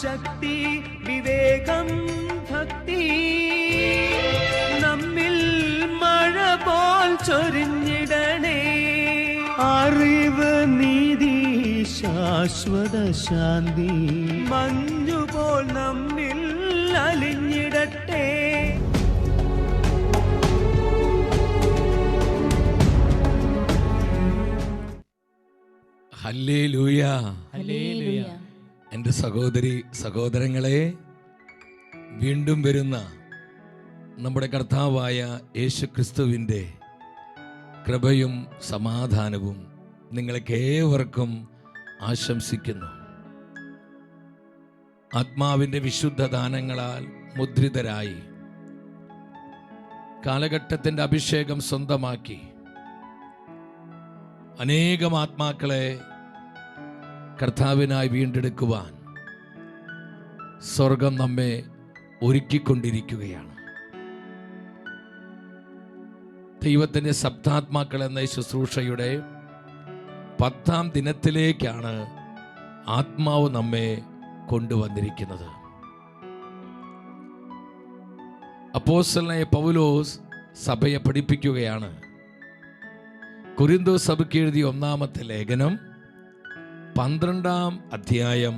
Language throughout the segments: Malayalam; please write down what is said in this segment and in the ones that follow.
ശക്തി, വിവേകം, ഭക്തി നമ്മിൽ മഴ പോൽ ചൊരിഞ്ഞിടണേ. അറിവ്, നീതി, ശാശ്വത ശാന്തി മഞ്ഞുപോൽ നമ്മിൽ അലിഞ്ഞിടട്ടെ. Hallelujah, hallelujah. എൻ്റെ സഹോദരി സഹോദരങ്ങളെ, വീണ്ടും വരുന്ന നമ്മുടെ കർത്താവായ യേശുക്രിസ്തുവിൻ്റെ കൃപയും സമാധാനവും നിങ്ങൾക്കേവർക്കും ആശംസിക്കുന്നു. ആത്മാവിൻ്റെ വിശുദ്ധ ദാനങ്ങളാൽ മുദ്രിതരായി കാലഘട്ടത്തിൻ്റെ അഭിഷേകം സ്വന്തമാക്കി അനേകം ആത്മാക്കളെ കർത്താവിനായി വീണ്ടെടുക്കുവാൻ സ്വർഗം നമ്മെ ഒരുക്കിക്കൊണ്ടിരിക്കുകയാണ്. ദൈവത്തിൻ്റെ സപ്താത്മാക്കൾ എന്ന ശുശ്രൂഷയുടെ 10ാം ദിനത്തിലേക്കാണ് ആത്മാവ് നമ്മെ കൊണ്ടുവന്നിരിക്കുന്നത്. അപ്പോസ്തലനായ പൗലോസ് സഭയെ പഠിപ്പിക്കുകയാണ്. കൊരിന്തോസ് സഭയ്ക്ക് എഴുതിയ 1-ാമത്തെ ലേഖനം 12-ാം അധ്യായം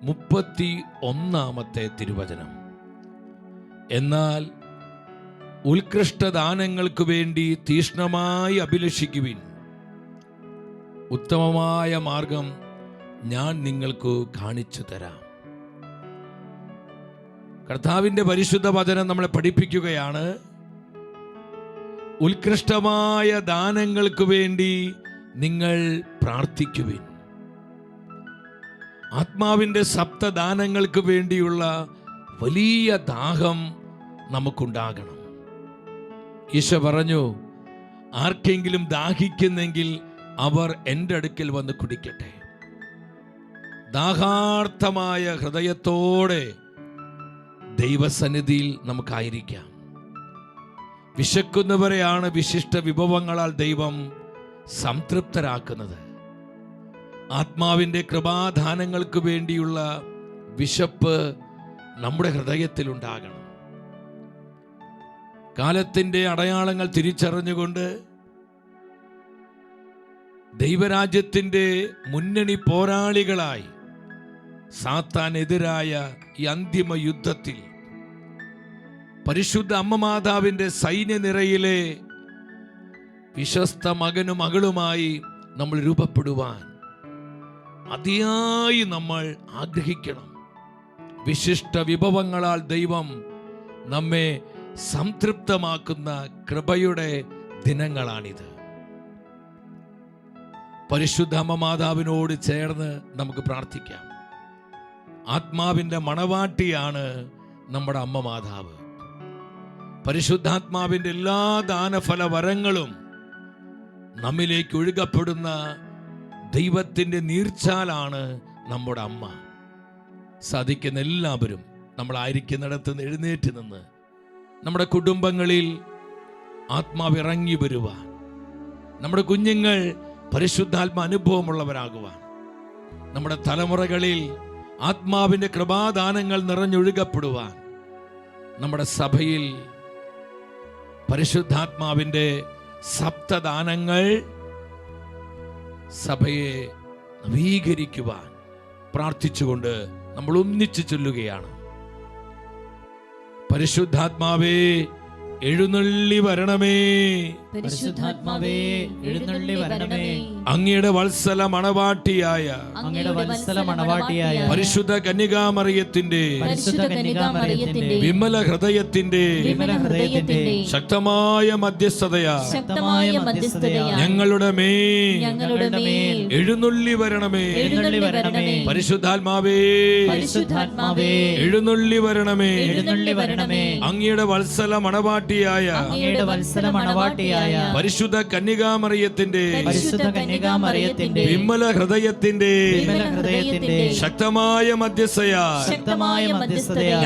31-ാമത്തെ തിരുവചനം. എന്നാൽ ഉത്കൃഷ്ടദാനങ്ങൾക്ക് വേണ്ടി തീഷ്ണമായി അഭിലഷിക്കുവിൻ. ഉത്തമമായ മാർഗം ഞാൻ നിങ്ങൾക്ക് കാണിച്ചു തരാം. കർത്താവിൻ്റെ പരിശുദ്ധ വചനം നമ്മളെ പഠിപ്പിക്കുകയാണ്. ഉത്കൃഷ്ടമായ ദാനങ്ങൾക്ക് വേണ്ടി നിങ്ങൾ പ്രാർത്ഥിക്കുവിൻ. ആത്മാവിൻ്റെ സപ്തദാനങ്ങൾക്ക് വേണ്ടിയുള്ള വലിയ ദാഹം നമുക്കുണ്ടാകണം. ഈശോ പറഞ്ഞു, ആർക്കെങ്കിലും ദാഹിക്കുന്നെങ്കിൽ അവർ എൻ്റെ അടുക്കൽ വന്ന് കുടിക്കട്ടെ. ദാഹാർത്ഥമായ ഹൃദയത്തോടെ ദൈവസന്നിധിയിൽ നമുക്കായിരിക്കാം. വിശക്കുന്നവരെയാണ് വിശിഷ്ട വിഭവങ്ങളാൽ ദൈവം സംതൃപ്തരാക്കുന്നത്. ആത്മാവിൻ്റെ കൃപാദാനങ്ങൾക്ക് വേണ്ടിയുള്ള വിശപ്പ് നമ്മുടെ ഹൃദയത്തിലുണ്ടാകണം. കാലത്തിൻ്റെ അടയാളങ്ങൾ തിരിച്ചറിഞ്ഞുകൊണ്ട് ദൈവരാജ്യത്തിൻ്റെ മുന്നണി പോരാളികളായി സാത്താനെതിരായ ഈ അന്തിമ യുദ്ധത്തിൽ പരിശുദ്ധ അമ്മ മാതാവിൻ്റെ സൈന്യനിരയിലെ വിശ്വസ്ത മകനും മകളുമായി നമ്മൾ രൂപപ്പെടുവാൻ അതിയായി നമ്മൾ ആഗ്രഹിക്കണം. വിശിഷ്ട വിഭവങ്ങളാൽ ദൈവം നമ്മെ സംതൃപ്തമാക്കുന്ന കൃപയുടെ ദിനങ്ങളാണിത്. പരിശുദ്ധ അമ്മ മാതാവിനോട് ചേർന്ന് നമുക്ക് പ്രാർത്ഥിക്കാം. ആത്മാവിൻ്റെ മണവാട്ടിയാണ് നമ്മുടെ അമ്മ മാതാവ്. പരിശുദ്ധാത്മാവിൻ്റെ എല്ലാ ദാനഫല വരങ്ങളും നമ്മിലേക്ക് ഒഴുകപ്പെടുന്ന ദൈവത്തിൻ്റെ നീർച്ചാലാണ് നമ്മുടെ അമ്മ. സാധിക്കുന്ന എല്ലാവരും നമ്മളായിരിക്കുന്നിടത്ത് നിന്ന് എഴുന്നേറ്റ് നിന്ന് നമ്മുടെ കുടുംബങ്ങളിൽ ആത്മാവ് ഇറങ്ങി വരുവാൻ, നമ്മുടെ കുഞ്ഞുങ്ങൾ പരിശുദ്ധാത്മ അനുഭവമുള്ളവരാകുവാൻ, നമ്മുടെ തലമുറകളിൽ ആത്മാവിൻ്റെ കൃപാദാനങ്ങൾ നിറഞ്ഞൊഴുകപ്പെടുവാൻ, നമ്മുടെ സഭയിൽ പരിശുദ്ധാത്മാവിൻ്റെ സപ്തദാനങ്ങൾ സഭയെ നവീകരിക്കുവാൻ പ്രാർത്ഥിച്ചുകൊണ്ട് നമ്മൾ ഒന്നിച്ചു ചൊല്ലുകയാണ്. പരിശുദ്ധാത്മാവേ എഴുന്നള്ളി വരണമേ, പരിശുദ്ധാത്മാവേ എഴുന്നള്ളി വരണമേ. അങ്ങയുടെ വത്സല മണവാട്ടിയായ പരിശുദ്ധ കന്യകാമറിയത്തിന്റെ വിമല ഹൃദയത്തിന്റെ ശക്തമായ മധ്യസ്ഥതയാ ഞങ്ങളുടെ മേൽ എഴുന്നള്ളി വരണമേ. പരിശുദ്ധാത്മാവേ എഴുന്നള്ളി വരണമേ. അങ്ങയുടെ വത്സല മണവാട്ടിയായ പരിശുദ്ധ കന്യകാമറിയത്തിന്റെ പരിശുദ്ധ കന്യകാമറിയത്തിന്റെ വിമല ഹൃദയത്തിന്റെ ശക്തമായ മധ്യസ്ഥയാൽ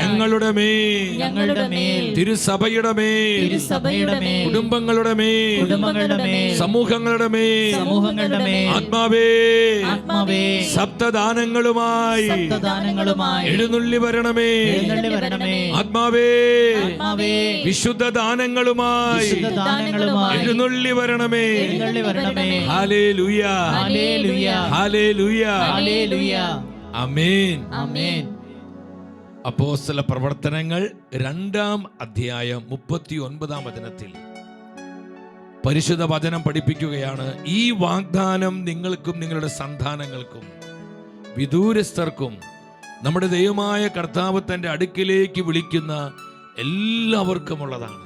ഞങ്ങളുടെ മേൽ തിരുസഭയുടെ മേൽ കുടുംബങ്ങളുടെ മേൽ സമൂഹങ്ങളുടെ മേൽ ആത്മാവേ സപ്തദാനങ്ങളുമായി എഴുന്നള്ളി വരണമേ. ആത്മാവേ വിശുദ്ധ ദാനങ്ങളുമായി എഴുന്നള്ളി വരണമേ. ഹല്ലേലൂയ ഹല്ലേലൂയ ആമേൻ. അപ്പോസ്തല പ്രവർത്തനങ്ങൾ 2-ാം അധ്യായം 39-ാം വചനത്തിൽ പരിശുദ്ധ വചനം പഠിപ്പിക്കുകയാണ്. ഈ വാഗ്ദാനം നിങ്ങൾക്കും നിങ്ങളുടെ സന്താനങ്ങൾക്കും വിദൂരസ്ഥർക്കും നമ്മുടെ ദൈവമായ കർത്താവ് തന്റെ അടുക്കിലേക്ക് വിളിക്കുന്ന എല്ലാവർക്കുമുള്ളതാണ്.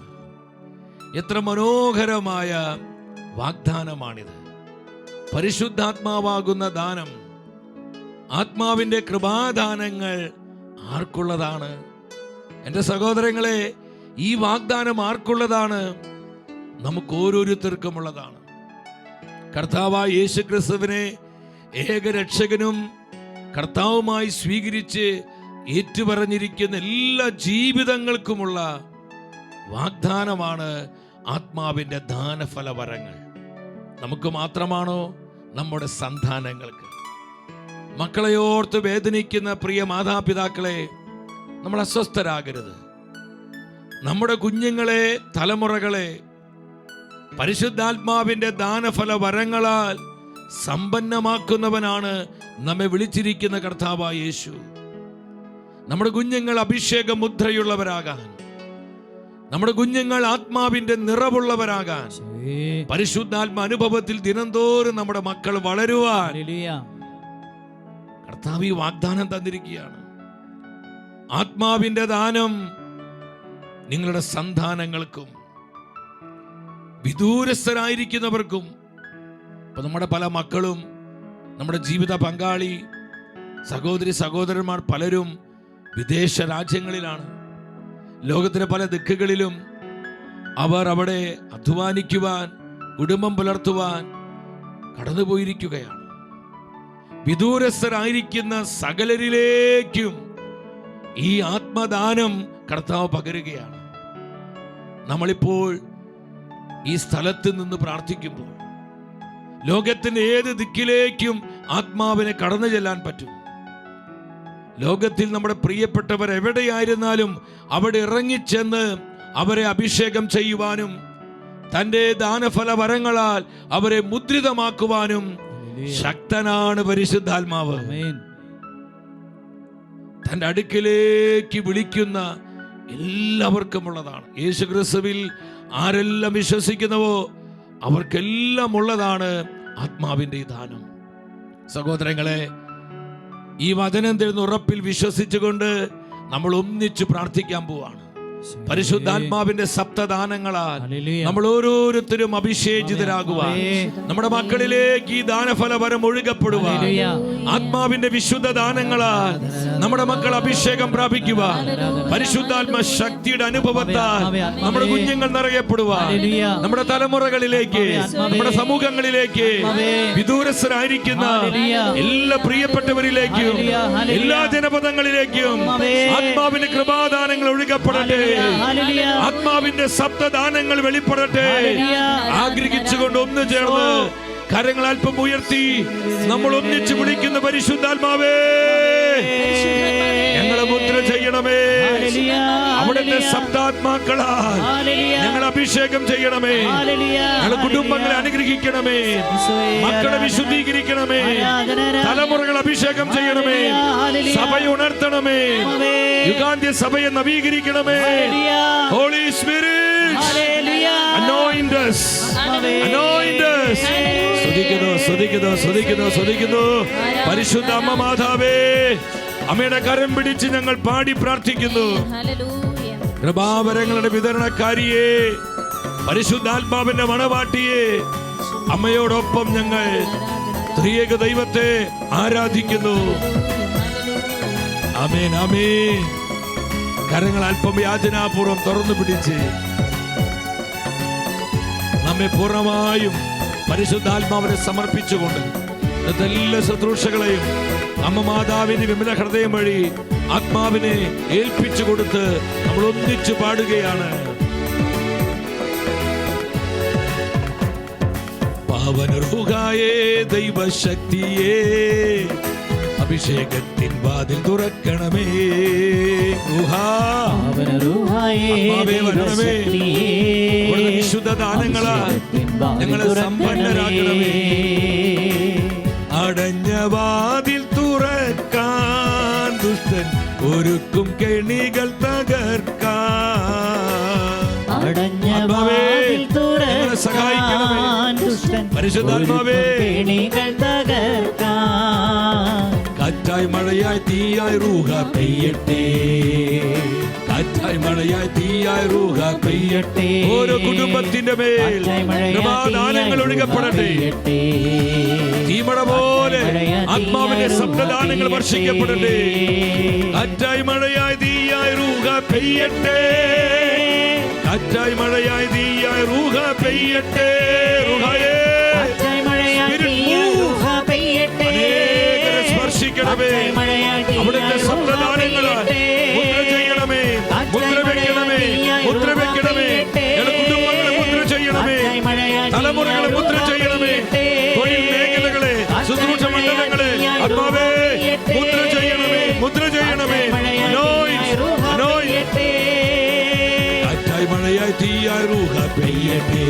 എത്ര മനോഹരമായ വാഗ്ദാനമാണിത്. പരിശുദ്ധാത്മാവാകുന്ന ദാനം, ആത്മാവിന്റെ കൃപാദാനങ്ങൾ ആർക്കുള്ളതാണ്? എൻ്റെ സഹോദരങ്ങളെ, ഈ വാഗ്ദാനം ആർക്കുള്ളതാണ്? നമുക്ക് ഓരോരുത്തർക്കുമുള്ളതാണ്. കർത്താവായ യേശുക്രിസ്തുവിനെ ഏകരക്ഷകനും കർത്താവുമായി സ്വീകരിച്ച് ഏറ്റുപറഞ്ഞിരിക്കുന്ന എല്ലാ ജീവിതങ്ങൾക്കുമുള്ള വാഗ്ദാനമാണ് ആത്മാവിന്റെ ദാനഫലവരങ്ങൾ. നമുക്ക് മാത്രമാണോ? നമ്മുടെ സന്താനങ്ങൾക്ക്. മക്കളെയോർത്ത് വേദനിക്കുന്ന പ്രിയ മാതാപിതാക്കളെ, നമ്മൾ അസ്വസ്ഥരാകരുത്. നമ്മുടെ കുഞ്ഞുങ്ങളെ, തലമുറകളെ പരിശുദ്ധാത്മാവിന്റെ ദാനഫല വരങ്ങളാൽ സമ്പന്നമാക്കുന്നവനാണ് നമ്മെ വിളിച്ചിരിക്കുന്ന കർത്താവായ യേശു. നമ്മുടെ കുഞ്ഞുങ്ങൾ അഭിഷേക മുദ്രയുള്ളവരാകാൻ, നമ്മുടെ കുഞ്ഞുങ്ങൾ ആത്മാവിന്റെ നിറവുള്ളവരാകാൻ, പരിശുദ്ധാത്മ അനുഭവത്തിൽ ദിനംതോറും നമ്മുടെ മക്കൾ വളരുവാൻ കർത്താവ് ഈ വാഗ്ദാനം തന്നിരിക്കുകയാണ്. ആത്മാവിന്റെ ദാനം നിങ്ങളുടെ സന്താനങ്ങൾക്കും വിദൂരസ്ഥരായിരിക്കുന്നവർക്കും. ഇപ്പൊ നമ്മുടെ പല മക്കളും, നമ്മുടെ ജീവിത പങ്കാളി, സഹോദരി സഹോദരന്മാർ പലരും വിദേശ രാജ്യങ്ങളിലാണ്. ലോകത്തിലെ പല ദിക്കുകളിലും അവർ അവിടെ അധ്വാനിക്കുവാൻ, കുടുംബം പുലർത്തുവാൻ കടന്നുപോയിരിക്കുകയാണ്. വിദൂരസ്ഥരായിരിക്കുന്ന സകലരിലേക്കും ഈ ആത്മദാനം കർത്താവ് പകരുകയാണ്. നമ്മളിപ്പോൾ ഈ സ്ഥലത്ത് നിന്ന് പ്രാർത്ഥിക്കുമ്പോൾ ലോകത്തിന്റെ ഏത് ദിക്കിലേക്കും ആത്മാവിനെ കടന്നു ചെല്ലാൻ പറ്റും. ലോകത്തിൽ നമ്മുടെ പ്രിയപ്പെട്ടവർ എവിടെയായിരുന്നാലും അവിടെ ഇറങ്ങിച്ചെന്ന് അവരെ അഭിഷേകം ചെയ്യുവാനും തന്റെ ദാനഫല വരങ്ങളാൽ അവരെ മുദ്രിതമാക്കുവാനും ശക്തനാണ് പരിശുദ്ധാത്മാവ്. തന്റെ അടുക്കിലേക്ക് വിളിക്കുന്ന എല്ലാവർക്കുമുള്ളതാണ്. യേശുക്രിസ്തുവിൽ ആരെല്ലാം വിശ്വസിക്കുന്നവോ അവർക്കെല്ലാം ഉള്ളതാണ് ആത്മാവിന്റെ ഈ ദാനം. സഹോദരങ്ങളെ, ഈ വചനം തരുന്ന ഉറപ്പിൽ വിശ്വസിച്ചുകൊണ്ട് നമ്മൾ ഒന്നിച്ചു പ്രാർത്ഥിക്കാൻ പോവാണ്. പരിശുദ്ധാത്മാവിന്റെ സപ്തദാനങ്ങളാൽ നമ്മൾ ഓരോരുത്തരും അഭിഷേചിതരാകുവാൻ, നമ്മുടെ മക്കളിലേക്ക് ഈ ദാനഫല വരം ഒഴുകപ്പെടുവാൻ, ആത്മാവിന്റെ വിശുദ്ധ ദാനങ്ങളാൽ നമ്മുടെ മക്കൾ അഭിഷേകം പ്രാപിക്കുവാൻ, പരിശുദ്ധാത്മ ശക്തിയുടെ അനുഭവത്താൽ നമ്മുടെ കുഞ്ഞുങ്ങൾ നിറയപ്പെടുവാൻ, നമ്മുടെ തലമുറകളിലേക്ക്, നമ്മുടെ സമൂഹങ്ങളിലേക്ക്, വിദൂരസ്ഥരായിരിക്കുന്ന എല്ലാ പ്രിയപ്പെട്ടവരിലേക്കും എല്ലാ ജനപദങ്ങളിലേക്കും ആത്മാവിന്റെ കൃപാദാനങ്ങൾ ഒഴുകപ്പെടട്ടെ. ആത്മാവിന്റെ സപ്തദാനങ്ങൾ വെളിപ്പെടട്ടെ. ആഗ്രഹിച്ചുകൊണ്ട് ഒന്ന് ചേർന്ന് കരങ്ങൾ അല്പം ഉയർത്തി നമ്മൾ ഒന്നിച്ച് വിളിക്കുന്ന പരിശുദ്ധാത്മാവേ, ഞങ്ങളെ മുദ്ര ചെയ്യണമേ. അവിടുത്തെ സപ്താത്മാക്കളാൽ ഞങ്ങൾ അഭിഷേകം ചെയ്യണമേ. ഞങ്ങളുടെ കുടുംബങ്ങളെ അനുഗ്രഹിക്കണമേ. മക്കളെ വിശുദ്ധീകരിക്കണമേ. തലമുറകൾ അഭിഷേകം ചെയ്യണമേ. സഭയെ ഉണർത്തണമേ. യുഗാന്ത്യ സഭയെ നവീകരിക്കണമേ. Holy spirit anoint us, anoint us. സ്തുതിക്കുന്നു. പരിശുദ്ധ അമ്മ മാതാവേ, അമ്മയുടെ കരം പിടിച്ച് ഞങ്ങൾ പാടി പ്രാർത്ഥിക്കുന്നു. കൃപാവരങ്ങളുടെ വിതരണക്കാരിയെ, പരിശുദ്ധാത്മാവിന്റെ മണവാട്ടിയെ, അമ്മയോടൊപ്പം ഞങ്ങൾ ത്രിയേക ദൈവത്തെ ആരാധിക്കുന്നു. ആമേൻ, ആമേൻ. കരങ്ങൾ അല്പം യാചനാപൂർവം തുറന്നു പിടിച്ച് നമ്മെ പൂർണ്ണമായും പരിശുദ്ധാത്മാവിനെ സമർപ്പിച്ചുകൊണ്ട് ഇന്നത്തെ എല്ലാ ശുശ്രൂഷകളെയും അമ്മ മാതാവിന്റെ വിമല ഹൃദയം വഴി ആത്മാവിനെ ഏൽപ്പിച്ചു കൊടുത്ത് നമ്മൾ ഒന്നിച്ചു പാടുകയാണ്. പാവനറുഹായേ ദൈവശക്തിയേ, അഭിഷേകത്തിൻ വാതിൽ തുറക്കണമേ. വിശുദ്ധ ദാനങ്ങളാ ഞങ്ങളെ സമ്പന്നരാക്കണമേ. അടഞ്ഞ വാതിൽ തുറക്കാൻ ദുഷ്ടൻ ഒരുക്കും കെണികൾ തകർക്കാൻ. ആത്മാവേ ഞങ്ങളെ സഹായിക്കണമേ. പരിശുദ്ധാത്മാവേ കാറ്റായി മഴയായി തീയായി റൂഹ പെയ്യട്ടെ, കാറ്റായി മഴയായി തീയായി റൂഹ പെയ്യട്ടെ. ഓരോ കുടുംബത്തിന്റെ മേൽ കൃപാദാനങ്ങൾ ഒഴുകപ്പെടട്ടെ. തീമഴ പോലെ ആത്മാവിന്റെ ശബ്ദദാനങ്ങൾ വർഷിക്കപ്പെടട്ടെ. കാറ്റായി മഴയായി തീയായി റൂഹ പെയ്യട്ടെ, കാറ്റായി മഴയായി തീയായി റൂഹ പെയ്യട്ടെ. റൂഹയേ സ്പർശിക്കണമേ. അവിടുത്തെ ശബ്ദദാനങ്ങളാൽ മുദ്ര ചെയ്യണമേ, മുദ്ര വെക്കണമേ, മുദ്ര വെക്കണമേ. കുടുംബങ്ങളെ മുദ്ര ചെയ്യണമേ, തലമുറകളെ മുദ്ര ചെയ്യണമേ, തൊഴിൽ മേഖലകളെ, ശുശ്രൂഷ മണ്ഡലങ്ങളെ ആത്മാവേ മുദ്ര ചെയ്യണമേ, മുദ്ര ചെയ്യണമേ. കാറ്റായി മഴയായി തീയായി റൂഹ പെയ്യട്ടെ,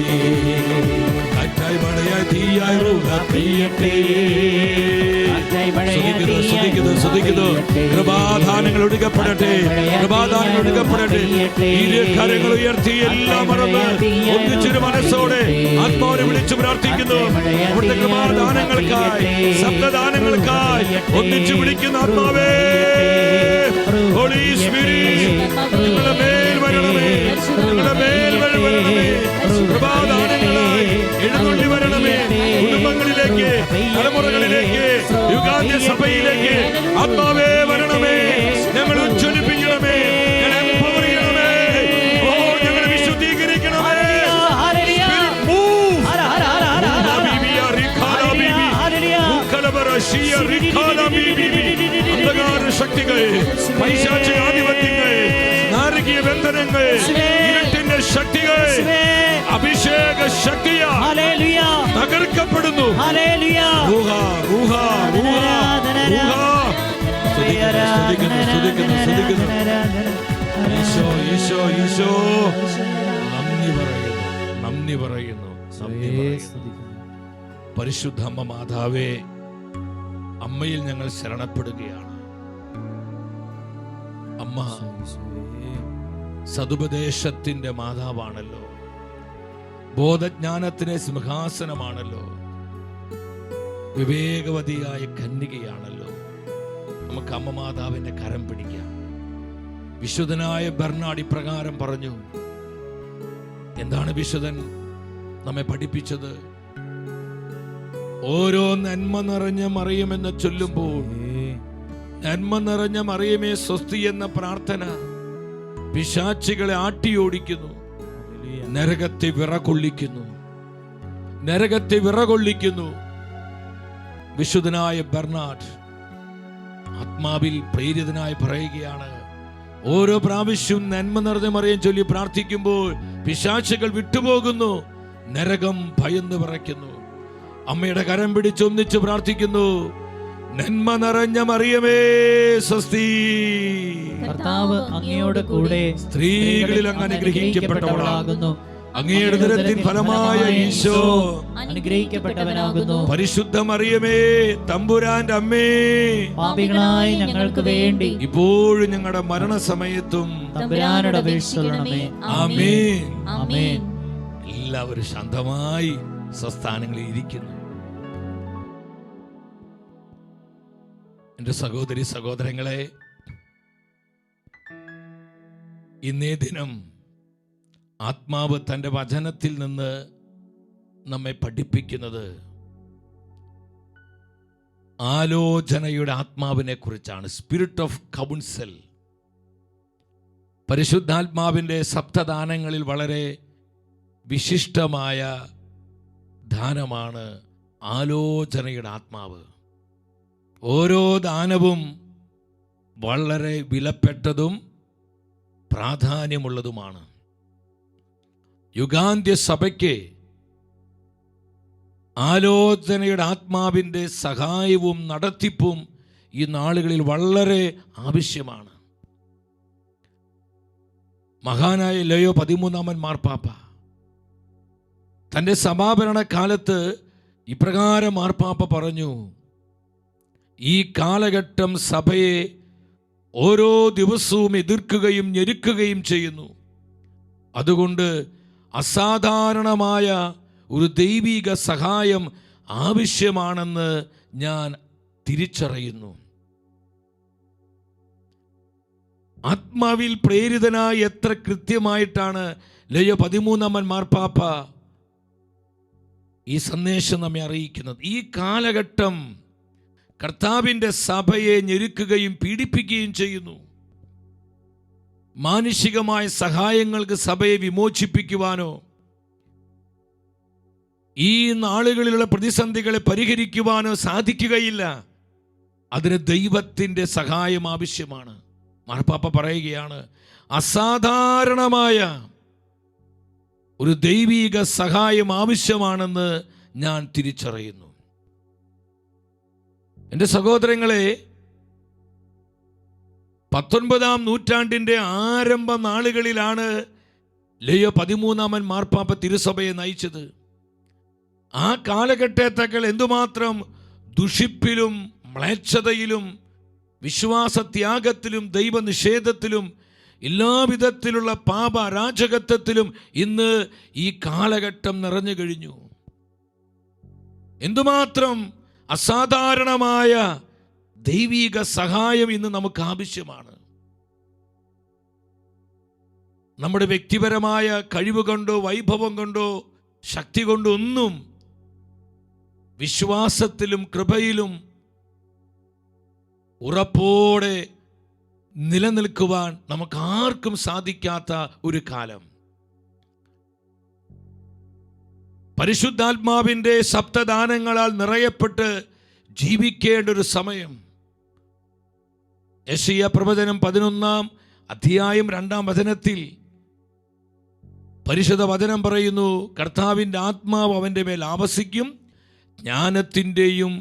കാറ്റായി മഴയായി തീയായി റൂഹ പെയ്യട്ടെ. കൃപാദാനങ്ങൾ ഒഴുകപ്പെടട്ടെ, കൃപാദാനങ്ങൾ ഒഴുകപ്പെടട്ടെ. കരങ്ങൾ ഉയർത്തി എല്ലാം മറന്ന് ഒന്നിച്ചൊരു മനസ്സോടെ ആത്മാവിനെ വിളിച്ചു പ്രാർത്ഥിക്കുന്നു. അവിടുത്തെ കൃപാദാനങ്ങൾക്കായി, ശബ്ദദാനങ്ങൾക്കായി ഒന്നിച്ചു വിളിക്കുന്ന ആത്മാവേ, ഹോളി സ്പിരിറ്റ് നിങ്ങളുടെ മേൽ വരണമേ, നിങ്ങളുടെ മേൽ വരണമേ. കൃപാദാനങ്ങളായി എഴുന്നള്ളി വരണമേ. കുടുംബങ്ങളിലേക്ക്, തലമുറകളിലേക്ക്, യുഗാന്ത്യ സഭയിലേക്ക് ആത്മാവേ വരണമേ. ഞങ്ങൾ ഉജ്ജ്വലിപ്പിക്കണമേ, എംപവർ ചെയ്യണമേ. ഓ ഞങ്ങളെ വിശുദ്ധീകരിക്കണമേ. അന്ധകാര ശക്തികൾ, പൈശാചിക ആധിപത്യങ്ങൾ, നാരകീയ ബന്ധനങ്ങൾ, ഇരുട്ടിന്റെ ശക്തികൾ അഭിഷേക ശക്തിയാൽ തകർക്കപ്പെടുന്നു. നന്ദി പറയുന്നു. പരിശുദ്ധ അമ്മ മാതാവേ, അമ്മയിൽ ഞങ്ങൾ ശരണപ്പെടുകയാണ്. അമ്മ സതുപദേശത്തിന്റെ മാതാവാണല്ലോ, ബോധജ്ഞാനത്തിന് സിംഹാസനമാണല്ലോ, വിവേകവതിയായ കന്യകയാണല്ലോ. നമുക്ക് അമ്മ മാതാവിന്റെ കരം പിടിക്കാം. വിശുദ്ധനായ ബെർണാഡ് ഇപ്രകാരം പറഞ്ഞു. എന്താണ് വിശുദ്ധൻ നമ്മെ പഠിപ്പിച്ചത്? ഓരോ നന്മ നിറഞ്ഞ മറിയുമെന്ന് ചൊല്ലുമ്പോൾ നന്മ നിറഞ്ഞ മറിയമേ സ്വസ്തി എന്ന പ്രാർത്ഥന പിശാചികളെ ആട്ടിയോടിക്കുന്നു, നരകത്തെ വിറകൊള്ളിക്കുന്നു, നരകത്തെ വിറകൊള്ളിക്കുന്നു. വിശുദ്ധനായ ബെർണാഡ് ആത്മാവിൽ പ്രേരിതനായി പറയുകയാണ്, ഓരോ പ്രാവശ്യവും നന്മ നിറഞ്ഞ മറിയം ചൊല്ലി പ്രാർത്ഥിക്കുമ്പോൾ പിശാചുകൾ വിട്ടുപോകുന്നു, നരകം ഭയന്ന് വിറയ്ക്കുന്നു. അമ്മയുടെ കരം പിടിച്ചൊന്നിച്ച് പ്രാർത്ഥിക്കുന്നു. നന്മ നിറഞ്ഞ മറിയമേ സ്വസ്തി, കർത്താവ് അങ്ങയോട് കൂടെ സ്ത്രീകളിൽ അങ്ങ് അനുഗ്രഹിക്കപ്പെട്ടവളാകുന്നു, അങ്ങയുടെ ഉദരത്തിൻ ഫലമായ ഈശോ അനുഗ്രഹിക്കപ്പെട്ടവനാകുന്നു. പരിശുദ്ധ മറിയമേ തമ്പുരാന്റെ അമ്മേ, പാപികളായ ഞങ്ങൾക്ക് വേണ്ടി ഇപ്പോഴും ഞങ്ങളുടെ മരണസമയത്തും തമ്പുരാനോട് അപേക്ഷിക്കണമേ. ആമേൻ. ആമേൻ. എല്ലാവരും ശാന്തമായി സ്വസ്ഥാനങ്ങളിൽ ഇരിക്കുന്നു. എന്റെ സഹോദരി സഹോദരങ്ങളെ, ഇന്നേ ദിനം ആത്മാവ് തൻ്റെ വചനത്തിൽ നിന്ന് നമ്മെ പഠിപ്പിക്കുന്നത് ആലോചനയുടെ ആത്മാവിനെ കുറിച്ചാണ്. Spirit of council. പരിശുദ്ധാത്മാവിൻ്റെ സപ്തദാനങ്ങളിൽ വളരെ വിശിഷ്ടമായ ദാനമാണ് ആലോചനയുടെ ആത്മാവ്. ഓരോ ദാനവും വളരെ വിലപ്പെട്ടതും പ്രാധാന്യമുള്ളതുമാണ്. യുഗാന്ത്യ സഭയ്ക്ക് ആലോചനയുടെ ആത്മാവിൻ്റെ സഹായവും നടത്തിപ്പും ഈ നാളുകളിൽ വളരെ ആവശ്യമാണ്. മഹാനായ ലയോ 13 മാർപ്പാപ്പ തൻ്റെ സമാപരണ കാലത്ത് ഇപ്രകാരം മാർപ്പാപ്പ പറഞ്ഞു: ഈ കാലഘട്ടം സഭയെ ഓരോ ദിവസവും എതിർക്കുകയും ഞെരുക്കുകയും ചെയ്യുന്നു. അതുകൊണ്ട് അസാധാരണമായ ഒരു ദൈവിക സഹായം ആവശ്യമാണെന്ന് ഞാൻ തിരിച്ചറിയുന്നു. ആത്മാവിൽ പ്രേരിതനായി എത്ര കൃത്യമായിട്ടാണ് ലയോ 13 മാർപ്പാപ്പ ഈ സന്ദേശം നമ്മെ അറിയിക്കുന്നത്. ഈ കാലഘട്ടം കർത്താവിൻ്റെ സഭയെ ഞെരുക്കുകയും പീഡിപ്പിക്കുകയും ചെയ്യുന്നു. മാനുഷികമായ സഹായങ്ങൾക്ക് സഭയെ വിമോചിപ്പിക്കുവാനോ ഈ നാളുകളിലുള്ള പ്രതിസന്ധികളെ പരിഹരിക്കുവാനോ സാധിക്കുകയില്ല. അതിന് ദൈവത്തിൻ്റെ സഹായം ആവശ്യമാണ്. മാർപ്പാപ്പ പറയുകയാണ്, അസാധാരണമായ ഒരു ദൈവിക സഹായം ആവശ്യമാണെന്ന് ഞാൻ തിരിച്ചറിയുന്നു. എൻ്റെ സഹോദരങ്ങളെ, 19-ാം നൂറ്റാണ്ടിൻ്റെ ആരംഭ നാളുകളിലാണ് ലയോ 13 മാർപ്പാപ്പ തിരുസഭയെ നയിച്ചത്. ആ കാലഘട്ടത്തേക്കാൾ എന്തുമാത്രം ദുഷിപ്പിലും മ്ലേച്ഛതയിലും വിശ്വാസത്യാഗത്തിലും ദൈവനിഷേധത്തിലും എല്ലാവിധത്തിലുള്ള പാപ അരാജകത്വത്തിലും ഇന്ന് ഈ കാലഘട്ടം നിറഞ്ഞു കഴിഞ്ഞു. എന്തുമാത്രം അസാധാരണമായ ദൈവിക സഹായം ഇന്ന് നമുക്ക് ആവശ്യമാണ്. നമ്മുടെ വ്യക്തിപരമായ കഴിവ് കൊണ്ടോ വൈഭവം കൊണ്ടോ ശക്തി കൊണ്ടോ ഒന്നും വിശ്വാസത്തിലും കൃപയിലും ഉറപ്പോടെ നിലനിൽക്കുവാൻ നമുക്ക് ആർക്കും സാധിക്കാത്ത ഒരു കാലം. പരിശുദ്ധാത്മാവിൻ്റെ സപ്തദാനങ്ങളാൽ നിറയപ്പെട്ട് ജീവിക്കേണ്ട ഒരു സമയം. യെശയ്യാ പ്രവചനം 11-ാം അധ്യായം 2-ാം വചനത്തിൽ പരിശുദ്ധ വചനം പറയുന്നു, കർത്താവിൻ്റെ ആത്മാവ് അവൻ്റെ മേൽ ആവസിക്കും, ജ്ഞാനത്തിൻ്റെയും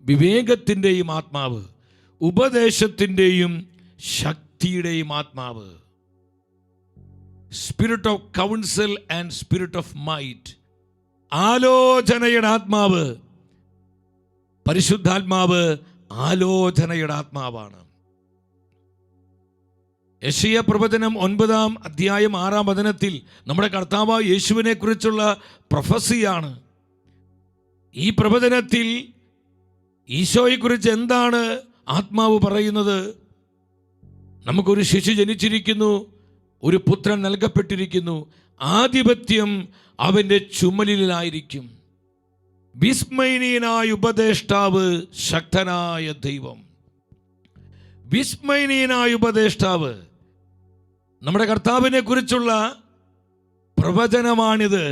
വിവേകത്തിൻ്റെയും ആത്മാവ്, ഉപദേശത്തിൻ്റെയും ശക്തിയുടെയും ആത്മാവ്. Spirit of counsel and spirit of might. ആലോചനയുടെ ആത്മാവ്. പരിശുദ്ധാത്മാവ് ആലോചനയുടെ ആത്മാവാണ്. യെശയ്യാ പ്രവചനം 9-ാം അധ്യായം 6-ാം വചനത്തിൽ നമ്മുടെ കർത്താവ് യേശുവിനെ കുറിച്ചുള്ള പ്രൊഫസിയാണ്. ഈ പ്രവചനത്തിൽ ഈശോയെക്കുറിച്ച് എന്താണ് ആത്മാവ് പറയുന്നത്? നമുക്കൊരു ശിശു ജനിച്ചിരിക്കുന്നു, ഒരു പുത്രൻ നൽകപ്പെട്ടിരിക്കുന്നു, ആധിപത്യം അവൻ്റെ ചുമലിലായിരിക്കും. വിസ്മയനീയനായ ഉപദേഷ്ടാവ്, ശക്തനായ ദൈവം. വിസ്മയനീയനായ ഉപദേഷ്ടാവ് നമ്മുടെ കർത്താവിനെ കുറിച്ചുള്ള പ്രവചനമാണിത്.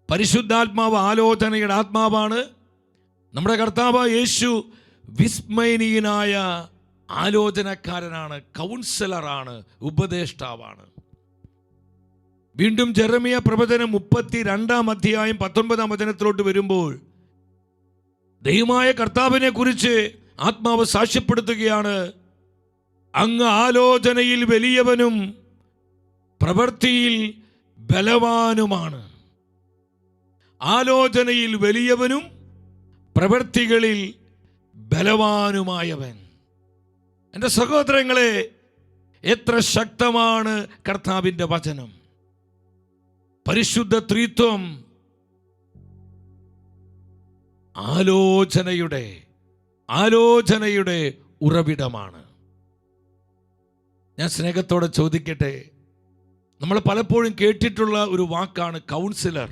പരിശുദ്ധാത്മാവ് ആലോചനയുടെ ആത്മാവാണ്. നമ്മുടെ കർത്താവ് യേശു വിസ്മയനീയനായ ആലോചനക്കാരനാണ്, കൗൺസിലറാണ്, ഉപദേഷ്ടാവാണ്. വീണ്ടും ജെറമിയ പ്രവചനം 32-ാം അധ്യായം 19-ാം വചനത്തിലോട്ട് വരുമ്പോൾ ദൈവമായ കർത്താവിനെ കുറിച്ച് ആത്മാവ് സാക്ഷ്യപ്പെടുത്തുകയാണ്, അങ്ങ് ആലോചനയിൽ വലിയവനും പ്രവൃത്തിയിൽ ബലവാനുമാണ്. ആലോചനയിൽ വലിയവനും പ്രവൃത്തികളിൽ ബലവാനുമായവൻ. എൻ്റെ സഹോദരങ്ങളെ, എത്ര ശക്തമാണ് കർത്താവിൻ്റെ വചനം! പരിശുദ്ധ ത്രിത്വം ആലോചനയുടെ ഉറവിടമാണ്. ഞാൻ സ്നേഹത്തോടെ ചോദിക്കട്ടെ, നമ്മൾ പലപ്പോഴും കേട്ടിട്ടുള്ള ഒരു വാക്കാണ് കൗൺസിലർ.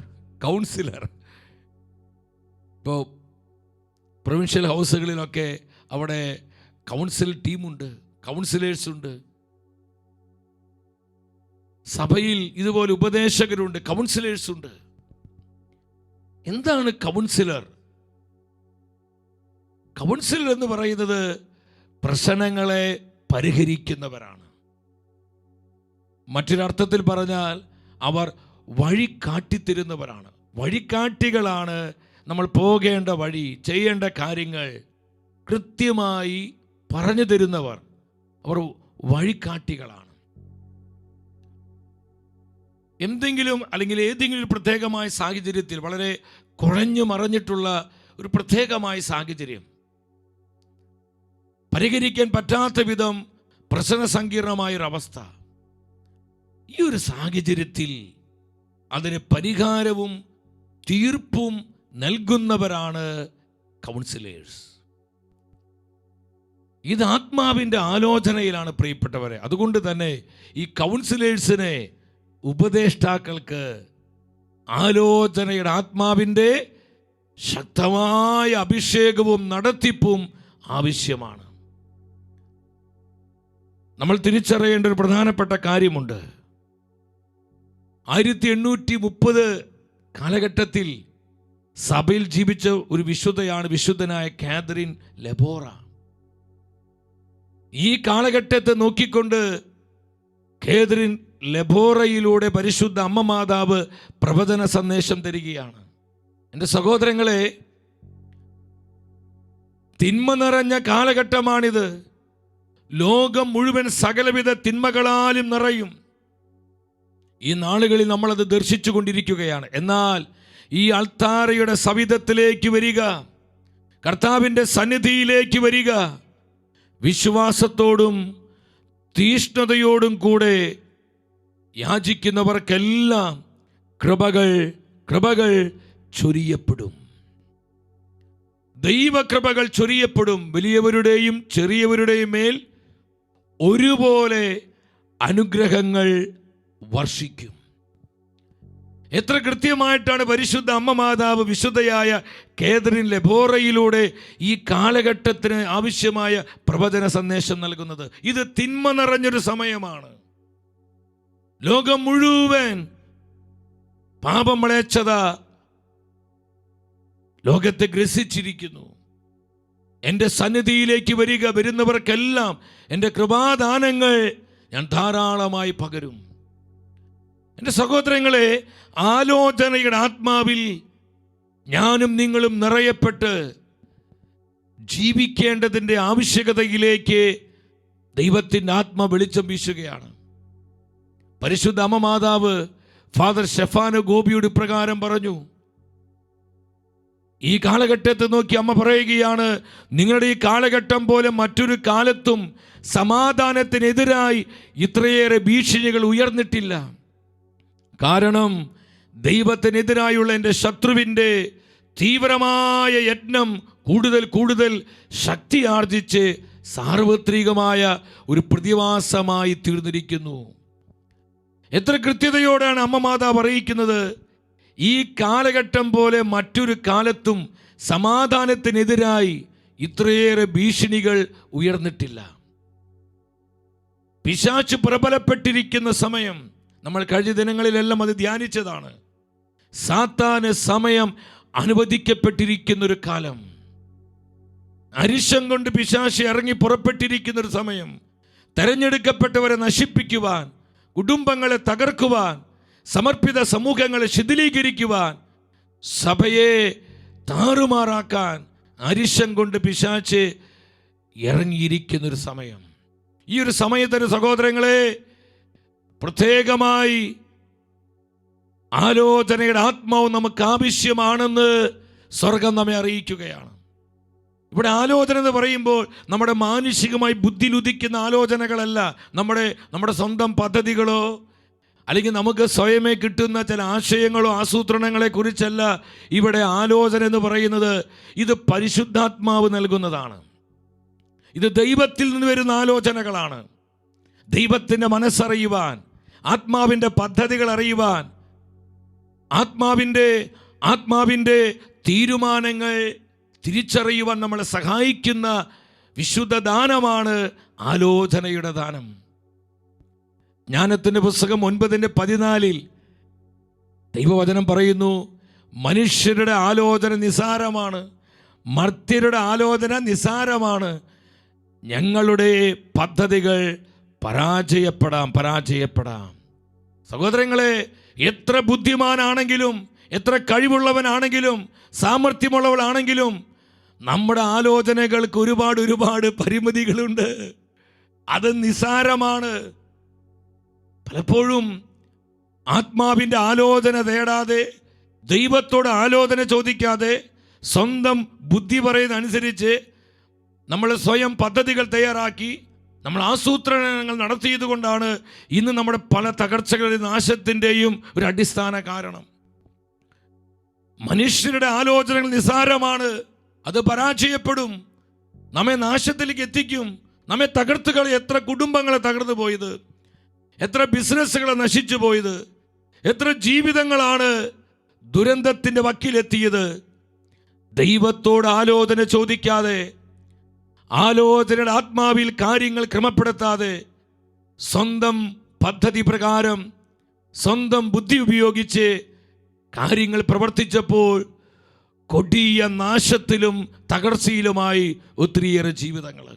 ഇപ്പോൾ പ്രൊവിൻഷ്യൽ ഹൗസുകളിലൊക്കെ അവിടെ കൗൺസിൽ ടീമുണ്ട്, കൗൺസിലേഴ്സ് ഉണ്ട്. സഭയിൽ ഇതുപോലെ ഉപദേശകരുണ്ട്, കൗൺസിലേഴ്സ് ഉണ്ട്. എന്താണ് കൗൺസിലർ? കൗൺസിലർ എന്ന് പറയുന്നത് പ്രശ്നങ്ങളെ പരിഹരിക്കുന്നവരാണ്. മറ്റൊരർത്ഥത്തിൽ പറഞ്ഞാൽ അവർ വഴി കാട്ടിത്തരുന്നവരാണ്. വഴികാട്ടികളാണ്. നമ്മൾ പോകേണ്ട വഴി, ചെയ്യേണ്ട കാര്യങ്ങൾ കൃത്യമായി പറഞ്ഞു തരുന്നവർ. അവർ വഴികാട്ടികളാണ്. എന്തെങ്കിലും അല്ലെങ്കിൽ ഏതെങ്കിലും ഒരു പ്രത്യേകമായ സാഹചര്യത്തിൽ, വളരെ കുഴഞ്ഞു മറിഞ്ഞിട്ടുള്ള ഒരു പ്രത്യേകമായ സാഹചര്യം, പരിഹരിക്കാൻ പറ്റാത്ത വിധം പ്രശ്നസങ്കീർണമായൊരവസ്ഥ, ഈ ഒരു സാഹചര്യത്തിൽ അതിന് പരിഹാരവും തീർപ്പും നൽകുന്നവരാണ് കൗൺസിലേഴ്സ്. ഇത് ആത്മാവിൻ്റെ ആലോചനയിലാണ് പ്രിയപ്പെട്ടവരെ. അതുകൊണ്ട് തന്നെ ഈ കൗൺസിലേഴ്സിനെ, ഉപദേഷ്ടാക്കൾക്ക് ആലോചനയുടെ ആത്മാവിൻ്റെ ശക്തമായ അഭിഷേകവും നടത്തിപ്പും ആവശ്യമാണ്. നമ്മൾ തിരിച്ചറിയേണ്ട ഒരു പ്രധാനപ്പെട്ട കാര്യമുണ്ട്. 1830 കാലഘട്ടത്തിൽ സഭയിൽ ജീവിച്ച ഒരു വിശുദ്ധയാണ് വിശുദ്ധനായ കാതറിൻ ലെബോറ. ഈ കാലഘട്ടത്തെ നോക്കിക്കൊണ്ട് കാതറിൻ ലെബോറയിലൂടെ പരിശുദ്ധ അമ്മ മാതാവ് പ്രവചന സന്ദേശം തരികയാണ്. എൻ്റെ സഹോദരങ്ങളെ, തിന്മ നിറഞ്ഞ കാലഘട്ടമാണിത്. ലോകം മുഴുവൻ സകലവിധ തിന്മകളാലും നിറയും. ഈ നാളുകളിൽ നമ്മളത് ദർശിച്ചു കൊണ്ടിരിക്കുകയാണ്. എന്നാൽ ഈ അൾത്താരയുടെ സവിധത്തിലേക്ക് വരിക, കർത്താവിൻ്റെ സന്നിധിയിലേക്ക് വരിക, വിശ്വാസത്തോടും തീഷ്ണതയോടും കൂടെ യാചിക്കുന്നവർക്കെല്ലാം കൃപകൾ ചൊരിയപ്പെടും. ദൈവകൃപകൾ ചൊരിയപ്പെടും. വലിയവരുടെയും ചെറിയവരുടെയും മേൽ ഒരുപോലെ അനുഗ്രഹങ്ങൾ വർഷിക്കും. എത്ര കൃത്യമായിട്ടാണ് പരിശുദ്ധ അമ്മ മാതാവ് വിശുദ്ധയായ കാതറിൻ ലെബോറയിലൂടെ ഈ കാലഘട്ടത്തിന് ആവശ്യമായ പ്രവചന സന്ദേശം നൽകുന്നത്. ഇത് തിന്മ നിറഞ്ഞൊരു സമയമാണ്. ലോകം മുഴുവൻ പാപം വിളച്ചത ലോകത്തെ ഗ്രസിച്ചിരിക്കുന്നു. എൻ്റെ സന്നിധിയിലേക്ക് വരിക, വരുന്നവർക്കെല്ലാം എൻ്റെ കൃപാദാനങ്ങൾ ഞാൻ ധാരാളമായി പകരും. എൻ്റെ സഹോദരങ്ങളെ, ആലോചനയുടെ ആത്മാവിൽ ഞാനും നിങ്ങളും നിറയപ്പെട്ട് ജീവിക്കേണ്ടതിൻ്റെ ആവശ്യകതയിലേക്ക് ദൈവത്തിൻ്റെ ആത്മ വെളിച്ചം വീശുകയാണ്. പരിശുദ്ധ അമ്മ മാതാവ് ഫാദർ സ്റ്റെഫാനോ ഗോപിയുടെ പ്രകാരം പറഞ്ഞു. ഈ കാലഘട്ടത്തെ നോക്കി അമ്മ പറയുകയാണ്, നിങ്ങളുടെ ഈ കാലഘട്ടം പോലെ മറ്റൊരു കാലത്തും സമാധാനത്തിനെതിരായി ഇത്രയേറെ ഭീഷണികൾ ഉയർന്നിട്ടില്ല. കാരണം ദൈവത്തിനെതിരായുള്ള എൻ്റെ ശത്രുവിൻ്റെ തീവ്രമായ യത്നം കൂടുതൽ ശക്തി ആർജിച്ച് സാർവത്രികമായ ഒരു പ്രതിവാസമായി തീർന്നിരിക്കുന്നു. എത്ര കൃത്യതയോടാണ് അമ്മ മാതാവ് അറിയിക്കുന്നത്. ഈ കാലഘട്ടം പോലെ മറ്റൊരു കാലത്തും സമാധാനത്തിനെതിരായി ഇത്രയേറെ ഭീഷണികൾ ഉയർന്നിട്ടില്ല. പിശാച് പ്രബലപ്പെട്ടിരിക്കുന്ന സമയം. നമ്മൾ കഴിഞ്ഞ ദിനങ്ങളിലെല്ലാം അത് ധ്യാനിച്ചതാണ്. സാത്താന് സമയം അനുവദിക്കപ്പെട്ടിരിക്കുന്നൊരു കാലം. അരിശം കൊണ്ട് പിശാച് ഇറങ്ങി പുറപ്പെട്ടിരിക്കുന്നൊരു സമയം. തെരഞ്ഞെടുക്കപ്പെട്ടവരെ നശിപ്പിക്കുവാൻ, കുടുംബങ്ങളെ തകർക്കുവാൻ, സമർപ്പിത സമൂഹങ്ങളെ ശിഥിലീകരിക്കുവാൻ, സഭയെ താറുമാറാക്കാൻ അരിശം കൊണ്ട് പിശാച് ഇറങ്ങിയിരിക്കുന്നൊരു സമയം. ഈ ഒരു സമയത്തിന് സഹോദരങ്ങളെ, പ്രത്യേകമായി ആലോചനയുടെ ആത്മാവ് നമുക്ക് ആവശ്യമാണെന്ന് സ്വർഗം നമ്മെ അറിയിക്കുകയാണ്. ഇവിടെ ആലോചന എന്ന് പറയുമ്പോൾ നമ്മുടെ മാനുഷികമായി ബുദ്ധിയിലുദിക്കുന്ന ആലോചനകളല്ല, നമ്മുടെ സ്വന്തം പദ്ധതികളോ അല്ലെങ്കിൽ നമുക്ക് സ്വയമേ കിട്ടുന്ന ചില ആശയങ്ങളോ ആസൂത്രണങ്ങളെ കുറിച്ചല്ല ഇവിടെ ആലോചന എന്ന് പറയുന്നത്. ഇത് പരിശുദ്ധാത്മാവ് നൽകുന്നതാണ്. ഇത് ദൈവത്തിൽ നിന്ന് വരുന്ന ആലോചനകളാണ്. ദൈവത്തിൻ്റെ മനസ്സറിയുവാൻ, ആത്മാവിൻ്റെ പദ്ധതികൾ അറിയുവാൻ, ആത്മാവിൻ്റെ തീരുമാനങ്ങൾ തിരിച്ചറിയുവാൻ നമ്മളെ സഹായിക്കുന്ന വിശുദ്ധ ദാനമാണ് ആലോചനയുടെ ദാനം. ജ്ഞാനത്തിൻ്റെ പുസ്തകം 9:14 ദൈവവചനം പറയുന്നു, മനുഷ്യരുടെ ആലോചന നിസാരമാണ്, മർത്യരുടെ ആലോചന നിസാരമാണ്, ഞങ്ങളുടെ പദ്ധതികൾ പരാജയപ്പെടാം. സഹോദരങ്ങളെ, എത്ര ബുദ്ധിമാനാണെങ്കിലും, എത്ര കഴിവുള്ളവനാണെങ്കിലും, സാമർഥ്യമുള്ളവളാണെങ്കിലും നമ്മുടെ ആലോചനകൾക്ക് ഒരുപാട് പരിമിതികളുണ്ട്. അത് നിസാരമാണ്. പലപ്പോഴും ആത്മാവിൻ്റെ ആലോചന തേടാതെ, ദൈവത്തോട് ആലോചന ചോദിക്കാതെ, സ്വന്തം ബുദ്ധി പറയുന്ന അനുസരിച്ച് നമ്മൾ സ്വയം പദ്ധതികൾ തയ്യാറാക്കി നമ്മൾ ആസൂത്രണങ്ങൾ നടത്തിയത് കൊണ്ടാണ് ഇന്ന് നമ്മുടെ പല തകർച്ചകളുടെ നാശത്തിൻ്റെയും ഒരു അടിസ്ഥാന കാരണം. മനുഷ്യരുടെ ആലോചനകൾ നിസാരമാണ്, അത് പരാജയപ്പെടും, നമ്മെ നാശത്തിലേക്ക് എത്തിക്കും, നമ്മെ തകർത്തുകളെ. എത്ര കുടുംബങ്ങളെ തകർന്നു പോയത്, എത്ര ബിസിനസ്സുകളെ നശിച്ചു പോയത്, എത്ര ജീവിതങ്ങളാണ് ദുരന്തത്തിൻ്റെ വക്കിലെത്തിയത്. ദൈവത്തോട് ആലോചന ചോദിക്കാതെ, ആലോചനയുടെ ആത്മാവിൽ കാര്യങ്ങൾ ക്രമപ്പെടുത്താതെ, സ്വന്തം പദ്ധതി പ്രകാരം സ്വന്തം ബുദ്ധി ഉപയോഗിച്ച് കാര്യങ്ങൾ പ്രവർത്തിച്ചപ്പോൾ കൊടിയ നാശത്തിലും തകർച്ചയിലുമായി ഒത്തിരിയേറെ ജീവിതങ്ങൾ.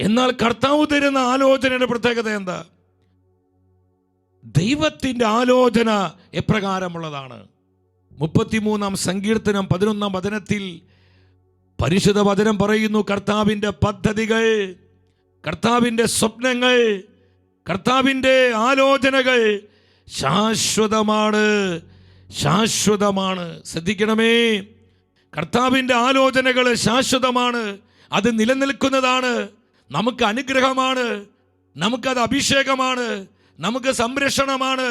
എന്നാൽ കർത്താവ് തരുന്ന ആലോചനയുടെ പ്രത്യേകത എന്താ? ദൈവത്തിൻ്റെ ആലോചന എപ്രകാരമുള്ളതാണ്? 33-ാം സങ്കീർത്തനം 11-ാം വചനത്തിൽ പരിശുദ്ധ വചനം പറയുന്നു, കർത്താവിൻ്റെ പദ്ധതികൾ, കർത്താവിൻ്റെ സ്വപ്നങ്ങൾ, കർത്താവിൻ്റെ ആലോചനകൾ ശാശ്വതമാണ്. ശ്രദ്ധിക്കണമേ, കർത്താവിൻ്റെ ആലോചനകൾ ശാശ്വതമാണ്, അത് നിലനിൽക്കുന്നതാണ്, നമുക്ക് അനുഗ്രഹമാണ്, നമുക്കത് അഭിഷേകമാണ്, നമുക്ക് സംരക്ഷണമാണ്.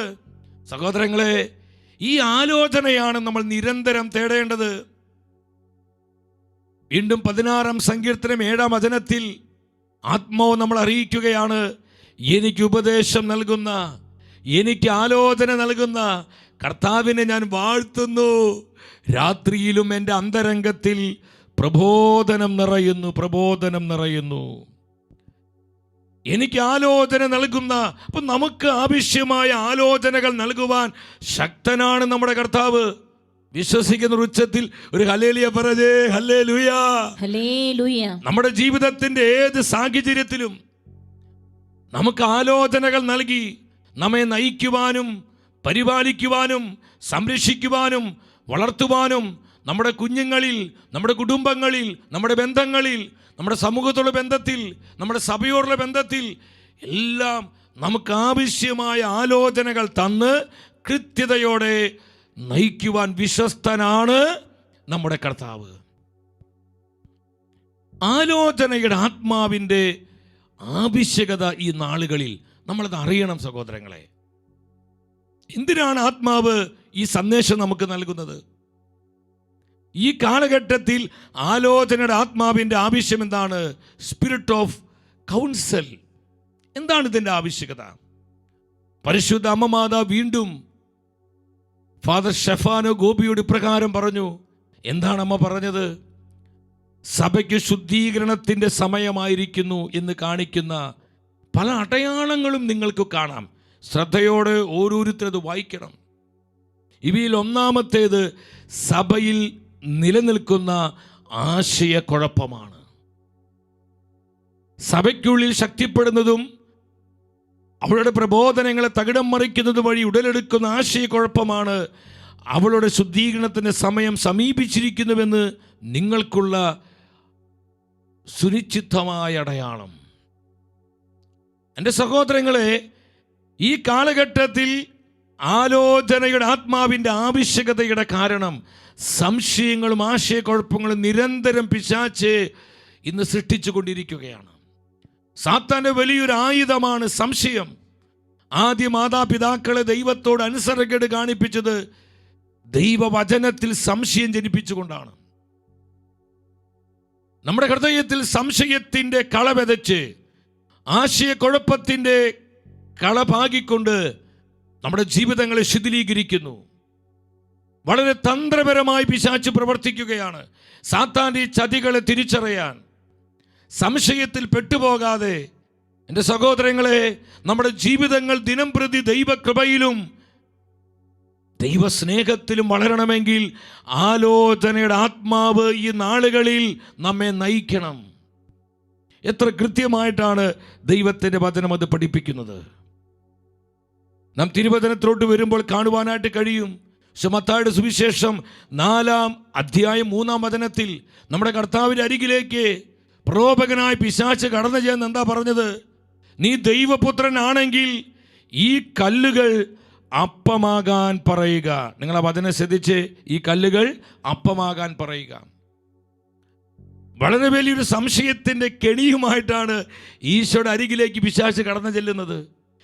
സഹോദരങ്ങളെ, ഈ ആലോചനയാണ് നമ്മൾ നിരന്തരം തേടേണ്ടത്. വീണ്ടും 16-ാം സങ്കീർത്തനം 7-ാം വചനത്തിൽ ആത്മാവ് നമ്മൾ അറിയിക്കുകയാണ്, എനിക്ക് ഉപദേശം നൽകുന്ന, എനിക്ക് ആലോചന നൽകുന്ന കർത്താവിനെ ഞാൻ വാഴ്ത്തുന്നു. രാത്രിയിലും എൻ്റെ അന്തരംഗത്തിൽ പ്രബോധനം നിറയുന്നു. എനിക്ക് ആലോചന നൽകുന്ന, അപ്പം നമുക്ക് ആവശ്യമായ ആലോചനകൾ നൽകുവാൻ ശക്തനാണ് നമ്മുടെ കർത്താവ്. വിശ്വസിക്കുന്ന ഉച്ചത്തിൽ ഒരു ഹല്ലേലൂയ പറഞ്ഞേ. ഹല്ലേലൂയ. നമ്മുടെ ജീവിതത്തിന്റെ ഏത് സാഹചര്യത്തിലും നമുക്ക് ആലോചനകൾ നൽകി നമ്മെ നയിക്കുവാനും പരിപാലിക്കുവാനും സംരക്ഷിക്കുവാനും വളർത്തുവാനും, നമ്മുടെ കുഞ്ഞുങ്ങളിൽ, നമ്മുടെ കുടുംബങ്ങളിൽ, നമ്മുടെ ബന്ധങ്ങളിൽ, നമ്മുടെ സമൂഹത്തോടുള്ള ബന്ധത്തിൽ, നമ്മുടെ സഭയോടുള്ള ബന്ധത്തിൽ എല്ലാം നമുക്ക് ആവശ്യമായ ആലോചനകൾ തന്ന് കൃത്യതയോടെ നയിക്കുവാൻ വിശ്വസ്തനാണ് നമ്മുടെ കർത്താവ്. ആലോചനയുടെ ആത്മാവിൻ്റെ ആവശ്യകത ഈ നാളുകളിൽ നമ്മളത് അറിയണം സഹോദരങ്ങളെ. എന്തിനാണ് ആത്മാവ് ഈ സന്ദേശം നമുക്ക് നൽകുന്നത്? ഈ കാലഘട്ടത്തിൽ ആലോചനയുടെ ആത്മാവിൻ്റെ ആവശ്യം എന്താണ്? Spirit of consul. എന്താണ് ഇതിൻ്റെ ആവശ്യകത? പരിശുദ്ധ അമ്മമാതാ വീണ്ടും ഫാദർ ഷെഫാനോ ഗോപിയോട് ഇപ്രകാരം പറഞ്ഞു. എന്താണ് അമ്മ പറഞ്ഞത്? സഭയ്ക്ക് ശുദ്ധീകരണത്തിൻ്റെ സമയമായിരിക്കുന്നു എന്ന് കാണിക്കുന്ന പല അടയാളങ്ങളും നിങ്ങൾക്ക് കാണാം. ശ്രദ്ധയോടെ ഓരോരുത്തരത് വായിക്കണം. ഇവയിൽ ഒന്നാമത്തേത് സഭയിൽ നിലനിൽക്കുന്ന ആശയക്കുഴപ്പമാണ്. സഭയ്ക്കുള്ളിൽ ശക്തിപ്പെടുന്നതും അവളുടെ പ്രബോധനങ്ങളെ തകിടം മറിക്കുന്നതും വഴി ഉടലെടുക്കുന്ന ആശയക്കുഴപ്പമാണ് അവളുടെ ശുദ്ധീകരണത്തിൻ്റെ സമയം സമീപിച്ചിരിക്കുന്നുവെന്ന് നിങ്ങൾക്കുള്ള സുനിശ്ചിതമായ അടയാളം. എൻ്റെ സഹോദരങ്ങളെ, ഈ കാലഘട്ടത്തിൽ ആലോചനയുടെ ആത്മാവിൻ്റെ ആവശ്യകതയുടെ കാരണം സംശയങ്ങളും ആശയക്കുഴപ്പങ്ങളും നിരന്തരം പിശാച് ഇന്ന് സൃഷ്ടിച്ചു കൊണ്ടിരിക്കുകയാണ്. സാത്താൻ്റെ വലിയൊരു ആയുധമാണ് സംശയം. ആദ്യ മാതാപിതാക്കളെ ദൈവത്തോട് അനുസരണക്കേട് കാണിപ്പിച്ചത് ദൈവവചനത്തിൽ സംശയം ജനിപ്പിച്ചുകൊണ്ടാണ്. നമ്മുടെ ഹൃദയത്തിൽ സംശയത്തിൻ്റെ കള വിതച്ച് ആശയക്കുഴപ്പത്തിൻ്റെ കള പാകിക്കൊണ്ട് നമ്മുടെ ജീവിതങ്ങളെ ശിഥിലീകരിക്കുന്നു. വളരെ തന്ത്രപരമായി പിശാച് പ്രവർത്തിക്കുകയാണ്. സാത്താൻ്റെ ചതികളെ തിരിച്ചറിയാൻ, സംശയത്തിൽ പെട്ടുപോകാതെ എൻ്റെ സഹോദരങ്ങളെ, നമ്മുടെ ജീവിതങ്ങൾ ദിനം പ്രതി ദൈവകൃപയിലും ദൈവസ്നേഹത്തിലും വളരണമെങ്കിൽ ആലോചനയുടെ ആത്മാവ് ഈ നാളുകളിൽ നമ്മെ നയിക്കണം. എത്ര കൃത്യമായിട്ടാണ് ദൈവത്തിൻ്റെ വചനം അത് പഠിപ്പിക്കുന്നത്. നാം തിരുവചനത്തിലോട്ട് വരുമ്പോൾ കാണുവാനായിട്ട് കഴിയും. മത്തായിയുടെ സുവിശേഷം 4-ാം അധ്യായം 3-ാം വചനത്തിൽ നമ്മുടെ കർത്താവിൻ്റെ അരികിലേക്ക് പ്രലോഭകനായ പിശാച് കടന്നു ചെന്ന് എന്താ പറഞ്ഞത്? നീ ദൈവപുത്രനാണെങ്കിൽ ഈ കല്ലുകൾ അപ്പമാകാൻ പറയുക. നിങ്ങൾ ആ വചനം ശ്രദ്ധിച്ച്, ഈ കല്ലുകൾ അപ്പമാകാൻ പറയുക. വളരെ വലിയൊരു സംശയത്തിൻ്റെ കെണിയുമായിട്ടാണ് ഈശോയുടെ അരികിലേക്ക് പിശാച് കടന്നു ചെല്ലുന്നത്.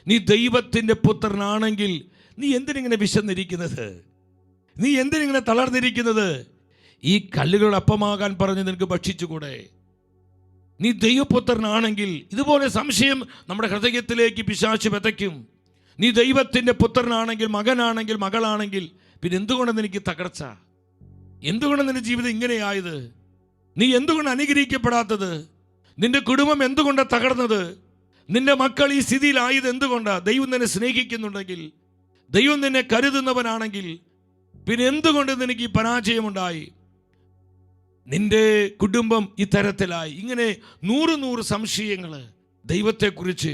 നീ ദൈവത്തിൻ്റെ പുത്രനാണെങ്കിൽ നീ എന്തിനിങ്ങനെ വിശന്നിരിക്കുന്നത്? നീ എന്തിനിങ്ങനെ തളർന്നിരിക്കുന്നത്? ഈ കല്ലുകൾ അപ്പമാകാൻ പറഞ്ഞ് നിനക്ക് ഭക്ഷിച്ചുകൂടെ? നീ ദൈവപുത്രനാണെങ്കിൽ ഇതുപോലെ സംശയം നമ്മുടെ ഹൃദയത്തിലേക്ക് പിശാച് വിതയ്ക്കും. നീ ദൈവത്തിൻ്റെ പുത്രനാണെങ്കിൽ, മകനാണെങ്കിൽ, മകളാണെങ്കിൽ പിന്നെ എന്തുകൊണ്ടാണ് എനിക്ക് തകർച്ച? എന്തുകൊണ്ടാണ് നിന്റെ ജീവിതം ഇങ്ങനെയായത്? നീ എന്തുകൊണ്ട് അനുഗ്രഹിക്കപ്പെടാത്തത്? നിന്റെ കുടുംബം എന്തുകൊണ്ടാണ് തകർന്നത്? നിന്റെ മക്കൾ ഈ സ്ഥിതിയിലായത് എന്തുകൊണ്ടാണ്? ദൈവം നിന്നെ സ്നേഹിക്കുന്നുണ്ടെങ്കിൽ, ദൈവം നിന്നെ കരുതുന്നവനാണെങ്കിൽ പിന്നെ എന്തുകൊണ്ട് നിനക്ക് ഈ പരാജയമുണ്ടായി? നിന്റെ കുടുംബം ഈ തരത്തിലായി. ഇങ്ങനെ 100 സംശയങ്ങൾ ദൈവത്തെക്കുറിച്ച്,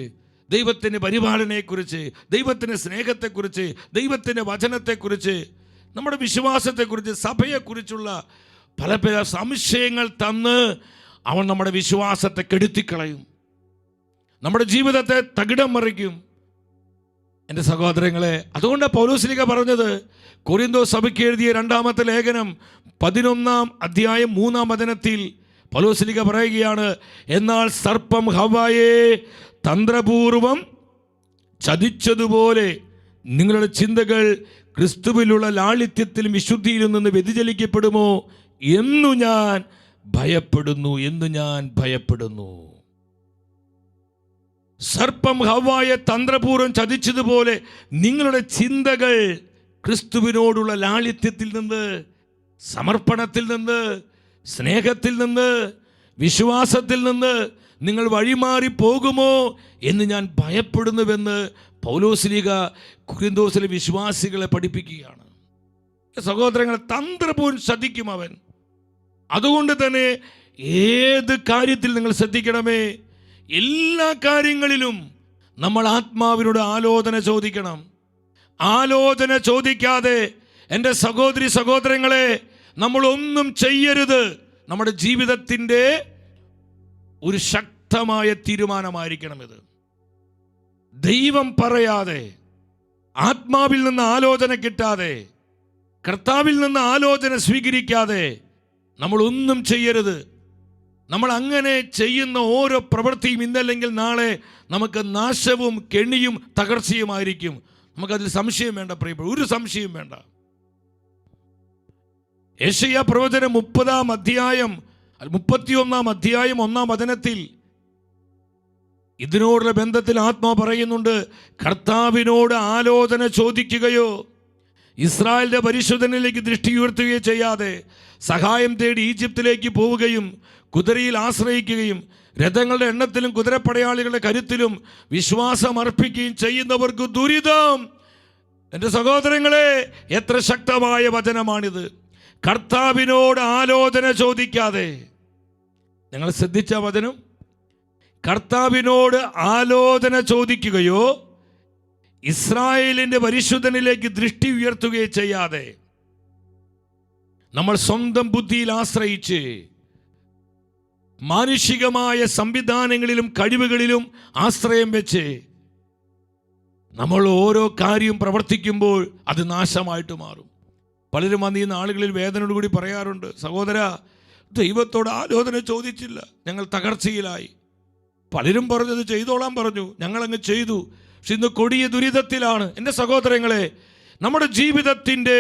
ദൈവത്തിൻ്റെ പരിപാലനയെക്കുറിച്ച്, ദൈവത്തിൻ്റെ സ്നേഹത്തെക്കുറിച്ച്, ദൈവത്തിൻ്റെ വചനത്തെക്കുറിച്ച്, നമ്മുടെ വിശ്വാസത്തെക്കുറിച്ച്, സഭയെക്കുറിച്ചുള്ള പല പല സംശയങ്ങൾ തന്ന് അവൻ നമ്മുടെ വിശ്വാസത്തെ കെടുത്തിക്കളയും, നമ്മുടെ ജീവിതത്തെ തകിടം മറിക്കും. എൻ്റെ സഹോദരങ്ങളെ, അതുകൊണ്ട് പൗലോസ്ലീഹ പറഞ്ഞത്, കൊരിന്തോസ് സഭയ്ക്ക് എഴുതിയ 2-ാമത്തെ ലേഖനം 11-ാം അധ്യായം 3-ാം വചനത്തിൽ പൗലോസ്ലീഹ പറയുകയാണ്, എന്നാൽ സർപ്പം ഹവ്വായെ തന്ത്രപൂർവം ചതിച്ചതുപോലെ നിങ്ങളുടെ ചിന്തകൾ ക്രിസ്തുവിലുള്ള ലാളിത്യത്തിലും വിശുദ്ധിയിലും നിന്ന് വ്യതിചലിക്കപ്പെടുമോ എന്നു ഞാൻ ഭയപ്പെടുന്നു. സർപ്പം ഹവ്വായെ തന്ത്രപൂർവം ചതിച്ചതുപോലെ നിങ്ങളുടെ ചിന്തകൾ ക്രിസ്തുവിനോടുള്ള ലാളിത്യത്തിൽ നിന്ന്, സമർപ്പണത്തിൽ നിന്ന്, സ്നേഹത്തിൽ നിന്ന്, വിശ്വാസത്തിൽ നിന്ന് നിങ്ങൾ വഴിമാറി പോകുമോ എന്ന് ഞാൻ ഭയപ്പെടുന്നുവെന്ന് പൗലോസ്ലീഹ കൊരിന്തോസിലെ വിശ്വാസികളെ പഠിപ്പിക്കുകയാണ്. സഹോദരങ്ങളെ, തന്ത്രപൂർവം ശ്രദ്ധിക്കും അവൻ. അതുകൊണ്ട് തന്നെ ഏത് കാര്യത്തിൽ നിങ്ങൾ ശ്രദ്ധിക്കണമേ, എല്ലാ കാര്യങ്ങളിലും നമ്മൾ ആത്മാവിനോട് ആലോചന ചോദിക്കണം. ആലോചന ചോദിക്കാതെ എൻ്റെ സഹോദരി സഹോദരങ്ങളെ നമ്മളൊന്നും ചെയ്യരുത്. നമ്മുടെ ജീവിതത്തിൻ്റെ ഒരു ശക്തമായ തീരുമാനമായിരിക്കണം ഇത്. ദൈവം പറയാതെ, ആത്മാവിൽ നിന്ന് ആലോചന കിട്ടാതെ, കർത്താവിൽ നിന്ന് ആലോചന സ്വീകരിക്കാതെ നമ്മളൊന്നും ചെയ്യരുത്. നമ്മൾ അങ്ങനെ ചെയ്യുന്ന ഓരോ പ്രവൃത്തിയും ഇന്നല്ലെങ്കിൽ നാളെ നമുക്ക് നാശവും കെണിയും തകർച്ചയുമായിരിക്കും. നമുക്കതിൽ സംശയം വേണ്ട പ്രിയപ്പെട്ട, ഒരു സംശയം വേണ്ട. യെശയ്യാ പ്രവചനം 31-ാം അധ്യായം 1-ാം വചനത്തിൽ ഇതിനോടുള്ള ബന്ധത്തിൽ ആത്മാവ് പറയുന്നുണ്ട്, കർത്താവിനോട് ആലോചന ചോദിക്കുകയോ ഇസ്രായേലിന്റെ പരിശുദ്ധനിലേക്ക് ദൃഷ്ടി ഉയർത്തുകയോ ചെയ്യാതെ സഹായം തേടി ഈജിപ്തിലേക്ക് പോവുകയും കുതിരയിൽ ആശ്രയിക്കുകയും രഥങ്ങളുടെ എണ്ണത്തിലും കുതിരപ്പടയാളികളുടെ കരുത്തിലും വിശ്വാസം അർപ്പിക്കുകയും ചെയ്യുന്നവർക്ക് ദുരിതം. എൻ്റെ സഹോദരങ്ങളെ, എത്ര ശക്തമായ വചനമാണിത്. കർത്താവിനോട് ആലോചന ചോദിക്കാതെ, നിങ്ങൾ ശ്രദ്ധിച്ച വചനം, കർത്താവിനോട് ആലോചന ചോദിക്കുകയോ ഇസ്രായേലിന്റെ പരിശുദ്ധനിലേക്ക് ദൃഷ്ടി ഉയർത്തുകയോ ചെയ്യാതെ നമ്മൾ സ്വന്തം ബുദ്ധിയിൽ ആശ്രയിച്ച് മാനുഷികമായ സംവിധാനങ്ങളിലും കഴിവുകളിലും ആശ്രയം വെച്ച് നമ്മൾ ഓരോ കാര്യവും പ്രവർത്തിക്കുമ്പോൾ അത് നാശമായിട്ട് മാറും. പലരും വന്ന് ഈ നാളുകളിൽ വേദനയോടുകൂടി പറയാറുണ്ട്, സഹോദര, ദൈവത്തോട് ആലോചന ചോദിച്ചില്ല, ഞങ്ങൾ തകർച്ചയിലായി. പലരും പറഞ്ഞത് ചെയ്തോളാൻ പറഞ്ഞു, ഞങ്ങളങ്ങ് ചെയ്തു, പക്ഷെ ഇന്ന് കൊടിയ ദുരിതത്തിലാണ്. എൻ്റെ സഹോദരങ്ങളെ, നമ്മുടെ ജീവിതത്തിൻ്റെ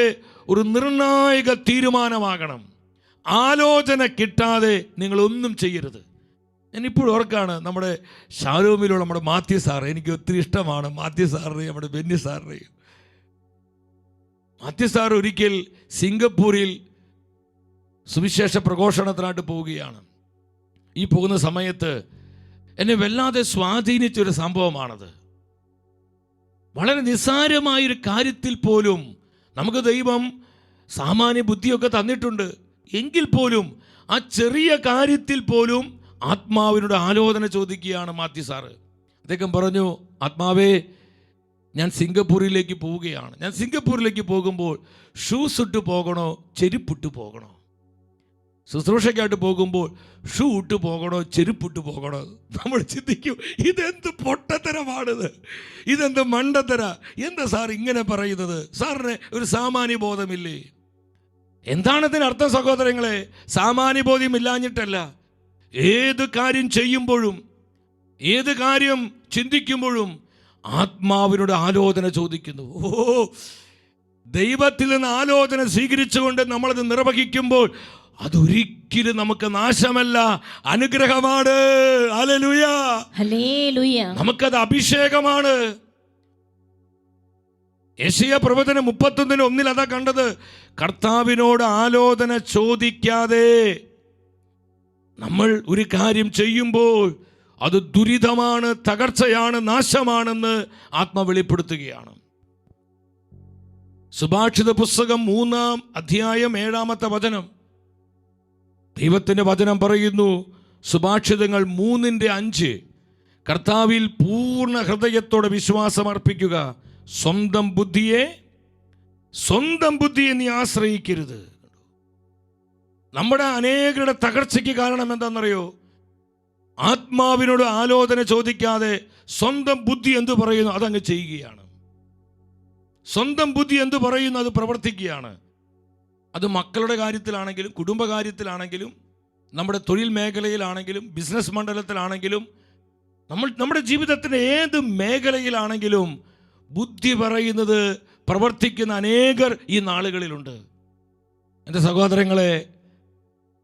ഒരു നിർണായക തീരുമാനമാകണം, ആലോചന കിട്ടാതെ നിങ്ങളൊന്നും ചെയ്യരുത്. ഞാനിപ്പോഴും ഓർക്കാണ് നമ്മുടെ ഷാരോമിലുള്ള നമ്മുടെ മാത്യു സാറ്, എനിക്ക് ഒത്തിരി ഇഷ്ടമാണ് മാത്യു സാറിനെയും നമ്മുടെ ബെന്നി സാറിനെയും. മാത്യു സാർ ഒരിക്കൽ സിംഗപ്പൂരിൽ സുവിശേഷ പ്രഘോഷണത്തിനായിട്ട് പോവുകയാണ്. ഈ പോകുന്ന സമയത്ത് എന്നെ വല്ലാതെ സ്വാധീനിച്ചൊരു സംഭവമാണത്. വളരെ നിസ്സാരമായൊരു കാര്യത്തിൽ പോലും നമുക്ക് ദൈവം സാമാന്യ ബുദ്ധിയൊക്കെ തന്നിട്ടുണ്ട്. എങ്കിൽ പോലും ആ ചെറിയ കാര്യത്തിൽ പോലും ആത്മാവിനോട് ആലോചന ചോദിക്കുകയാണ് മാത്യു സാറ്. അദ്ദേഹം പറഞ്ഞു, ആത്മാവേ, ഞാൻ സിംഗപ്പൂരിലേക്ക് പോവുകയാണ്. ഞാൻ സിംഗപ്പൂരിലേക്ക് പോകുമ്പോൾ ഷൂസ് ഇട്ട് പോകണോ ചെരുപ്പിട്ട് പോകണോ? ശുശ്രൂഷയ്ക്കായിട്ട് പോകുമ്പോൾ ഷൂ ഇട്ട് പോകണോ ചെരുപ്പിട്ട് പോകണോ? നമ്മൾ ചിന്തിക്കും, ഇതെന്ത് പൊട്ടത്തരമാണിത്, ഇതെന്ത് മണ്ടത്തര, എന്താ സാർ ഇങ്ങനെ പറയുന്നത്? സാറിന് ഒരു സാമാന്യ ബോധമില്ലേ? എന്താണ് ഇതിനർത്ഥം സഹോദരങ്ങളെ? സാമാന്യ ബോധ്യം ഇല്ലാഞ്ഞിട്ടല്ല. ഏത് കാര്യം ചെയ്യുമ്പോഴും ഏത് കാര്യം ചിന്തിക്കുമ്പോഴും ആത്മാവിനോട് ആലോചന ചോദിക്കുന്നു. ദൈവത്തിൽ നിന്ന് ആലോചന സ്വീകരിച്ചുകൊണ്ട് നമ്മളത് നിർവഹിക്കുമ്പോൾ അതൊരിക്കലും നമുക്ക് നാശമല്ല, അനുഗ്രഹമാണ്. Hallelujah, hallelujah. നമുക്കത് അഭിഷേകമാണ്. യെശയ്യാ പ്രവചനം 31:1 അതാ കണ്ടത്. കർത്താവിനോട് ആലോചന ചോദിക്കാതെ നമ്മൾ ഒരു കാര്യം ചെയ്യുമ്പോൾ അത് ദുരിതമാണ്, തകർച്ചയാണ്, നാശമാണെന്ന് ആത്മ വെളിപ്പെടുത്തുകയാണ്. സുഭാഷിത പുസ്തകം 3-ാം അധ്യായം 7-ാമത്തെ വചനം, ദൈവത്തിന്റെ വചനം പറയുന്നു, സുഭാഷിതങ്ങൾ 3:5, കർത്താവിൽ പൂർണ്ണ ഹൃദയത്തോടെ വിശ്വാസം അർപ്പിക്കുക, സ്വന്തം ബുദ്ധിയെ നീ ആശ്രയിക്കരുത്. നമ്മുടെ അനേകരുടെ തകർച്ചയ്ക്ക് കാരണം എന്താണെന്നറിയോ? ആത്മാവിനോട് ആലോചന ചോദിക്കാതെ സ്വന്തം ബുദ്ധി എന്ത് പറയുന്നു അതങ്ങ് ചെയ്യുകയാണ്. സ്വന്തം ബുദ്ധി എന്ത് പറയുന്നു അത് പ്രവർത്തിക്കുകയാണ്. അത് മക്കളുടെ കാര്യത്തിലാണെങ്കിലും കുടുംബകാര്യത്തിലാണെങ്കിലും നമ്മുടെ തൊഴിൽ മേഖലയിലാണെങ്കിലും ബിസിനസ് മണ്ഡലത്തിലാണെങ്കിലും നമ്മുടെ ജീവിതത്തിൻ്റെ ഏത് മേഖലയിലാണെങ്കിലും ബുദ്ധി പറയുന്നത് പ്രവർത്തിക്കുന്ന അനേകർ ഈ നാളുകളിലുണ്ട്. എൻ്റെ സഹോദരങ്ങളെ,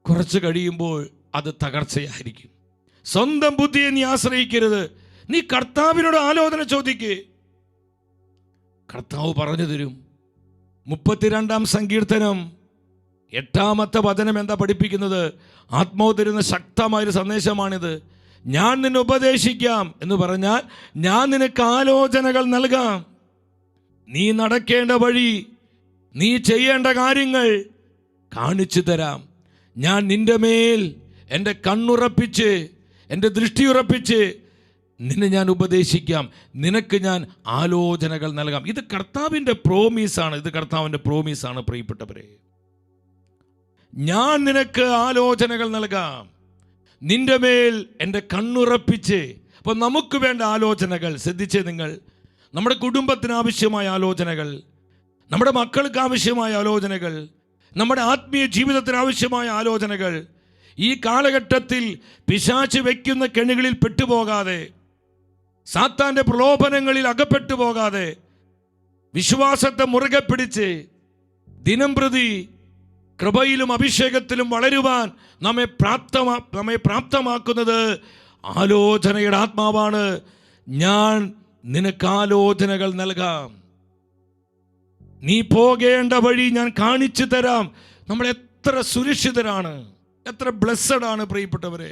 കുറച്ച് കഴിയുമ്പോൾ അത് തകർച്ചയായിരിക്കും. സ്വന്തം ബുദ്ധിയെ നീ ആശ്രയിക്കരുത്, നീ കർത്താവിനോട് ആലോചന ചോദിക്കേ, കർത്താവ് പറഞ്ഞു തരും. 32-ാം സങ്കീർത്തനം 8-ാമത്തെ വചനം എന്താ പഠിപ്പിക്കുന്നത്? ആത്മാവ് തരുന്ന ശക്തമായൊരു സന്ദേശമാണിത്. ഞാൻ നിന്നെ ഉപദേശിക്കാം എന്ന് പറഞ്ഞാൽ ഞാൻ നിനക്ക് ആലോചനകൾ നൽകാം. നീ നടക്കേണ്ട വഴി, നീ ചെയ്യേണ്ട കാര്യങ്ങൾ കാണിച്ചു തരാം. ഞാൻ നിന്റെ മേൽ എൻ്റെ കണ്ണുറപ്പിച്ച്, എൻ്റെ ദൃഷ്ടിയുറപ്പിച്ച് നിന്നെ ഞാൻ ഉപദേശിക്കാം, നിനക്ക് ഞാൻ ആലോചനകൾ നൽകാം. ഇത് കർത്താവിൻ്റെ പ്രോമീസാണ്. ഇത് കർത്താവിൻ്റെ പ്രോമീസാണ് പ്രിയപ്പെട്ടവരെ. ഞാൻ നിനക്ക് ആലോചനകൾ നൽകാം, നിന്റെ മേൽ എൻ്റെ കണ്ണുറപ്പിച്ച്. അപ്പോൾ നമുക്ക് വേണ്ട ആലോചനകൾ ശ്രദ്ധിച്ചേ നിങ്ങൾ. നമ്മുടെ കുടുംബത്തിന് ആവശ്യമായ ആലോചനകൾ, നമ്മുടെ മക്കൾക്ക് ആവശ്യമായ ആലോചനകൾ, നമ്മുടെ ആത്മീയ ജീവിതത്തിന് ആവശ്യമായ ആലോചനകൾ. ഈ കാലഘട്ടത്തിൽ പിശാച് വയ്ക്കുന്ന കെണികളിൽ പെട്ടുപോകാതെ, സാത്താൻ്റെ പ്രലോഭനങ്ങളിൽ അകപ്പെട്ടു പോകാതെ, വിശ്വാസത്തെ മുറുകെ പിടിച്ച് ദിനം പ്രതി കൃപയിലും അഭിഷേകത്തിലും വളരുവാൻ നമ്മെ പ്രാപ്തമാക്കുന്നത് ആലോചനയുടെ ആത്മാവാണ്. ഞാൻ നിനക്ക് ആലോചനകൾ നൽകാം, നീ പോകേണ്ട വഴി ഞാൻ കാണിച്ചു തരാം. നമ്മൾ എത്ര സുരക്ഷിതരാണ്, എത്ര ബ്ലെസ്സഡ് ആണ് പ്രിയപ്പെട്ടവരെ.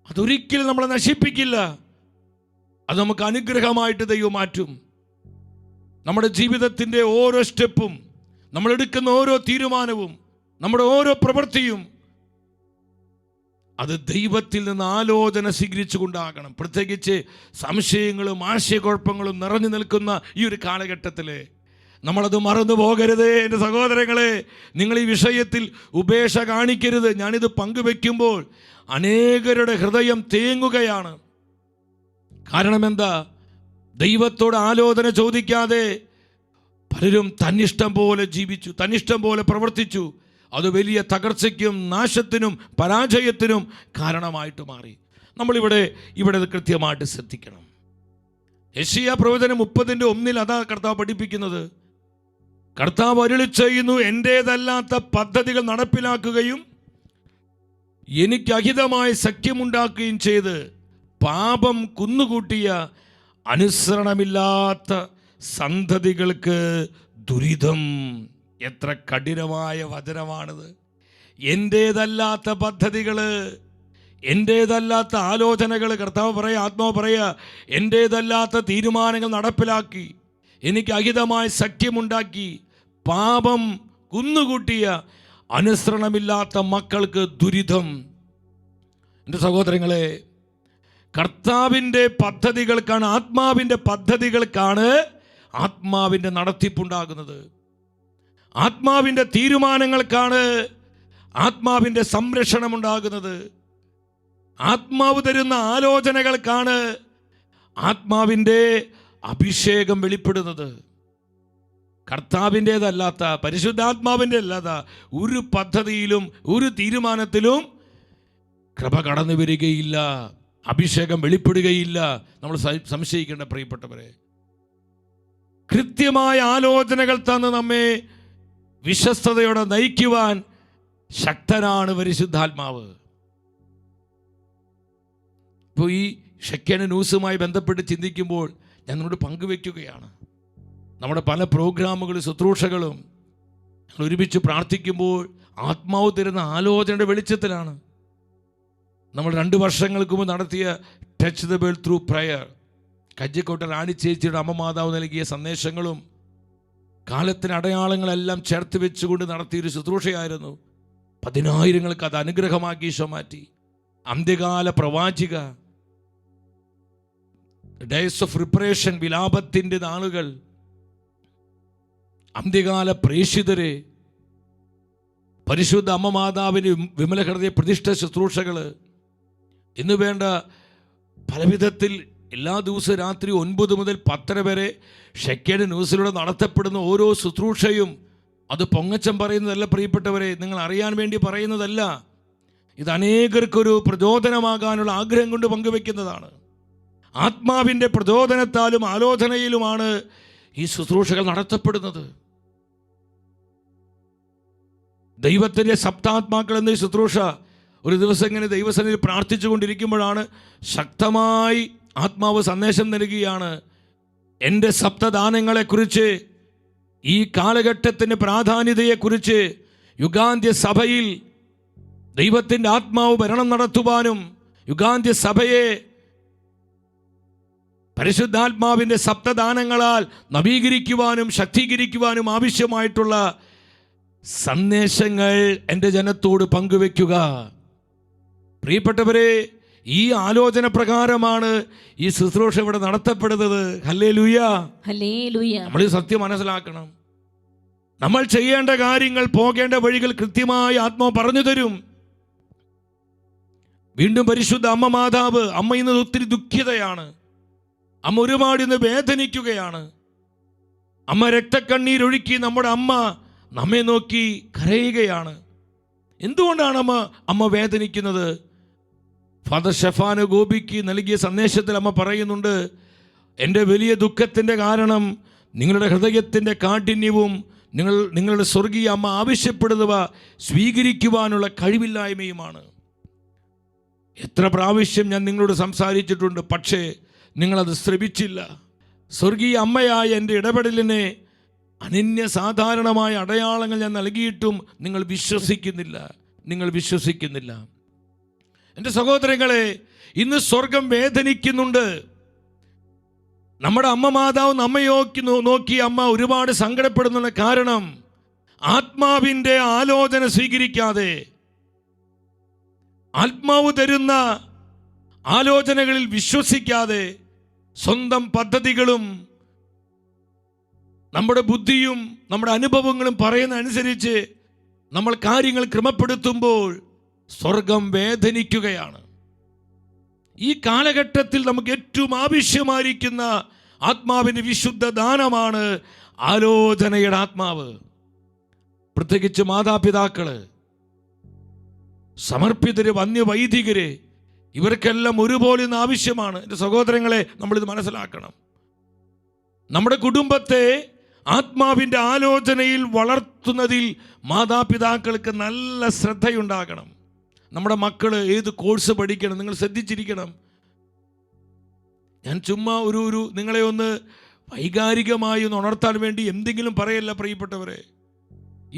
അതൊരിക്കലും നമ്മളെ നശിപ്പിക്കില്ല, അത് നമുക്ക് അനുഗ്രഹമായിട്ട് ദൈവം മാറ്റും. നമ്മുടെ ജീവിതത്തിൻ്റെ ഓരോ സ്റ്റെപ്പും, നമ്മളെടുക്കുന്ന ഓരോ തീരുമാനവും, നമ്മുടെ ഓരോ പ്രവൃത്തിയും അത് ദൈവത്തിൽ നിന്ന് ആലോചന സ്വീകരിച്ചുകൊണ്ടാകണം. പ്രത്യേകിച്ച് സംശയങ്ങളും ആശയക്കുഴപ്പങ്ങളും നിറഞ്ഞു നിൽക്കുന്ന ഈ ഒരു കാലഘട്ടത്തിൽ നമ്മളത് മറന്നു പോകരുത്. എൻ്റെ സഹോദരങ്ങളെ, നിങ്ങൾ ഈ വിഷയത്തിൽ ഉപേക്ഷ കാണിക്കരുത്. ഞാനിത് പങ്കുവെക്കുമ്പോൾ അനേകരുടെ ഹൃദയം തേങ്ങുകയാണ്. കാരണം എന്താ? ദൈവത്തോട് ആലോചന ചോദിക്കാതെ പലരും തന്നിഷ്ടം പോലെ ജീവിച്ചു, തന്നിഷ്ടം പോലെ പ്രവർത്തിച്ചു. അത് വലിയ തകർച്ചയ്ക്കും നാശത്തിനും പരാജയത്തിനും കാരണമായിട്ട് മാറി. നമ്മളിവിടെ ഇത് കൃത്യമായിട്ട് ശ്രദ്ധിക്കണം. യെശയ്യാ പ്രവചനം 30:1 അതാ കർത്താവ് പഠിപ്പിക്കുന്നത്. കർത്താവ് അരുളി ചെയ്യുന്നു, എൻ്റേതല്ലാത്ത പദ്ധതികൾ നടപ്പിലാക്കുകയും എനിക്ക് അഹിതമായ സഖ്യമുണ്ടാക്കുകയും ചെയ്ത് പാപം കുന്നുകൂട്ടിയ അനുസരണമില്ലാത്ത സന്തതികൾക്ക് ദുരിതം. എത്ര കഠിനമായ വചനമാണിത്. എൻ്റേതല്ലാത്ത പദ്ധതികൾ, എൻ്റേതല്ലാത്ത ആലോചനകൾ, കർത്താവ് പറയുക, ആത്മാവ് പറയുക, എൻ്റേതല്ലാത്ത തീരുമാനങ്ങൾ നടപ്പിലാക്കി എനിക്ക് അഹിതമായ സഖ്യമുണ്ടാക്കി പാപം കുന്നുകൂട്ടിയ അനുസരണമില്ലാത്ത മക്കൾക്ക് ദുരിതം. എൻ്റെ സഹോദരങ്ങളെ, കർത്താവിൻ്റെ പദ്ധതികൾക്കാണ്, ആത്മാവിൻ്റെ പദ്ധതികൾക്കാണ് ആത്മാവിൻ്റെ നടത്തിപ്പുണ്ടാകുന്നത്. ആത്മാവിൻ്റെ തീരുമാനങ്ങൾക്കാണ് ആത്മാവിൻ്റെ സംരക്ഷണമുണ്ടാകുന്നത്. ആത്മാവ് തരുന്ന ആലോചനകൾക്കാണ് ആത്മാവിൻ്റെ അഭിഷേകം വെളിപ്പെടുന്നത്. കർത്താവിൻ്റേതല്ലാത്ത, പരിശുദ്ധാത്മാവിൻ്റെ അല്ലാത്ത ഒരു പദ്ധതിയിലും ഒരു തീരുമാനത്തിലും കൃപ കടന്നു വരികയില്ല, അഭിഷേകം വെളിപ്പെടുകയില്ല. നമ്മൾ സംശയിക്കേണ്ട പ്രിയപ്പെട്ടവരെ. കൃത്യമായ ആലോചനകൾ തന്ന് നമ്മെ വിശ്വസ്തയോടെ നയിക്കുവാൻ ശക്തനാണ് പരിശുദ്ധാത്മാവ്. ഇപ്പോൾ ഈ ഷെക്കേന ന്യൂസുമായി ബന്ധപ്പെട്ട് ചിന്തിക്കുമ്പോൾ ഞാൻ നിങ്ങളോട് പങ്കുവെക്കുകയാണ്. നമ്മുടെ പല പ്രോഗ്രാമുകളും ശുശ്രൂഷകളും ഞങ്ങൾ ഒരുമിച്ച് പ്രാർത്ഥിക്കുമ്പോൾ ആത്മാവ് തരുന്ന ആലോചനയുടെ വെളിച്ചത്തിലാണ്. നമ്മൾ 2 വർഷങ്ങൾക്ക് മുമ്പ് നടത്തിയ touch the world through prayer, കജ്ജിക്കോട്ടെ റാണി ചേച്ചിയുടെ അമ്മ മാതാവ് നൽകിയ സന്ദേശങ്ങളും കാലത്തിന് അടയാളങ്ങളെല്ലാം ചേർത്ത് വെച്ചുകൊണ്ട് നടത്തിയൊരു ശുശ്രൂഷയായിരുന്നു. 10,000-ങ്ങൾക്ക് അത് അനുഗ്രഹമാക്കി ഈശോ മാറ്റി. അന്ത്യകാല പ്രവാചിക, ഡേയ്സ് ഓഫ് പ്രിപ്പറേഷൻ, വിലാപത്തിൻ്റെ നാളുകൾ, അന്ത്യകാല പ്രേക്ഷിതരെ, പരിശുദ്ധ അമ്മ മാതാവിന് വിമല ഹൃദയ പ്രതിഷ്ഠ ശുശ്രൂഷകൾ എന്ന് വേണ്ട പലവിധത്തിൽ എല്ലാ ദിവസവും രാത്രി 9 മുതൽ 10 വരെ ഷെക്കേന ന്യൂസിലൂടെ നടത്തപ്പെടുന്ന ഓരോ ശുശ്രൂഷയും അത് പൊങ്ങച്ചം പറയുന്നതല്ല പ്രിയപ്പെട്ടവരെ, നിങ്ങൾ അറിയാൻ വേണ്ടി പറയുന്നതല്ല. ഇത് അനേകർക്കൊരു പ്രചോദനമാകാനുള്ള ആഗ്രഹം കൊണ്ട് പങ്കുവെക്കുന്നതാണ്. ആത്മാവിൻ്റെ പ്രചോദനത്താലും ആലോചനയിലുമാണ് ഈ ശുശ്രൂഷകൾ നടത്തപ്പെടുന്നത്. ദൈവത്തിൻ്റെ സപ്താത്മാക്കൾ എന്ന ശുശ്രൂഷ ഒരു ദിവസം ഇങ്ങനെ ദൈവസന്നിധിയിൽ പ്രാർത്ഥിച്ചു കൊണ്ടിരിക്കുമ്പോഴാണ് ശക്തമായി ആത്മാവ് സന്ദേശം നൽകുകയാണ്. എൻ്റെ സപ്തദാനങ്ങളെക്കുറിച്ച്, ഈ കാലഘട്ടത്തിൻ്റെ പ്രാധാന്യതയെക്കുറിച്ച്, യുഗാന്ത്യ സഭയിൽ ദൈവത്തിൻ്റെ ആത്മാവ് ഭരണം നടത്തുവാനും യുഗാന്ത്യ സഭയെ പരിശുദ്ധാത്മാവിൻ്റെ സപ്തദാനങ്ങളാൽ നവീകരിക്കുവാനും ശക്തീകരിക്കുവാനും ആവശ്യമായിട്ടുള്ള സന്ദേശങ്ങൾ എൻ്റെ ജനത്തോട് പങ്കുവെക്കുക. പ്രിയപ്പെട്ടവരെ, ഈ ആലോചന പ്രകാരമാണ് ഈ ശുശ്രൂഷ ഇവിടെ നടത്തപ്പെടുന്നത്. Hallelujah, hallelujah. നമ്മൾ ഈ സത്യം മനസ്സിലാക്കണം. നമ്മൾ ചെയ്യേണ്ട കാര്യങ്ങൾ, പോകേണ്ട വഴികൾ കൃത്യമായി ആത്മാവ് പറഞ്ഞു തരും. വീണ്ടും പരിശുദ്ധ അമ്മ മാതാവ്, അമ്മ ഇന്ന് ഒത്തിരി ദുഃഖിതയാണ്. അമ്മ ഒരുപാട് ഇന്ന് വേദനിക്കുകയാണ്. അമ്മ രക്തക്കണ്ണീരൊഴുക്കി നമ്മുടെ അമ്മ നമ്മെ നോക്കി കരയുകയാണ്. എന്തുകൊണ്ടാണ് അമ്മ വേദനിക്കുന്നത്? ഫാദർ ഷെഫാനോ ഗോപിക്ക് നൽകിയ സന്ദേശത്തിൽ അമ്മ പറയുന്നുണ്ട്, എൻ്റെ വലിയ ദുഃഖത്തിൻ്റെ കാരണം നിങ്ങളുടെ ഹൃദയത്തിൻ്റെ കാഠിന്യവും നിങ്ങളുടെ സ്വർഗീയ അമ്മ ആവശ്യപ്പെടുന്നവ സ്വീകരിക്കുവാനുള്ള കഴിവില്ലായ്മയുമാണ്. എത്ര പ്രാവശ്യം ഞാൻ നിങ്ങളോട് സംസാരിച്ചിട്ടുണ്ട്, പക്ഷേ നിങ്ങളത് ശ്രവിച്ചില്ല. സ്വർഗീയ അമ്മയായ എൻ്റെ ഇടപെടലിനെ അനന്യ സാധാരണമായ അടയാളങ്ങൾ ഞാൻ നൽകിയിട്ടും നിങ്ങൾ വിശ്വസിക്കുന്നില്ല. എൻ്റെ സഹോദരങ്ങളെ, ഇന്ന് സ്വർഗം വേദനിക്കുന്നുണ്ട്. നമ്മുടെ അമ്മ മാതാവ് നമ്മെ നോക്കി അമ്മ ഒരുപാട് സങ്കടപ്പെടുന്നുള്ള കാരണം ആത്മാവിൻ്റെ ആലോചന സ്വീകരിക്കാതെ, ആത്മാവ് തരുന്ന ആലോചനകളിൽ വിശ്വസിക്കാതെ, സ്വന്തം പദ്ധതികളും നമ്മുടെ ബുദ്ധിയും നമ്മുടെ അനുഭവങ്ങളും പറയുന്ന അനുസരിച്ച് നമ്മൾ കാര്യങ്ങൾ ക്രമപ്പെടുത്തുമ്പോൾ സ്വർഗം വേദനിക്കുകയാണ്. ഈ കാലഘട്ടത്തിൽ നമുക്ക് ഏറ്റവും ആവശ്യമായിരിക്കുന്ന ആത്മാവിൻ്റെ വിശുദ്ധ ദാനമാണ് ആലോചനയുടെ ആത്മാവ്. പ്രത്യേകിച്ച് മാതാപിതാക്കള്, സമർപ്പിതര്, വന്യവൈദികര്, ഇവർക്കെല്ലാം ഒരുപോലെ ഇന്ന് ആവശ്യമാണ്. എൻ്റെ സഹോദരങ്ങളെ, നമ്മളിത് മനസ്സിലാക്കണം. നമ്മുടെ കുടുംബത്തെ ആത്മാവിൻ്റെ ആലോചനയിൽ വളർത്തുന്നതിൽ മാതാപിതാക്കൾക്ക് നല്ല ശ്രദ്ധയുണ്ടാകണം. നമ്മുടെ മക്കൾ ഏത് കോഴ്സ് പഠിക്കണം, നിങ്ങൾ ശ്രദ്ധിച്ചിരിക്കണം. ഞാൻ ചുമ്മാ ഒരു നിങ്ങളെ ഒന്ന് വൈകാരികമായി ഒന്ന് ഉണർത്താൻ വേണ്ടി എന്തെങ്കിലും പറയല്ല പ്രിയപ്പെട്ടവരെ.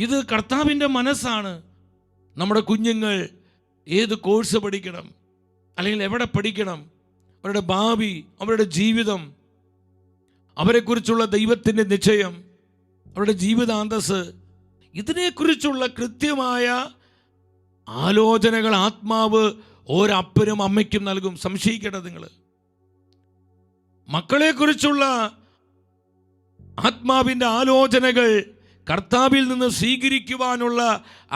ഇത് കർത്താവിൻ്റെ മനസ്സാണ്. നമ്മുടെ കുഞ്ഞുങ്ങൾ ഏത് കോഴ്സ് പഠിക്കണം, അല്ലെങ്കിൽ എവിടെ പഠിക്കണം, അവരുടെ ഭാവി, അവരുടെ ജീവിതം, അവരെക്കുറിച്ചുള്ള ദൈവത്തിൻ്റെ നിശ്ചയം, അവരുടെ ജീവിതാന്തസ്, ഇതിനെക്കുറിച്ചുള്ള കൃത്യമായ ആലോചനകൾ ആത്മാവ് ഒരപ്പനും അമ്മയ്ക്കും നൽകും. സംശയിക്കേണ്ട നിങ്ങൾ. മക്കളെക്കുറിച്ചുള്ള ആത്മാവിൻ്റെ ആലോചനകൾ കർത്താവിൽ നിന്ന് സ്വീകരിക്കുവാനുള്ള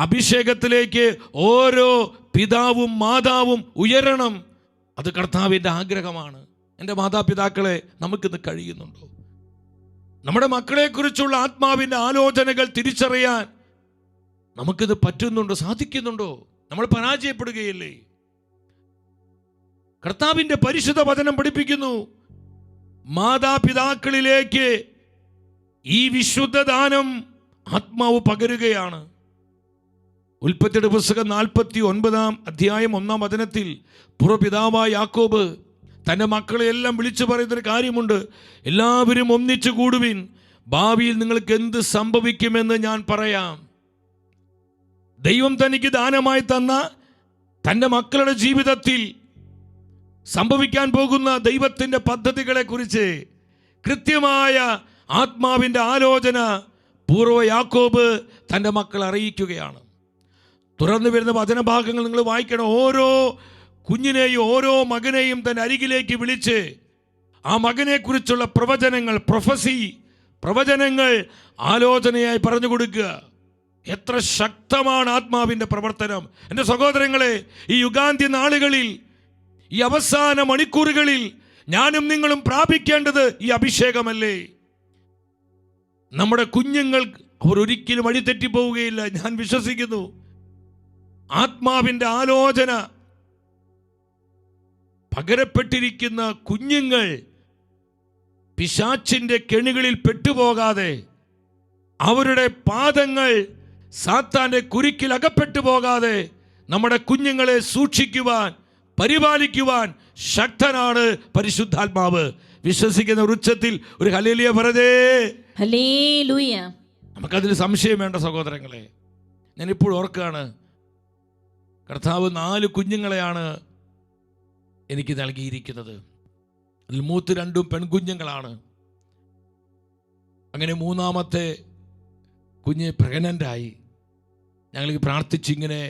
അഭിഷേകത്തിലേക്ക് ഓരോ പിതാവും മാതാവും ഉയരണം. അത് കർത്താവിൻ്റെ ആഗ്രഹമാണ്. എൻ്റെ മാതാപിതാക്കളെ, നമുക്കിന്ന് കഴിയുന്നുണ്ടോ? നമ്മുടെ മക്കളെക്കുറിച്ചുള്ള ആത്മാവിൻ്റെ ആലോചനകൾ തിരിച്ചറിയാൻ നമുക്കിത് പറ്റുന്നുണ്ടോ, സാധിക്കുന്നുണ്ടോ? നമ്മൾ പരാജയപ്പെടുകയില്ലേ? കർത്താവിൻ്റെ പരിശുദ്ധ വചനം പഠിപ്പിക്കുന്നു, മാതാപിതാക്കളിലേക്ക് ഈ വിശുദ്ധ ദാനം ആത്മാവ് പകരുകയാണ്. ഉൽപ്പത്തിയുടെ പുസ്തകം 49 അധ്യായം 1 വചനത്തിൽ പൂർവ്വപിതാവായ യാക്കോബ് തൻ്റെ മക്കളെ എല്ലാം വിളിച്ചു പറയുന്നൊരു കാര്യമുണ്ട്. എല്ലാവരും ഒന്നിച്ചു കൂടുവിൻ, ഭാവിയിൽ നിങ്ങൾക്ക് എന്ത് സംഭവിക്കുമെന്ന് ഞാൻ പറയാം. ദൈവം തനിക്ക് ദാനമായി തന്ന തൻ്റെ മക്കളുടെ ജീവിതത്തിൽ സംഭവിക്കാൻ പോകുന്ന ദൈവത്തിൻ്റെ പദ്ധതികളെ കുറിച്ച് കൃത്യമായ ആത്മാവിൻ്റെ ആലോചന പൂർവ്വ യാക്കോബ് തൻ്റെ മക്കളെ അറിയിക്കുകയാണ്. തുടർന്ന് വരുന്ന വചനഭാഗങ്ങൾ നിങ്ങൾ വായിക്കണം. ഓരോ കുഞ്ഞിനെയും ഓരോ മകനെയും തൻ്റെ അരികിലേക്ക് വിളിച്ച് ആ മകനെക്കുറിച്ചുള്ള പ്രവചനങ്ങൾ, പ്രവചനങ്ങൾ ആലോചനയായി പറഞ്ഞു കൊടുക്കുക. എത്ര ശക്തമാണ് ആത്മാവിൻ്റെ പ്രവർത്തനം! എൻ്റെ സഹോദരങ്ങളെ, ഈ യുഗാന്ത്യ നാളുകളിൽ, ഈ അവസാന മണിക്കൂറുകളിൽ ഞാനും നിങ്ങളും പ്രാപിക്കേണ്ടത് ഈ അഭിഷേകമല്ലേ? നമ്മുടെ കുഞ്ഞുങ്ങൾ അവർ ഒരിക്കലും വഴിതെറ്റിപ്പോവുകയില്ല. ഞാൻ വിശ്വസിക്കുന്നു. ആത്മാവിൻ്റെ ആലോചന പകരപ്പെട്ടിരിക്കുന്ന കുഞ്ഞുങ്ങൾ പിശാചിൻ്റെ കെണികളിൽ പെട്ടുപോകാതെ, അവരുടെ പാദങ്ങൾ സാത്താന്റെ കുരുക്കിൽ അകപ്പെട്ടു പോകാതെ നമ്മുടെ കുഞ്ഞുങ്ങളെ സൂക്ഷിക്കുവാൻ, പരിപാലിക്കുവാൻ ശക്തനാണ് പരിശുദ്ധാത്മാവ്. വിശ്വസിക്കുന്ന ഉച്ചത്തിൽ ഒരു ഹല്ലേലൂയ പറയേ. ഹല്ലേലൂയ. നമുക്കതിൽ സംശയം വേണ്ട സഹോദരങ്ങളെ. ഞാനിപ്പോൾ ഓർക്കുകയാണ്, കർത്താവ് 4 കുഞ്ഞുങ്ങളെയാണ് എനിക്ക് നൽകിയിരിക്കുന്നത്. അതിൽ മൂത്ത് 2 പെൺകുഞ്ഞുങ്ങളാണ്. അങ്ങനെ 3-ാമത്തെ കുഞ്ഞ് പ്രഗ്നൻ്റായി. ഞങ്ങൾ പ്രാർത്ഥിച്ചിങ്ങനെ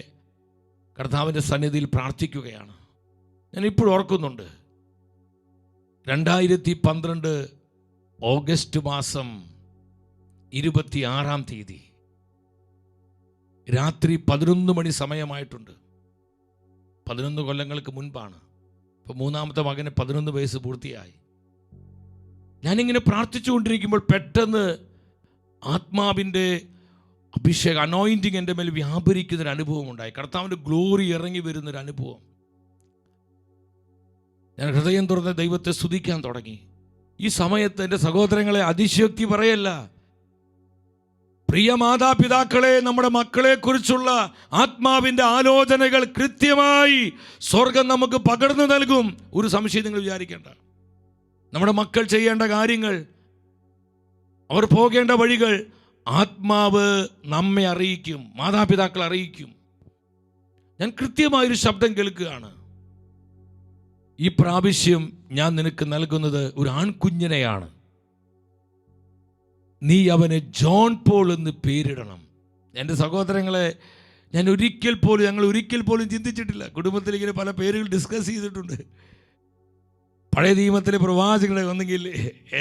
കർത്താവിൻ്റെ സന്നിധിയിൽ പ്രാർത്ഥിക്കുകയാണ്. ഞാനിപ്പോൾ ഓർക്കുന്നുണ്ട്, 2012 ഓഗസ്റ്റ് മാസം 26-ാം തീയതി രാത്രി 11 മണി സമയമായിട്ടുണ്ട്. 11 കൊല്ലങ്ങൾക്ക് മുൻപാണ്. ഇപ്പോൾ 3-ാമത്തെ മകന് 11 വയസ്സ് പൂർത്തിയായി. ഞാനിങ്ങനെ പ്രാർത്ഥിച്ചുകൊണ്ടിരിക്കുമ്പോൾ പെട്ടെന്ന് ആത്മാവിൻ്റെ അഭിഷേകം, അനോയിൻറ്റിങ് എൻ്റെ മേൽ വ്യാപരിക്കുന്നൊരു അനുഭവം ഉണ്ടായി. കർത്താവിൻ്റെ ഗ്ലോറി ഇറങ്ങി വരുന്നൊരു അനുഭവം. ഞാൻ ഹൃദയം തുറന്ന് ദൈവത്തെ സ്തുതിക്കാൻ തുടങ്ങി. ഈ സമയത്ത് എൻ്റെ സഹോദരങ്ങളെ, അതിശയോക്തി പറയല്ല, പ്രിയ മാതാപിതാക്കളെ, നമ്മുടെ മക്കളെക്കുറിച്ചുള്ള ആത്മാവിൻ്റെ ആലോചനകൾ കൃത്യമായി സ്വർഗം നമുക്ക് പകർന്നു നൽകും. ഒരു സംശയം നിങ്ങൾ വിചാരിക്കേണ്ട. നമ്മുടെ മക്കൾ ചെയ്യേണ്ട കാര്യങ്ങൾ, അവർ പോകേണ്ട വഴികൾ ആത്മാവ് നമ്മെ അറിയിക്കും, മാതാപിതാക്കൾ അറിയിക്കും. ഞാൻ കൃത്യമായൊരു ശബ്ദം കേൾക്കുകയാണ്. ഈ പ്രാവശ്യം ഞാൻ നിനക്ക് നൽകുന്നത് ഒരു ആൺകുഞ്ഞിനെയാണ്. നീ അവന് ജോൺ പോൾ എന്ന് പേരിടണം. എൻ്റെ സഹോദരങ്ങളെ, ഞങ്ങൾ ഒരിക്കൽ പോലും ചിന്തിച്ചിട്ടില്ല. കുടുംബത്തിൽ ഇങ്ങനെ പല പേരുകൾ ഡിസ്കസ് ചെയ്തിട്ടുണ്ട്. പഴയ നിയമത്തിലെ പ്രവാചകരെ ഒന്നെങ്കിൽ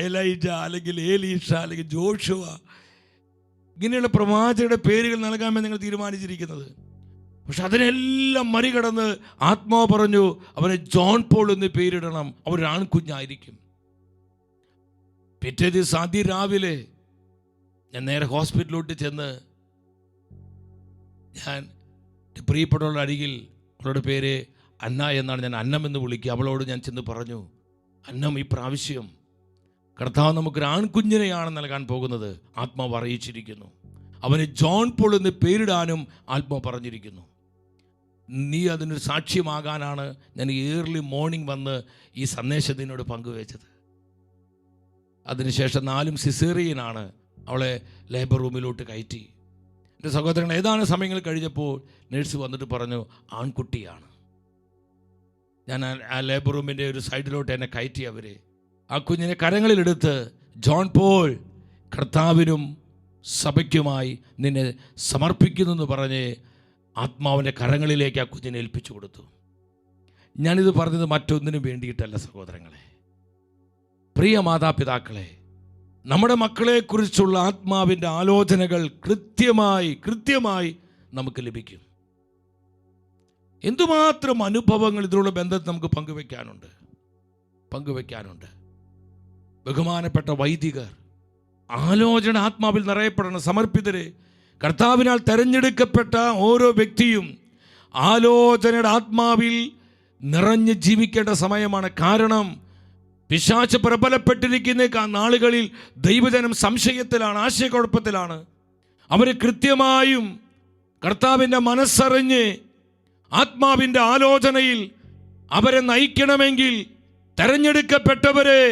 ഏലൈജ, അല്ലെങ്കിൽ ഏലീഷ, അല്ലെങ്കിൽ ജോഷുവ, ഇങ്ങനെയുള്ള പ്രവാചകരുടെ പേരുകൾ നൽകാമെന്ന് ഞങ്ങൾ തീരുമാനിച്ചിരിക്കുന്നത്. പക്ഷെ അതിനെല്ലാം മറികടന്ന് ആത്മാവ് പറഞ്ഞു, അവനെ ജോൺ പോൾ എന്ന് പേരിടണം, അവരൊരു ആൺകുഞ്ഞായിരിക്കും. പിറ്റേ ദിവസം അതിരാവിലെ ഞാൻ നേരെ ഹോസ്പിറ്റലിലോട്ട് ചെന്ന്, ഞാൻ പ്രിയപ്പെട്ടവളുടെ അരികിൽ, അവളുടെ പേര് അന്ന എന്നാണ്, ഞാൻ അന്നമെന്ന് വിളിക്കുക. അവളോട് ഞാൻ ചെന്ന് പറഞ്ഞു, അന്നം, ഈ പ്രാവശ്യം കർത്താവ് നമുക്കൊരു ആൺകുഞ്ഞിനെയാണ് നൽകാൻ പോകുന്നത്. ആത്മാവ് അറിയിച്ചിരിക്കുന്നു. അവന് ജോൺ പോൾ എന്ന് പേരിടാനും ആത്മാവ് പറഞ്ഞിരിക്കുന്നു. നീ അതിനൊരു സാക്ഷ്യമാകാനാണ് ഞാൻ ഏർലി മോർണിംഗ് വന്ന് ഈ സന്ദേശം നിന്നോട് പങ്കുവച്ചത്. അതിനുശേഷം 4 സിസേറിയനാണ്. അവളെ ലേബർ റൂമിലോട്ട് കയറ്റി. എൻ്റെ സഹോദരങ്ങൾ, ഏതാനും സമയങ്ങൾ കഴിഞ്ഞപ്പോൾ നഴ്സ് വന്നിട്ട് പറഞ്ഞു, ആൺകുട്ടിയാണ്. ഞാൻ ആ ലേബർ റൂമിൻ്റെ ഒരു സൈഡിലോട്ട് എന്നെ കയറ്റി അവർ. ആ കുഞ്ഞിനെ കരങ്ങളിലെടുത്ത്, ജോൺ പോൾ കർത്താവിനും സഭയ്ക്കുമായി നിന്നെ സമർപ്പിക്കുന്നു എന്ന് പറഞ്ഞ് ആത്മാവിൻ്റെ കരങ്ങളിലേക്ക് ആ കുഞ്ഞിനെ ഏൽപ്പിച്ചു കൊടുത്തു. ഞാനിത് പറഞ്ഞത് മറ്റൊന്നിനും വേണ്ടിയിട്ടല്ല സഹോദരങ്ങളെ, പ്രിയ മാതാപിതാക്കളെ. നമ്മുടെ മക്കളെക്കുറിച്ചുള്ള ആത്മാവിൻ്റെ ആലോചനകൾ കൃത്യമായി നമുക്ക് ലഭിക്കും. എന്തുമാത്രം അനുഭവങ്ങൾ ഇതിലുള്ള ബന്ധത്തിൽ നമുക്ക് പങ്കുവെക്കാനുണ്ട്. ബഹുമാനപ്പെട്ട വൈദികർ, ആലോചന ആത്മാവിൽ നിറയപ്പെടണം. സമർപ്പിതരെ, കർത്താവിനാൽ തെരഞ്ഞെടുക്കപ്പെട്ട ഓരോ വ്യക്തിയും ആലോചനയുടെ ആത്മാവിൽ നിറഞ്ഞ് ജീവിക്കേണ്ട സമയമാണ്. കാരണം പിശാച് പ്രബലപ്പെട്ടിരിക്കുന്ന നാളുകളിൽ ദൈവജനം സംശയത്തിലാണ്, ആശയക്കുഴപ്പത്തിലാണ്. അവർ കൃത്യമായും കർത്താവിൻ്റെ മനസ്സറിഞ്ഞ് ആത്മാവിൻ്റെ ആലോചനയിൽ അവരെ നയിക്കണമെങ്കിൽ തെരഞ്ഞെടുക്കപ്പെട്ടവരെ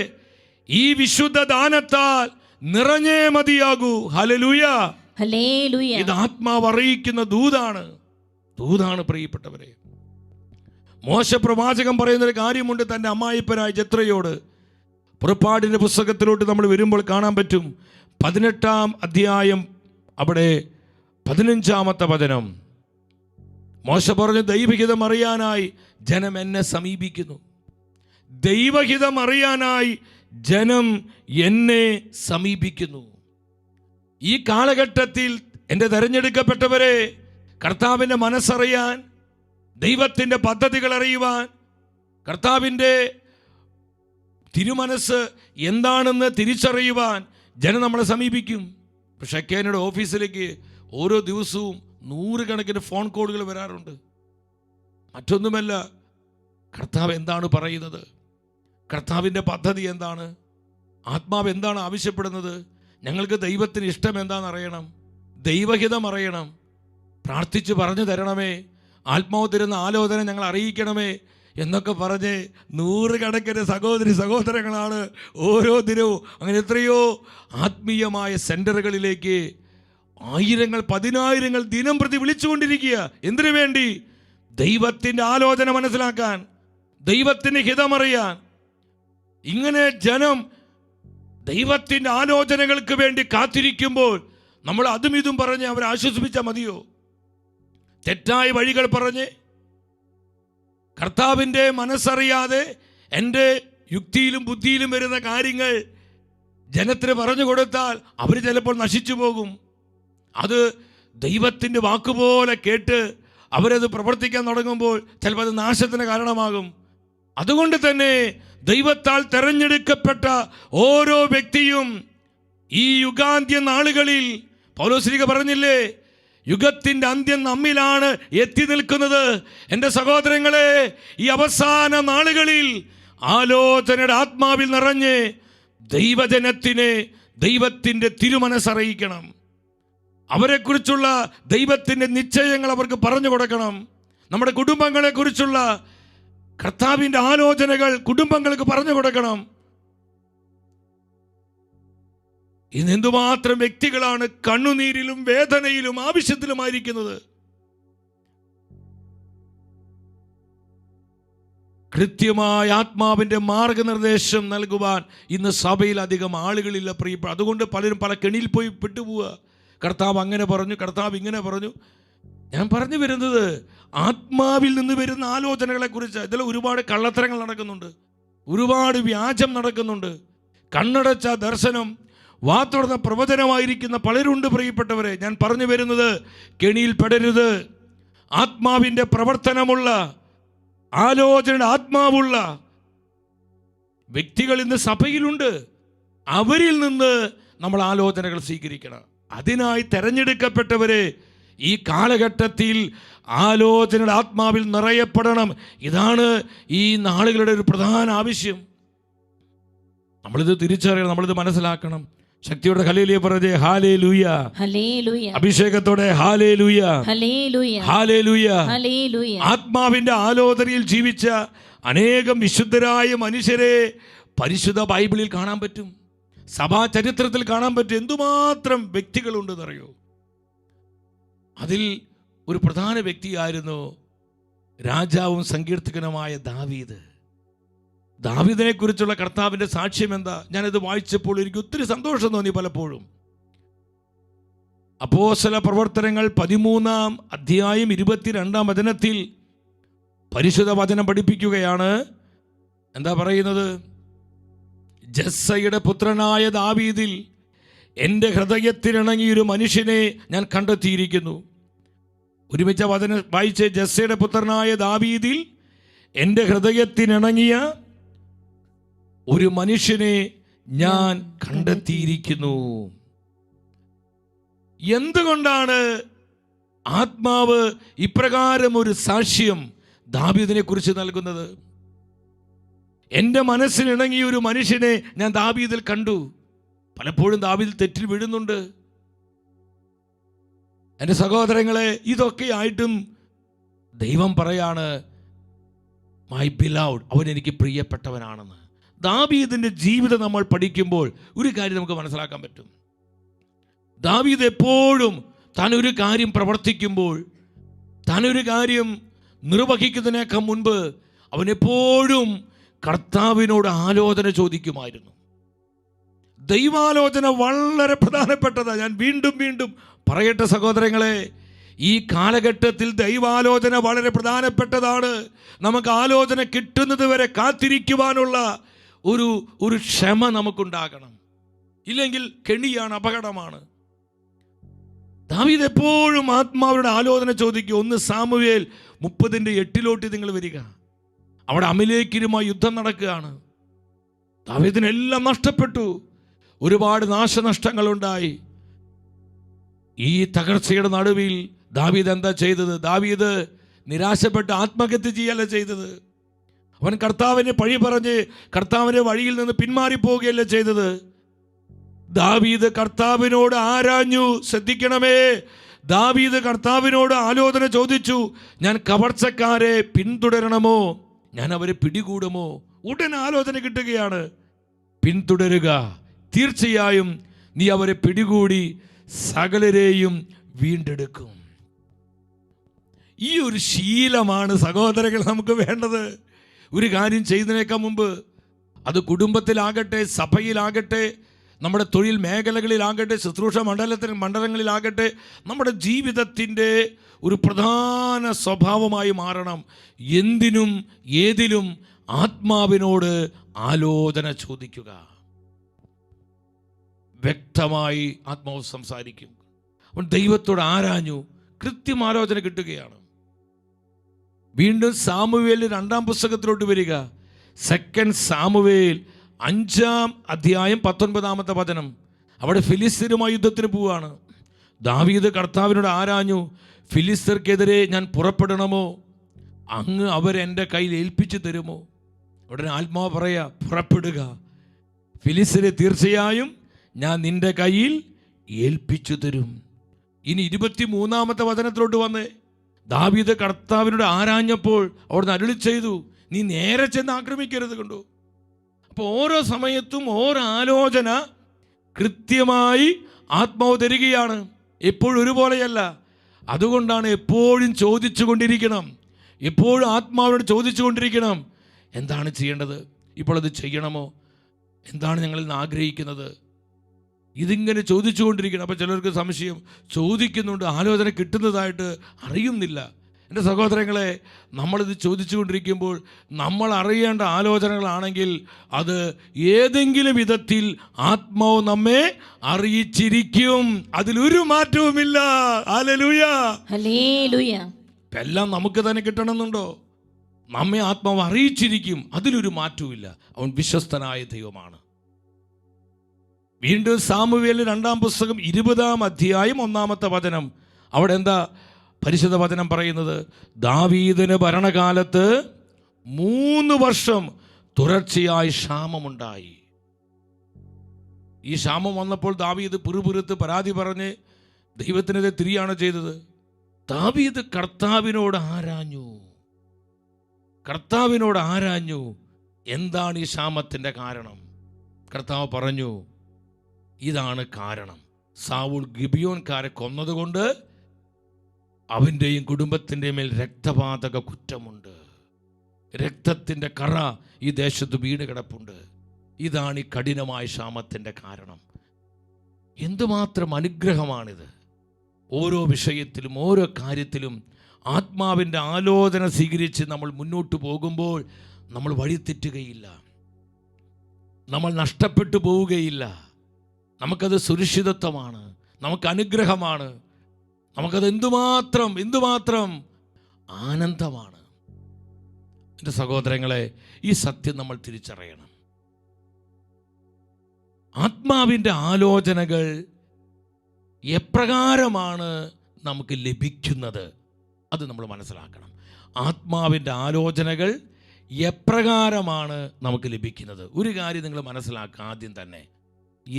ഈ വിശുദ്ധ ദാനത്താൽ നിറഞ്ഞേ മതിയാകൂ. Hallelujah, hallelujah. ഇത് ആത്മാവ് അറിയിക്കുന്ന ദൂതാണ് പ്രിയപ്പെട്ടവരെ. മോശ പ്രവാചകൻ പറയുന്നൊരു കാര്യമുണ്ട് തൻ്റെ അമ്മായിപ്പനായ ജെത്രയോട്. പുറപ്പാടിൻ്റെ പുസ്തകത്തിലോട്ട് നമ്മൾ വരുമ്പോൾ കാണാൻ പറ്റും. 18-ാം അധ്യായം, അവിടെ 15-ാമത്തെ വചനം. മോശ പറഞ്ഞു, ദൈവഹിതം അറിയാനായി ജനം എന്നെ സമീപിക്കുന്നു. ദൈവഹിതം അറിയാനായി ജനം എന്നെ സമീപിക്കുന്നു. ഈ കാലഘട്ടത്തിൽ എൻ്റെ തെരഞ്ഞെടുക്കപ്പെട്ടവരെ കർത്താവിൻ്റെ മനസ്സറിയാൻ, ദൈവത്തിൻ്റെ പദ്ധതികൾ അറിയുവാൻ, കർത്താവിൻ്റെ തിരുമനസ് എന്താണെന്ന് തിരിച്ചറിയുവാൻ ജനം നമ്മളെ സമീപിക്കും. പക്ഷേ കേനയുടെ ഓഫീസിലേക്ക് ഓരോ ദിവസവും 100 കണക്കിന് ഫോൺ കോളുകൾ വരാറുണ്ട്. മറ്റൊന്നുമല്ല, കർത്താവ് എന്താണ് പറയുന്നത്, കർത്താവിൻ്റെ പദ്ധതി എന്താണ്, ആത്മാവ് എന്താണ് ആവശ്യപ്പെടുന്നത്, ഞങ്ങൾക്ക് ദൈവത്തിന് ഇഷ്ടം എന്താണെന്ന് അറിയണം, ദൈവഹിതം അറിയണം, പ്രാർത്ഥിച്ച് പറഞ്ഞു തരണമേ, ആത്മാവ് തരുന്ന ആലോചന ഞങ്ങൾ അറിയിക്കണമേ എന്നൊക്കെ പറഞ്ഞ് 100 കണക്കിന് സഹോദരങ്ങളാണ് ഓരോ ദിനവും. അങ്ങനെ എത്രയോ ആത്മീയമായ സെൻ്ററുകളിലേക്ക് ആയിരങ്ങൾ 10,000 ദിനം പ്രതി വിളിച്ചുകൊണ്ടിരിക്കുക. എന്തിനു വേണ്ടി? ദൈവത്തിൻ്റെ ആലോചന മനസ്സിലാക്കാൻ, ദൈവത്തിൻ്റെ ഹിതമറിയാൻ. ഇങ്ങനെ ജനം ദൈവത്തിൻ്റെ ആലോചനകൾക്ക് വേണ്ടി കാത്തിരിക്കുമ്പോൾ നമ്മൾ അതും ഇതും പറഞ്ഞ് അവരെ ആശ്വസിപ്പിച്ചാൽ മതിയോ? തെറ്റായ വഴികൾ പറഞ്ഞ് കർത്താവിൻ്റെ മനസ്സറിയാതെ എൻ്റെ യുക്തിയിലും ബുദ്ധിയിലും വരുന്ന കാര്യങ്ങൾ ജനത്തിന് പറഞ്ഞു കൊടുത്താൽ അവർ ചിലപ്പോൾ നശിച്ചു പോകും. അത് ദൈവത്തിൻ്റെ വാക്കുപോലെ കേട്ട് അവരത് പ്രവർത്തിക്കാൻ തുടങ്ങുമ്പോൾ ചിലപ്പോൾ അത് നാശത്തിന് കാരണമാകും. അതുകൊണ്ട് തന്നെ ദൈവത്താൽ തെരഞ്ഞെടുക്കപ്പെട്ട ഓരോ വ്യക്തിയും ഈ യുഗാന്ത്യ നാളുകളിൽ, പൗലോസ്ലീഹ പറഞ്ഞില്ലേ, യുഗത്തിൻ്റെ അന്ത്യം നമ്മിലാണ് എത്തി നിൽക്കുന്നത്. എൻ്റെ സഹോദരങ്ങളെ, ഈ അവസാന നാളുകളിൽ ആലോചനയുടെ ആത്മാവിൽ നിറഞ്ഞ് ദൈവജനത്തിനെ ദൈവത്തിൻ്റെ തിരുമനസ്സറിയിക്കണം. അവരെക്കുറിച്ചുള്ള ദൈവത്തിൻ്റെ നിശ്ചയങ്ങൾ അവർക്ക് പറഞ്ഞു കൊടുക്കണം. നമ്മുടെ കുടുംബങ്ങളെക്കുറിച്ചുള്ള കർത്താവിൻ്റെ ആലോചനകൾ കുടുംബങ്ങൾക്ക് പറഞ്ഞു കൊടുക്കണം. ഇന്ന് എന്തുമാത്രം വ്യക്തികളാണ് കണ്ണുനീരിലും വേദനയിലും ആവശ്യത്തിലുമായിരിക്കുന്നത്. കൃത്യമായ ആത്മാവിൻ്റെ മാർഗനിർദ്ദേശം നൽകുവാൻ ഇന്ന് സഭയിൽ അധികം ആളുകളില്ല പ്രിയപ്പെട്ട. അതുകൊണ്ട് പലരും പല കെണിയിൽ പോയി പെട്ടുപോവുക. കർത്താവ് അങ്ങനെ പറഞ്ഞു, കർത്താവ് ഇങ്ങനെ പറഞ്ഞു. ഞാൻ പറഞ്ഞു വരുന്നത് ആത്മാവിൽ നിന്ന് വരുന്ന ആലോചനകളെക്കുറിച്ച്. ഇതിൽ ഒരുപാട് കള്ളത്തരങ്ങൾ നടക്കുന്നുണ്ട്, ഒരുപാട് വ്യാജം നടക്കുന്നുണ്ട്. കണ്ണടച്ച ദർശനം, വാതുറന്ന പ്രവചനമായിരിക്കുന്ന പലരുണ്ട് പ്രിയപ്പെട്ടവരെ. ഞാൻ പറഞ്ഞു വരുന്നത്, കെണിയിൽ പെടരുത്. ആത്മാവിൻ്റെ പ്രവർത്തനമുള്ള, ആലോചനയുടെ ആത്മാവുള്ള വ്യക്തികൾ ഇന്ന് സഭയിലുണ്ട്. അവരിൽ നിന്ന് നമ്മൾ ആലോചനകൾ സ്വീകരിക്കണം. അതിനായി തെരഞ്ഞെടുക്കപ്പെട്ടവരെ ഈ കാലഘട്ടത്തിൽ ആലോചനയുടെ ആത്മാവിൽ നിറയപ്പെടണം. ഇതാണ് ഈ നാളുകളുടെ ഒരു പ്രധാന ആവശ്യം. നമ്മളിത് തിരിച്ചറിയണം, നമ്മളിത് മനസ്സിലാക്കണം. ശക്തിയോടെ ഹല്ലേലൂയ പറഞ്ഞേ, ഹല്ലേലൂയ. ഹല്ലേലൂയ. അഭിഷേകത്തോടെ ഹല്ലേലൂയ, ഹല്ലേലൂയ, ഹല്ലേലൂയ. ഹല്ലേലൂയ. ആത്മാവിന്റെ ആലോചനയിൽ ജീവിച്ച അനേകം വിശുദ്ധരായ മനുഷ്യരെ പരിശുദ്ധ ബൈബിളിൽ കാണാൻ പറ്റും, സഭാ ചരിത്രത്തിൽ കാണാൻ പറ്റും. എന്തുമാത്രം വ്യക്തികളുണ്ടെന്നറിയോ? അതിൽ ഒരു പ്രധാന വ്യക്തിയായിരുന്നു രാജാവും സങ്കീർത്തകനുമായ ദാവീദ്. ദാവീദിനെ കുറിച്ചുള്ള കർത്താവിൻ്റെ സാക്ഷ്യം എന്താ? ഞാനിത് വായിച്ചപ്പോൾ എനിക്ക് ഒത്തിരി സന്തോഷം തോന്നി. പലപ്പോഴും അപ്പോസ്തല പ്രവർത്തനങ്ങൾ 13-ാം അധ്യായം 22-ാം വചനത്തിൽ പരിശുദ്ധ വചനം പഠിപ്പിക്കുകയാണ്. എന്താ പറയുന്നത്? ജസ്സയുടെ പുത്രനായ ദാവീദിൽ എൻ്റെ ഹൃദയത്തിനിണങ്ങിയൊരു മനുഷ്യനെ ഞാൻ കണ്ടെത്തിയിരിക്കുന്നു. ഒരുമിച്ച വചനം വായിച്ച്. ജസ്സയുടെ പുത്രനായ ദാവീദിൽ എൻ്റെ ഹൃദയത്തിനിണങ്ങിയ ഒരു മനുഷ്യനെ ഞാൻ കണ്ടെത്തിയിരിക്കുന്നു. എന്തുകൊണ്ടാണ് ആത്മാവ് ഇപ്രകാരം ഒരു സാക്ഷ്യം ദാവീദിനെ കുറിച്ച് നൽകുന്നത്? എൻ്റെ മനസ്സിനിണങ്ങിയ ഒരു മനുഷ്യനെ ഞാൻ ദാവീദിൽ കണ്ടു. പലപ്പോഴും ദാവീദ് തെറ്റിൽ വീഴുന്നുണ്ട്. എൻ്റെ സഹോദരങ്ങളെ, ഇതൊക്കെ ആയിട്ടും ദൈവം പറയാണ്, മൈ ബിലൗഡ്, അവൻ എനിക്ക് പ്രിയപ്പെട്ടവനാണെന്ന്. ദാവീദിൻ്റെ ജീവിതം നമ്മൾ പഠിക്കുമ്പോൾ ഒരു കാര്യം നമുക്ക് മനസ്സിലാക്കാൻ പറ്റും. ദാവീദ് എപ്പോഴും താനൊരു കാര്യം പ്രവർത്തിക്കുമ്പോൾ, താനൊരു കാര്യം നിർവഹിക്കുന്നതിനേക്കാൾ മുൻപ് അവൻ എപ്പോഴും കർത്താവിനോട് ആലോചന ചോദിക്കുമായിരുന്നു. ദൈവാലോചന വളരെ പ്രധാനപ്പെട്ടതാണ്. ഞാൻ വീണ്ടും വീണ്ടും പറയട്ടെ സഹോദരങ്ങളെ, ഈ കാലഘട്ടത്തിൽ ദൈവാലോചന വളരെ പ്രധാനപ്പെട്ടതാണ്. നമുക്ക് ആലോചന കിട്ടുന്നത് വരെ കാത്തിരിക്കുവാനുള്ള ഒരു ക്ഷമ നമുക്കുണ്ടാകണം. ഇല്ലെങ്കിൽ കെണിയാണ്, അപകടമാണ്. ദാവീദ് എപ്പോഴും ആത്മാവരുടെ ആലോചന ചോദിക്കുക. 1 സാമുവേൽ 30:8 നിങ്ങൾ വരിക. അവിടെ അമലേക്കിനുമായി യുദ്ധം നടക്കുകയാണ്. ദാവീദിനെല്ലാം നഷ്ടപ്പെട്ടു. ഒരുപാട് നാശനഷ്ടങ്ങളുണ്ടായി. ഈ തകർച്ചയുടെ നടുവിൽ ദാവീദ് എന്താ ചെയ്തത്? ദാവീദ് നിരാശപ്പെട്ട് ആത്മഹത്യ ചെയ്യല്ല ചെയ്തത്. അവൻ കർത്താവിനെ പഴി പറഞ്ഞ് കർത്താവിൻ്റെ വഴിയിൽ നിന്ന് പിന്മാറിപ്പോവുകയല്ല ചെയ്തത്. ദാവീദ് കർത്താവിനോട് ആരാഞ്ഞു. ശ്രദ്ധിക്കണമേ, ദാവീദ് കർത്താവിനോട് ആലോചന ചോദിച്ചു. ഞാൻ കവർച്ചക്കാരെ പിന്തുടരണമോ? ഞാൻ അവരെ പിടികൂടുമോ? ഉടൻ ആലോചന കിട്ടുകയാണ്. പിന്തുടരുക, തീർച്ചയായും നീ അവരെ പിടികൂടി സകലരെയും വീണ്ടെടുക്കും. ഈ ഒരു ശീലമാണ് സഹോദരങ്ങൾ നമുക്ക് വേണ്ടത്. ഒരു കാര്യം ചെയ്യുന്നതിനേക്കാൾ മുമ്പ്, അത് കുടുംബത്തിലാകട്ടെ, സഭയിലാകട്ടെ, നമ്മുടെ തൊഴിൽ മേഖലകളിലാകട്ടെ, ശുശ്രൂഷ മണ്ഡലങ്ങളിലാകട്ടെ, നമ്മുടെ ജീവിതത്തിൻ്റെ ഒരു പ്രധാന സ്വഭാവമായി മാറണം. എന്തിനും ഏതിലും ആത്മാവിനോട് ആലോചന ചോദിക്കുക. വ്യക്തമായി ആത്മാവ് സംസാരിക്കും. അവൻ ദൈവത്തോട് ആരാഞ്ഞു, കൃത്യം ആലോചന കിട്ടുകയാണ്. വീണ്ടും സാമുവേൽ 2-ാം പുസ്തകത്തിലോട്ട് വരിക. 2 സാമുവേൽ 5-ാം അധ്യായം 19-ാമത്തെ വചനം. അവിടെ ഫിലിസ്തീനുമായി യുദ്ധത്തിന് പോവുകയാണ്. ദാവീദ് കർത്താവിനോട് ആരാഞ്ഞു, ഫിലിസ്തീർക്കെതിരെ ഞാൻ പുറപ്പെടണമോ? അങ്ങ് അവരെൻ്റെ കയ്യിൽ ഏൽപ്പിച്ചു തരുമോ? ഉടനെ ആത്മാവ് പറയാ, പുറപ്പെടുക, ഫിലിസ്തീനെ തീർച്ചയായും ഞാൻ നിന്റെ കയ്യിൽ ഏൽപ്പിച്ചു തരും. ഇനി 23-ാമത്തെ വചനത്തിലോട്ട് വന്ന് ദാവീദ് കർത്താവിനോട് ആരാഞ്ഞപ്പോൾ അവിടുന്ന് അരുളി ചെയ്തു, നീ നേരെ ചെന്ന് ആക്രമിക്കരുത്. കണ്ടു? അപ്പോൾ ഓരോ സമയത്തും ഓരോ ആലോചന കൃത്യമായി ആത്മാവ് തരികയാണ്. എപ്പോഴും ഒരുപോലെയല്ല. അതുകൊണ്ടാണ് എപ്പോഴും ചോദിച്ചു കൊണ്ടിരിക്കണം. എപ്പോഴും ആത്മാവിനോട് ചോദിച്ചു കൊണ്ടിരിക്കണം. എന്താണ് ചെയ്യേണ്ടത്? ഇപ്പോൾ അത് ചെയ്യണമോ? എന്താണ് ഞങ്ങളിൽ നിന്ന് ആഗ്രഹിക്കുന്നത്? ഇതിങ്ങനെ ചോദിച്ചു കൊണ്ടിരിക്കണം. അപ്പോൾ ചിലർക്ക് സംശയം, ചോദിക്കുന്നുണ്ട്, ആലോചന കിട്ടുന്നതായിട്ട് അറിയുന്നില്ല. എൻ്റെ സഹോദരങ്ങളെ, നമ്മളിത് ചോദിച്ചു കൊണ്ടിരിക്കുമ്പോൾ നമ്മൾ അറിയേണ്ട ആലോചനകളാണെങ്കിൽ അത് ഏതെങ്കിലും വിധത്തിൽ ആത്മാവ് നമ്മെ അറിയിച്ചിരിക്കും. അതിലൊരു മാറ്റവുമില്ല. Hallelujah, hallelujah. എല്ലാം നമുക്ക് തന്നെ കിട്ടണമെന്നുണ്ടോ? നമ്മെ ആത്മാവ് അറിയിച്ചിരിക്കും. അതിലൊരു മാറ്റവുമില്ല. അവൻ വിശ്വസ്തനായ ദൈവമാണ്. വീണ്ടും സാമുവേൽ 2-ാം പുസ്തകം 20-ാം അധ്യായം 1-ാമത്തെ വചനം. അവിടെ എന്താ പരിശുദ്ധ വചനം പറയുന്നത്? ദാവീദിന് ഭരണകാലത്ത് 3 വർഷം തുടർച്ചയായി ക്ഷാമമുണ്ടായി. ഈ ക്ഷാമം വന്നപ്പോൾ ദാവീദ് പിറുപിറുത്ത് പരാതി പറഞ്ഞ് ദൈവത്തിനെതിരെ തിരിയാണ് ചെയ്തത്. ദാവീദ് കർത്താവിനോട് ആരാഞ്ഞു, എന്താണ് ഈ ക്ഷാമത്തിൻ്റെ കാരണം? കർത്താവ് പറഞ്ഞു, ഇതാണ് കാരണം. സാവൂൾ ഗിബിയോൻകാരെ കൊന്നതുകൊണ്ട് അവൻ്റെയും കുടുംബത്തിൻ്റെ മേൽ രക്തപാതക കുറ്റമുണ്ട്. രക്തത്തിൻ്റെ കറ ഈ ദേശത്ത് വീണ് കിടപ്പുണ്ട്. ഇതാണ് ഈ കഠിനമായ ക്ഷാമത്തിൻ്റെ കാരണം. എന്തുമാത്രം അനുഗ്രഹമാണിത്! ഓരോ വിഷയത്തിലും ഓരോ കാര്യത്തിലും ആത്മാവിൻ്റെ ആലോചന സ്വീകരിച്ച് നമ്മൾ മുന്നോട്ട് പോകുമ്പോൾ നമ്മൾ വഴിതെറ്റുകയില്ല, നമ്മൾ നഷ്ടപ്പെട്ടു പോവുകയില്ല. നമുക്കത് സുരക്ഷിതത്വമാണ്, നമുക്ക് അനുഗ്രഹമാണ്, നമുക്കത് എന്തുമാത്രം ആനന്ദമാണ്. എൻ്റെ സഹോദരങ്ങളെ, ഈ സത്യം നമ്മൾ തിരിച്ചറിയണം. ആത്മാവിൻ്റെ ആലോചനകൾ എപ്രകാരമാണ് നമുക്ക് ലഭിക്കുന്നത് അത് നമ്മൾ മനസ്സിലാക്കണം. ആത്മാവിൻ്റെ ആലോചനകൾ എപ്രകാരമാണ് നമുക്ക് ലഭിക്കുന്നത്? ഒരു കാര്യം നിങ്ങൾ മനസ്സിലാക്കുക. ആദ്യം തന്നെ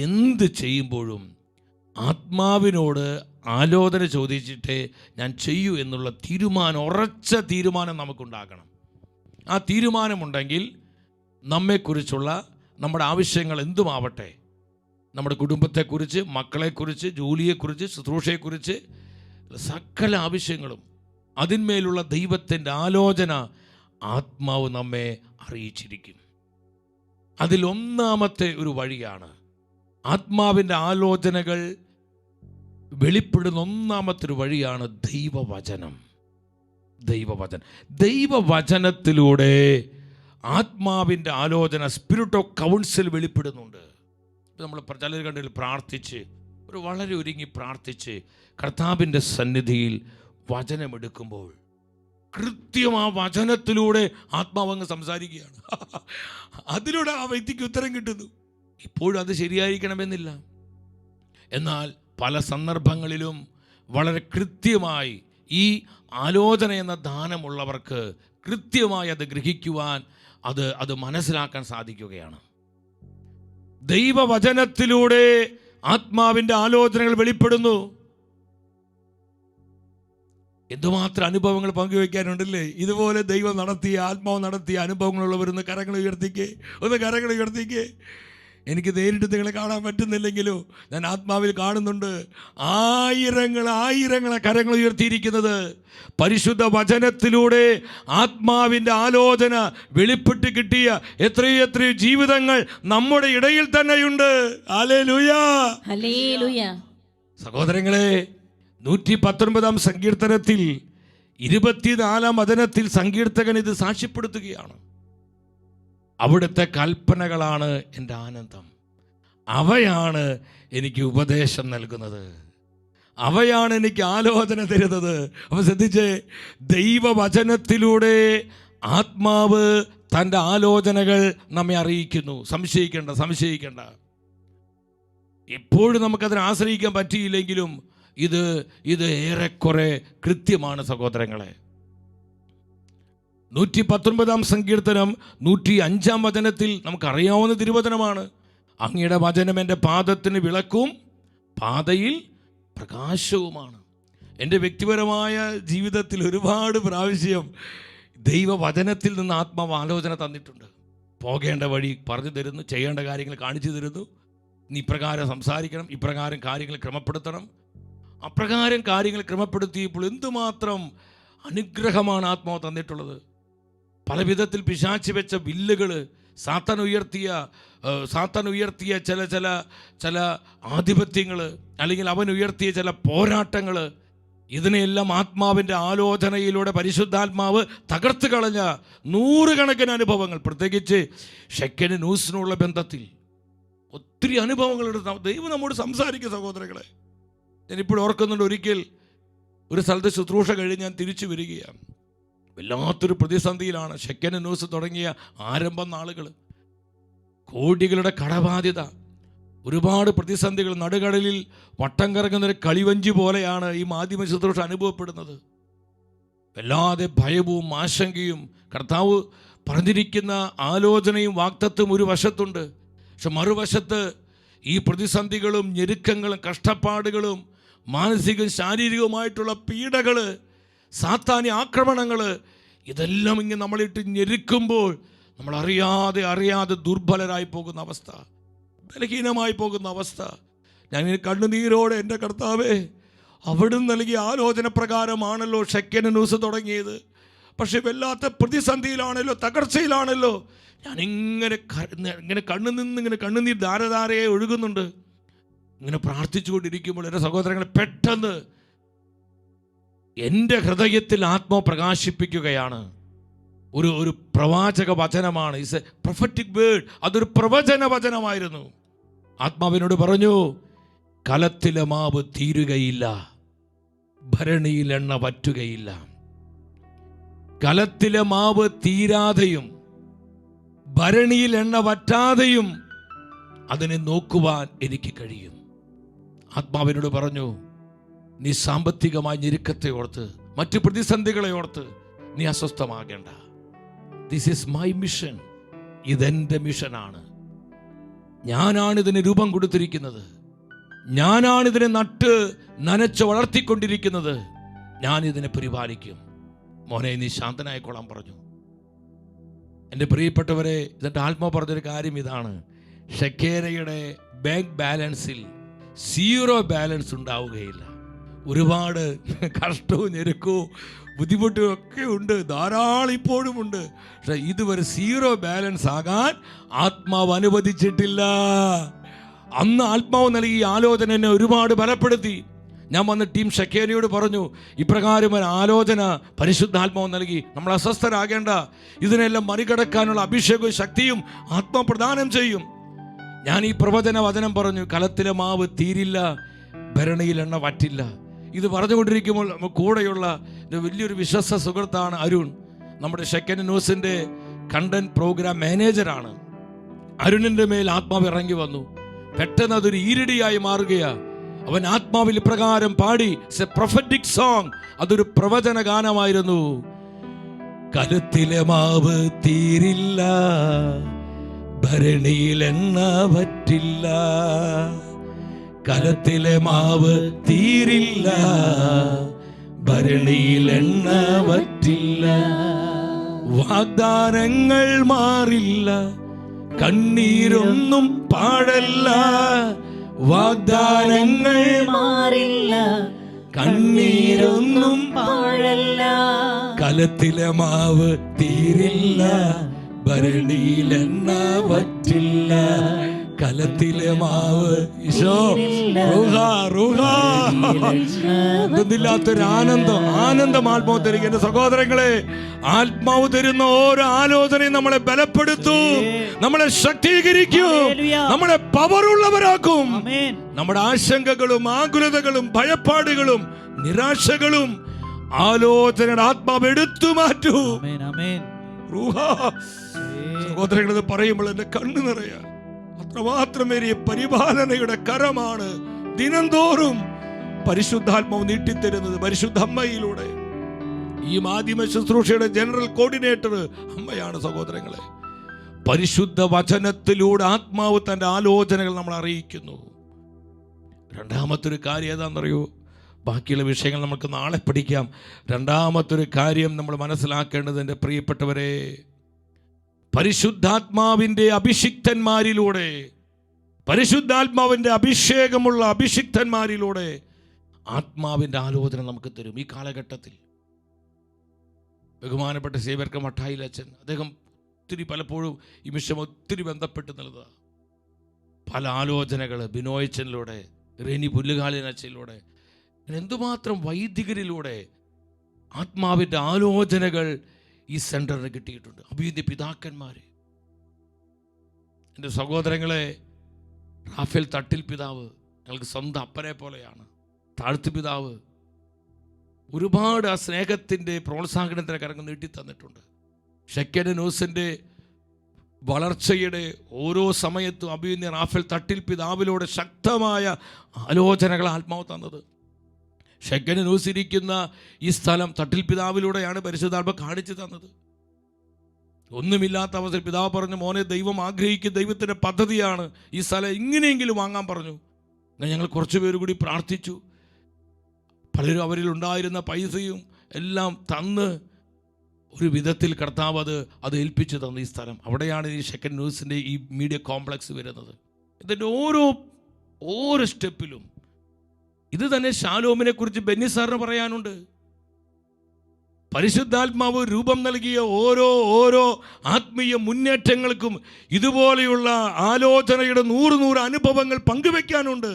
എന്ത് ചെയ്യുമ്പോഴും ആത്മാവിനോട് ആലോചന ചോദിച്ചിട്ട് ഞാൻ ചെയ്യൂ എന്നുള്ള ഉറച്ച തീരുമാനം നമുക്കുണ്ടാക്കണം. ആ തീരുമാനമുണ്ടെങ്കിൽ നമ്മെക്കുറിച്ചുള്ള നമ്മുടെ ആവശ്യങ്ങൾ എന്തുമാവട്ടെ, നമ്മുടെ കുടുംബത്തെക്കുറിച്ച്, മക്കളെക്കുറിച്ച്, ജോലിയെക്കുറിച്ച്, ശുശ്രൂഷയെക്കുറിച്ച്, സകല ആവശ്യങ്ങളും അതിന്മേലുള്ള ദൈവത്തിൻ്റെ ആലോചന ആത്മാവ് നമ്മെ അറിയിച്ചിരിക്കും. അതിലൊന്നാമത്തെ ഒരു വഴിയാണ് ആത്മാവിൻ്റെ ആലോചനകൾ വെളിപ്പെടുന്ന ഒന്നാമത്തെ ഒരു വഴിയാണ് ദൈവവചനം. ദൈവവചനത്തിലൂടെ ആത്മാവിൻ്റെ ആലോചന, സ്പിരിറ്റ് ഓഫ് കൗൺസിൽ വെളിപ്പെടുന്നുണ്ട്. നമ്മൾ ചിലർ കണ്ടിൽ പ്രാർത്ഥിച്ച്, വളരെ ഒരുങ്ങി പ്രാർത്ഥിച്ച് കർത്താവിൻ്റെ സന്നിധിയിൽ വചനമെടുക്കുമ്പോൾ കൃത്യം ആ വചനത്തിലൂടെ ആത്മാവങ്ങ് സംസാരിക്കുകയാണ്. അതിലൂടെ ആ വ്യക്തിക്ക് ഉത്തരം കിട്ടുന്നു. ഇപ്പോഴും അത് ശരിയായിരിക്കണമെന്നില്ല, എന്നാൽ പല സന്ദർഭങ്ങളിലും വളരെ കൃത്യമായി ഈ ആലോചന എന്ന ദാനമുള്ളവർക്ക് കൃത്യമായി അത് ഗ്രഹിക്കുവാൻ, അത് മനസ്സിലാക്കാൻ സാധിക്കുകയാണ്. ദൈവവചനത്തിലൂടെ ആത്മാവിൻ്റെ ആലോചനകൾ വെളിപ്പെടുന്നു. എന്തുമാത്രം അനുഭവങ്ങൾ പങ്കുവയ്ക്കാനുണ്ടല്ലേ? ഇതുപോലെ ദൈവം നടത്തിയ, ആത്മാവ് നടത്തിയ അനുഭവങ്ങളുള്ളവരൊന്ന് കരങ്ങൾ ഉയർത്തിക്കേ. എനിക്ക് നേരിട്ട് നിങ്ങളെ കാണാൻ പറ്റുന്നില്ലെങ്കിലോ ഞാൻ ആത്മാവിൽ കാണുന്നുണ്ട്. ആയിരങ്ങളെ കരങ്ങൾ ഉയർത്തിയിരിക്കുന്നത് പരിശുദ്ധ വചനത്തിലൂടെ ആത്മാവിൻ്റെ ആലോചന വെളിപ്പെട്ട് കിട്ടിയ എത്രയോ ജീവിതങ്ങൾ നമ്മുടെ ഇടയിൽ തന്നെയുണ്ട്. ഹല്ലേലൂയ. സഹോദരങ്ങളെ, 119 സങ്കീർത്തനത്തിൽ 24 വചനത്തിൽ സങ്കീർത്തകൻ ഇത് സാക്ഷ്യപ്പെടുത്തുകയാണ്. അവിടുത്തെ കൽപ്പനകളാണ് എൻ്റെ ആനന്ദം, അവയാണ് എനിക്ക് ഉപദേശം നൽകുന്നത്, അവയാണ് എനിക്ക് ആലോചന തരുന്നത്. അപ്പോൾ ശ്രദ്ധിച്ചേ, ദൈവവചനത്തിലൂടെ ആത്മാവ് തൻ്റെ ആലോചനകൾ നമ്മെ അറിയിക്കുന്നു. സംശയിക്കേണ്ട. എപ്പോഴും നമുക്കതിനെ ആശ്രയിക്കാൻ പറ്റിയില്ലെങ്കിലും ഇത് ഏറെക്കുറെ കൃത്യമാണ് സഹോദരങ്ങളെ. 119 സങ്കീർത്തനം 105 വചനത്തിൽ നമുക്കറിയാവുന്ന തിരുവചനമാണ്. അങ്ങയുടെ വചനം എൻ്റെ പാദത്തിന് വിളക്കും പാതയിൽ പ്രകാശവുമാണ്. എൻ്റെ വ്യക്തിപരമായ ജീവിതത്തിൽ ഒരുപാട് പ്രാവശ്യം ദൈവവചനത്തിൽ നിന്ന് ആത്മാവ് ആലോചന തന്നിട്ടുണ്ട്. പോകേണ്ട വഴി പറഞ്ഞു തരുന്നു, ചെയ്യേണ്ട കാര്യങ്ങൾ കാണിച്ചു തരുന്നു. നീ ഇപ്രകാരം സംസാരിക്കണം, ഇപ്രകാരം കാര്യങ്ങൾ ക്രമപ്പെടുത്തണം. അപ്രകാരം കാര്യങ്ങൾ ക്രമപ്പെടുത്തിയപ്പോൾ എന്തുമാത്രം അനുഗ്രഹമാണ് ആത്മാവ് തന്നിട്ടുള്ളത്. പല വിധത്തിൽ പിശാച് വെച്ച വില്ലുകൾ, സാത്താൻ ഉയർത്തിയ ചില ആധിപത്യങ്ങൾ, അല്ലെങ്കിൽ അവൻ ഉയർത്തിയ ചില പോരാട്ടങ്ങൾ, ഇതിനെയെല്ലാം ആത്മാവിൻ്റെ ആലോചനയിലൂടെ പരിശുദ്ധാത്മാവ് തകർത്ത് കളഞ്ഞ നൂറുകണക്കിന് അനുഭവങ്ങൾ, പ്രത്യേകിച്ച് ഷെക്കനും ന്യൂസിനുള്ള ബന്ധത്തിൽ ഒത്തിരി അനുഭവങ്ങളുണ്ട്. ദൈവം നമ്മോട് സംസാരിക്കുക സഹോദരങ്ങളെ. ഞാനിപ്പോൾ ഓർക്കുന്നുണ്ട്, ഒരിക്കൽ ഒരു സ്ഥലത്ത് ശുശ്രൂഷ കഴിഞ്ഞ് ഞാൻ തിരിച്ചു വരികയാണ്. വല്ലാത്തൊരു പ്രതിസന്ധിയിലാണ്. ഷെക്കനും ന്യൂസ് തുടങ്ങിയ ആരംഭം നാളുകൾ, കോടികളുടെ കടബാധ്യത, ഒരുപാട് പ്രതിസന്ധികൾ, നടുകടലിൽ വട്ടം കറങ്ങുന്നൊരു കളിവഞ്ചി പോലെയാണ് ഈ മാധ്യമ ശുശ്രൂഷ അനുഭവപ്പെടുന്നത്. വല്ലാതെ ഭയവും ആശങ്കയും, കർത്താവ് പറഞ്ഞിരിക്കുന്ന ആലോചനയും വാഗ്ദത്തവും ഒരു വശത്തുണ്ട്. പക്ഷെ മറുവശത്ത് ഈ പ്രതിസന്ധികളും ഞെരുക്കങ്ങളും കഷ്ടപ്പാടുകളും മാനസികവും ശാരീരികവുമായിട്ടുള്ള പീഡകൾ, സാത്താന്യ ആക്രമണങ്ങൾ, ഇതെല്ലാം ഇങ്ങനെ നമ്മളിട്ട് ഞെരുക്കുമ്പോൾ നമ്മൾ അറിയാതെ ദുർബലരായി പോകുന്ന അവസ്ഥ, ബലഹീനമായി പോകുന്ന അവസ്ഥ. ഞാൻ കണ്ണുനീരോടെ എൻ്റെ കർത്താവേ, അവിടുന്ന് നൽകിയ ആലോചന പ്രകാരമാണല്ലോ ഷെക്കൻ ന്യൂസ് തുടങ്ങിയത്. പക്ഷെ വല്ലാത്ത പ്രതിസന്ധിയിലാണല്ലോ, തകർച്ചയിലാണല്ലോ. ഞാനിങ്ങനെ ഇങ്ങനെ കണ്ണുനീർ ധാരധാരയെ ഒഴുകുന്നുണ്ട്. ഇങ്ങനെ പ്രാർത്ഥിച്ചുകൊണ്ടിരിക്കുമ്പോൾ എൻ്റെ സഹോദരങ്ങളെ പെട്ടെന്ന് എൻ്റെ ഹൃദയത്തിൽ ആത്മാവ് പ്രകാശിപ്പിക്കുകയാണ്. ഒരു പ്രവാചക വചനമാണ്. It's A prophetic word. അതൊരു പ്രവചന വചനമായിരുന്നു. ആത്മാവിനോട് പറഞ്ഞു, കലത്തിലെ മാവ് തീരുകയില്ല, ഭരണിയിൽ എണ്ണ വറ്റുകയില്ല. കലത്തിലെ മാവ് തീരാതെയും ഭരണിയിൽ എണ്ണ വറ്റാതെയും അതിനെ നോക്കുവാൻ എനിക്ക് കഴിയും. ആത്മാവിനോട് പറഞ്ഞു, നീ സാമ്പത്തികമായ ഞെരുക്കത്തെ ഓർത്ത്, മറ്റു പ്രതിസന്ധികളെ ഓർത്ത് നീ അസ്വസ്ഥമാകേണ്ട. This is my mission. ഇതെന്റെ മിഷനാണ്. ഞാനാണ് ഇതിന് രൂപം കൊടുത്തിരിക്കുന്നത്. ഞാനാണ് ഇതിനെ നട്ട് നനച്ച് വളർത്തിക്കൊണ്ടിരിക്കുന്നത്. ഞാൻ ഇതിനെ പരിപാലിക്കും. മോനെ, നീ ശാന്തനായിക്കൊള്ളാൻ പറഞ്ഞു. എൻ്റെ പ്രിയപ്പെട്ടവരെ, ഇതിൻ്റെ ആത്മാവ് പറഞ്ഞൊരു കാര്യം ഇതാണ്: ഷെക്കേനയുടെ ബാങ്ക് ബാലൻസിൽ 0 ബാലൻസ് ഉണ്ടാവുകയില്ല. ഒരുപാട് കഷ്ടവും ഞെരുക്കവും ബുദ്ധിമുട്ടും ഒക്കെ ഉണ്ട്, ധാരാളം ഇപ്പോഴും ഉണ്ട്. പക്ഷെ ഇതുവരെ 0 ബാലൻസ് ആകാൻ ആത്മാവ് അനുവദിച്ചിട്ടില്ല. അന്ന് ആത്മാവ് നൽകിയ ആലോചന എന്നെ ഒരുപാട് ബലപ്പെടുത്തി. ഞാൻ വന്ന് ടീം ഷെക്കേനയോട് പറഞ്ഞു, ഇപ്രകാരം ഒരു ആലോചന പരിശുദ്ധാത്മാവ് നൽകി, നമ്മൾ അസ്വസ്ഥരാകേണ്ട. ഇതിനെല്ലാം മറികടക്കാനുള്ള അഭിഷേകവും ശക്തിയും ആത്മാവ് പ്രദാനം ചെയ്യും. ഞാൻ ഈ പ്രവചന വചനം പറഞ്ഞു, കലത്തിലെ മാവ് തീരില്ല, ഭരണിയിൽ എണ്ണ വറ്റില്ല. ഇത് പറഞ്ഞുകൊണ്ടിരിക്കുമ്പോൾ കൂടെയുള്ള വലിയൊരു വിശ്വസ്ത സുഹൃത്താണ് അരുൺ. നമ്മുടെ ഷെക്കൻ ന്യൂസിൻ്റെ കണ്ടന്റ് പ്രോഗ്രാം മാനേജറാണ്. അരുണിൻ്റെ മേൽ ആത്മാവ് ഇറങ്ങി വന്നു. പെട്ടെന്ന് അതൊരു ഈരടിയായി മാറുകയാണ്. അവൻ ആത്മാവിൽ പ്രകാരം പാടി. It's A prophetic song. അതൊരു പ്രവചന ഗാനമായിരുന്നു. കലത്തിലെ മാവ് തീരില്ല, ഭരണിയിൽ എണ്ണ വറ്റില്ല. കലത്തിലെ മാവ് തീരില്ല, ഭരണിയിൽ എണ്ണ വറ്റില്ല. വാഗ്ദാനങ്ങൾ മാറില്ല, കണ്ണീരൊന്നും പാഴല്ല. വാഗ്ദാനങ്ങൾ മാറില്ല, കണ്ണീരൊന്നും പാഴല്ല. കലത്തിലെ മാവ് തീരില്ല, ഭരണിയിൽ എണ്ണ വറ്റില്ല. കലത്തിലെ മാവ് എന്തില്ലാത്തൊരു ആനന്ദം ആത്മാവ് തരിക. എന്റെ സഹോദരങ്ങളെ, ആത്മാവ് തരുന്ന ഓരോ ആലോചനയും നമ്മളെ ബലപ്പെടുത്തും, നമ്മളെ ശക്തീകരിക്കും, നമ്മളെ പവറുള്ളവരാക്കും. നമ്മുടെ ആശങ്കകളും ആകുലതകളും ഭയപ്പാടുകളും നിരാശകളും ആലോചനയുടെ ആത്മാവ് എടുത്തു മാറ്റൂ. സഹോദരങ്ങൾ, പറയുമ്പോൾ എന്റെ കണ്ണു നിറയാ. അത്രമാത്രമേറിയ പരിപാലനയുടെ കരമാണ് ദിനംതോറും പരിശുദ്ധാത്മാവ് നീട്ടിത്തരുന്നത് പരിശുദ്ധ അമ്മയിലൂടെ. ഈ മാധ്യമ ശുശ്രൂഷയുടെ ജനറൽ കോർഡിനേറ്റർ അമ്മയാണ്. സഹോദരങ്ങളെ, പരിശുദ്ധ വചനത്തിലൂടെ ആത്മാവ് തൻ്റെ ആലോചനകൾ നമ്മൾ അറിയിക്കുന്നു. രണ്ടാമത്തൊരു കാര്യം ഏതാണെന്നറിയോ? ബാക്കിയുള്ള വിഷയങ്ങൾ നമുക്ക് നാളെ പഠിക്കാം. രണ്ടാമത്തൊരു കാര്യം നമ്മൾ മനസ്സിലാക്കേണ്ടത്, എൻ്റെ പ്രിയപ്പെട്ടവരെ, പരിശുദ്ധാത്മാവിൻ്റെ അഭിഷിക്തന്മാരിലൂടെ, പരിശുദ്ധാത്മാവിൻ്റെ അഭിഷേകമുള്ള അഭിഷിക്തന്മാരിലൂടെ ആത്മാവിൻ്റെ ആലോചന നമുക്ക് തരും. ഈ കാലഘട്ടത്തിൽ ബഹുമാനപ്പെട്ട സേവ്യർക്ക് മഠായിലച്ചൻ, അദ്ദേഹം പലപ്പോഴും ഈ വിഷയം ഒത്തിരി ബന്ധപ്പെട്ട് നൽകുക. പല ആലോചനകൾ ബിനോയച്ചനിലൂടെ, റെനി പുല്ലുകാലിനച്ചനിലൂടെ, എന്തുമാത്രം വൈദികരിലൂടെ ആത്മാവിൻ്റെ ആലോചനകൾ ഈ സെന്ററിന് കിട്ടിയിട്ടുണ്ട്. അഭിയുദ്ധ പിതാക്കന്മാർ, എൻ്റെ സഹോദരങ്ങളെ, റാഫേൽ തട്ടിൽ പിതാവ് ഞങ്ങൾക്ക് സ്വന്തം അപ്പനെ പോലെയാണ്. താഴ്ത്തു പിതാവ് ഒരുപാട് ആ സ്നേഹത്തിൻ്റെ പ്രോത്സാഹനത്തിന് കരങ്ങൾ നീട്ടി തന്നിട്ടുണ്ട്. ഷെക്കൻ ന്യൂസിൻ്റെ വളർച്ചയുടെ ഓരോ സമയത്തും അഭിയുദ്ധ റാഫേൽ തട്ടിൽ പിതാവിലൂടെ ശക്തമായ ആലോചനകൾ ആത്മാവ് തന്നത്. ഷെക്കൻ ന്യൂസ് ഇരിക്കുന്ന ഈ സ്ഥലം തട്ടിൽ പിതാവിലൂടെയാണ് പരിശുദ്ധാത്മാവ് കാണിച്ചു തന്നത്. ഒന്നുമില്ലാത്ത അവസരം പിതാവ് പറഞ്ഞു, മോനെ, ദൈവം ആഗ്രഹിക്കുന്ന ദൈവത്തിൻ്റെ പദ്ധതിയാണ് ഈ സ്ഥലം ഇങ്ങനെയെങ്കിലും വാങ്ങാൻ പറഞ്ഞു. ഞങ്ങൾ കുറച്ച് പേര് കൂടി പ്രാർത്ഥിച്ചു. പലരും അവരിൽ ഉണ്ടായിരുന്ന പൈസയും എല്ലാം തന്ന് ഒരു വിധത്തിൽ കർത്താവ് അത് ഏൽപ്പിച്ചു തന്നു. ഈ സ്ഥലം അവിടെയാണ് ഈ ഷെക്കൻ ന്യൂസിൻ്റെ ഈ മീഡിയ കോംപ്ലക്സ് വരുന്നത്. ഇതിൻ്റെ ഓരോ സ്റ്റെപ്പിലും ഇത് തന്നെ ശാലോമിനെ കുറിച്ച് ബെന്നി സാറിന് പറയാനുണ്ട്. പരിശുദ്ധാത്മാവ് രൂപം നൽകിയ ഓരോ ആത്മീയ മുന്നേറ്റങ്ങൾക്കും ഇതുപോലെയുള്ള ആലോചനയുടെ 100 അനുഭവങ്ങൾ പങ്കുവെക്കാനുണ്ട്.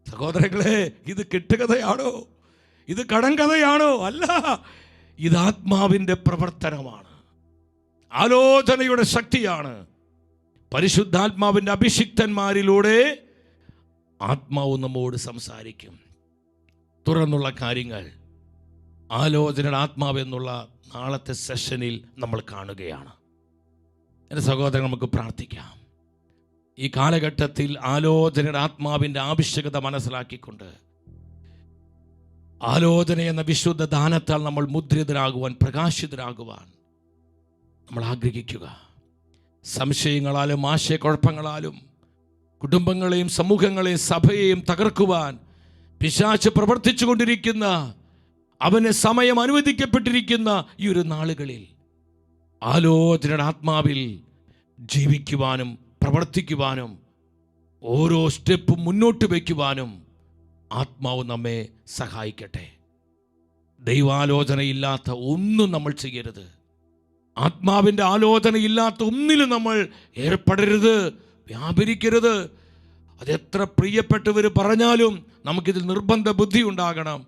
സഹോദരങ്ങളെ, ഇത് കെട്ടുകഥയാണോ? ഇത് കടങ്കഥയാണോ? അല്ല, ഇത് ആത്മാവിൻ്റെ പ്രവർത്തനമാണ്, ആലോചനയുടെ ശക്തിയാണ്. പരിശുദ്ധാത്മാവിൻ്റെ അഭിഷിക്തന്മാരിലൂടെ ആത്മാവ് നമ്മോട് സംസാരിക്കും. തുറന്നുള്ള കാര്യങ്ങൾ ആലോചനയുടെ ആത്മാവ് എന്നുള്ള നാളത്തെ സെഷനിൽ നമ്മൾ കാണുകയാണ്. എൻ്റെ സഹോദരൻ, നമുക്ക് പ്രാർത്ഥിക്കാം. ഈ കാലഘട്ടത്തിൽ ആലോചനയുടെ ആത്മാവിൻ്റെ ആവശ്യകത മനസ്സിലാക്കിക്കൊണ്ട് ആലോചന എന്ന വിശുദ്ധ ദാനത്താൽ നമ്മൾ മുദ്രിതരാകുവാൻ, പ്രകാശിതരാകുവാൻ നമ്മൾ ആഗ്രഹിക്കുക. സംശയങ്ങളാലും ആശയക്കുഴപ്പങ്ങളാലും കുടുംബങ്ങളെയും സമൂഹങ്ങളെയും സഭയെയും തകർക്കുവാൻ പിശാച് പ്രവർത്തിച്ചു കൊണ്ടിരിക്കുന്ന, അവന് സമയം അനുവദിക്കപ്പെട്ടിരിക്കുന്ന ഈ ഒരു നാളുകളിൽ ആലോചനയുടെ ആത്മാവിൽ ജീവിക്കുവാനും പ്രവർത്തിക്കുവാനും ഓരോ സ്റ്റെപ്പും മുന്നോട്ട് വയ്ക്കുവാനും ആത്മാവ് നമ്മെ സഹായിക്കട്ടെ. ദൈവാലോചനയില്ലാത്ത ഒന്നും നമ്മൾ ചെയ്യരുത്. ആത്മാവിൻ്റെ ആലോചനയില്ലാത്ത ഒന്നിലും നമ്മൾ ഏർപ്പെടരുത്, വ്യാപരിക്കരുത്. അതെത്ര പ്രിയപ്പെട്ടവർ പറഞ്ഞാലും നമുക്കിതിൽ നിർബന്ധ ബുദ്ധി ഉണ്ടാകണം.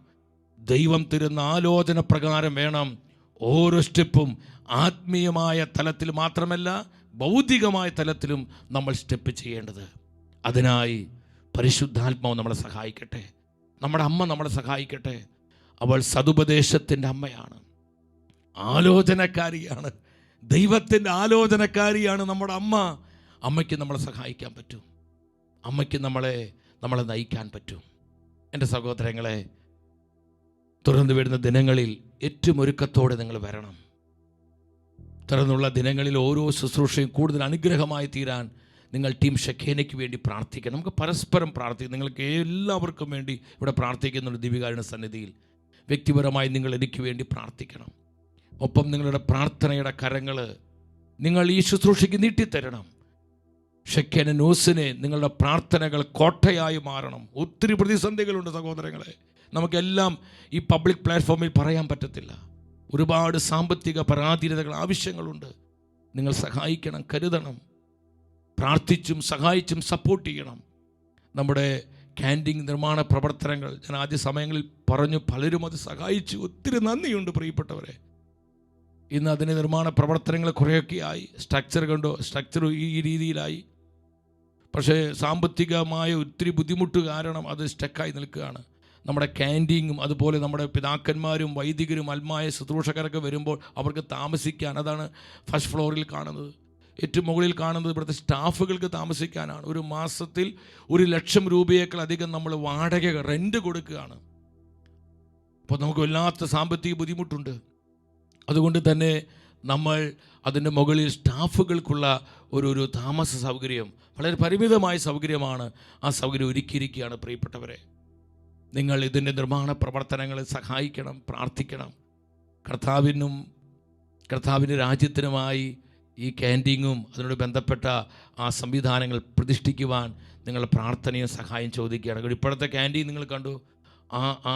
ദൈവം തരുന്ന ആലോചന പ്രകാരം വേണം ഓരോ സ്റ്റെപ്പും. ആത്മീയമായ തലത്തിൽ മാത്രമല്ല, ഭൗതികമായ തലത്തിലും നമ്മൾ സ്റ്റെപ്പ് ചെയ്യേണ്ടത്. അതിനായി പരിശുദ്ധാത്മാവ് നമ്മളെ സഹായിക്കട്ടെ. നമ്മുടെ അമ്മ നമ്മളെ സഹായിക്കട്ടെ. അവൾ സതുപദേശത്തിൻ്റെ അമ്മയാണ്, ആലോചനക്കാരിയാണ്, ദൈവത്തിൻ്റെ ആലോചനക്കാരിയാണ് നമ്മുടെ അമ്മ. അമ്മയ്ക്ക് നമ്മളെ സഹായിക്കാൻ പറ്റും, അമ്മയ്ക്ക് നമ്മളെ നയിക്കാൻ പറ്റും. എൻ്റെ സഹോദരങ്ങളെ, തുറന്നു വരുന്ന ദിനങ്ങളിൽ ഏറ്റവും ഒരുക്കത്തോടെ നിങ്ങൾ വരണം. തുറന്നുള്ള ദിനങ്ങളിൽ ഓരോ ശുശ്രൂഷയും കൂടുതൽ അനുഗ്രഹമായി തീരാൻ നിങ്ങൾ ടീം ഷെഖേനയ്ക്ക് വേണ്ടി പ്രാർത്ഥിക്കണം. നമുക്ക് പരസ്പരം പ്രാർത്ഥിക്കാം. നിങ്ങൾക്ക് എല്ലാവർക്കും വേണ്ടി ഇവിടെ പ്രാർത്ഥിക്കുന്നുണ്ട് ദിവ്യകാരുണ്യ സന്നിധിയിൽ. വ്യക്തിപരമായി നിങ്ങൾ എനിക്ക് വേണ്ടി പ്രാർത്ഥിക്കണം. ഒപ്പം നിങ്ങളുടെ പ്രാർത്ഥനയുടെ കരങ്ങൾ നിങ്ങൾ ഈ ശുശ്രൂഷയ്ക്ക് നീട്ടിത്തരണം. ഷെഖേന ന്യൂസിനെ നിങ്ങളുടെ പ്രാർത്ഥനകൾ കോട്ടയായി മാറണം. ഒത്തിരി പ്രതിസന്ധികളുണ്ട് സഹോദരങ്ങളെ, നമുക്കെല്ലാം ഈ പബ്ലിക് പ്ലാറ്റ്ഫോമിൽ പറയാൻ പറ്റത്തില്ല. ഒരുപാട് സാമ്പത്തിക പരാധീനതകൾ, ആവശ്യങ്ങളുണ്ട്. നിങ്ങൾ സഹായിക്കണം, കരുതണം, പ്രാർത്ഥിച്ചും സഹായിച്ചും സപ്പോർട്ട് ചെയ്യണം. നമ്മുടെ ക്യാൻറ്റീൻ നിർമ്മാണ പ്രവർത്തനങ്ങൾ ഞാൻ ആദ്യ സമയങ്ങളിൽ പറഞ്ഞു, പലരും അത് സഹായിച്ചു. ഒത്തിരി നന്ദിയുണ്ട് പ്രിയപ്പെട്ടവരെ. ഇന്ന് അതിൻ്റെ നിർമ്മാണ പ്രവർത്തനങ്ങൾ കുറേയൊക്കെ ആയി. സ്ട്രക്ചർ ഈ രീതിയിലായി. പക്ഷേ സാമ്പത്തികമായ ഒത്തിരി ബുദ്ധിമുട്ട് കാരണം അത് സ്റ്റക്കായി നിൽക്കുകയാണ്. നമ്മുടെ ക്യാൻറ്റീനും അതുപോലെ നമ്മുടെ പിതാക്കന്മാരും വൈദികരും അൽമായ ശുശ്രൂഷകരൊക്കെ വരുമ്പോൾ അവർക്ക് താമസിക്കാൻ, അതാണ് ഫസ്റ്റ് ഫ്ലോറിൽ കാണുന്നത്. ഏറ്റവും മുകളിൽ കാണുന്നത് ഇവിടുത്തെ സ്റ്റാഫുകൾക്ക് താമസിക്കാനാണ്. ഒരു മാസത്തിൽ 1,00,000 രൂപയേക്കാളധികം നമ്മൾ വാടക റെൻറ്റ് കൊടുക്കുകയാണ്. അപ്പോൾ നമുക്ക് വല്ലാത്ത സാമ്പത്തിക ബുദ്ധിമുട്ടുണ്ട്. അതുകൊണ്ട് തന്നെ നമ്മൾ അതിൻ്റെ മുകളിൽ സ്റ്റാഫുകൾക്കുള്ള ഒരു താമസ സൗകര്യം, വളരെ പരിമിതമായ സൗകര്യമാണ്. ആ സൗകര്യം ഒരുക്കിയിരിക്കുകയാണ്. പ്രിയപ്പെട്ടവരെ, നിങ്ങൾ ഇതിൻ്റെ നിർമ്മാണ പ്രവർത്തനങ്ങളെ സഹായിക്കണം, പ്രാർത്ഥിക്കണം. കർത്താവിൻ്റെ രാജ്യത്തിനുമായി ഈ ക്യാൻറ്റീനും അതിനോട് ബന്ധപ്പെട്ട ആ സംവിധാനങ്ങൾ പ്രതിഷ്ഠിക്കുവാൻ നിങ്ങൾ പ്രാർത്ഥനയും സഹായം ചോദിക്കുകയാണ്. ഇപ്പോഴത്തെ ക്യാൻറ്റീൻ നിങ്ങൾ കണ്ടു, ആ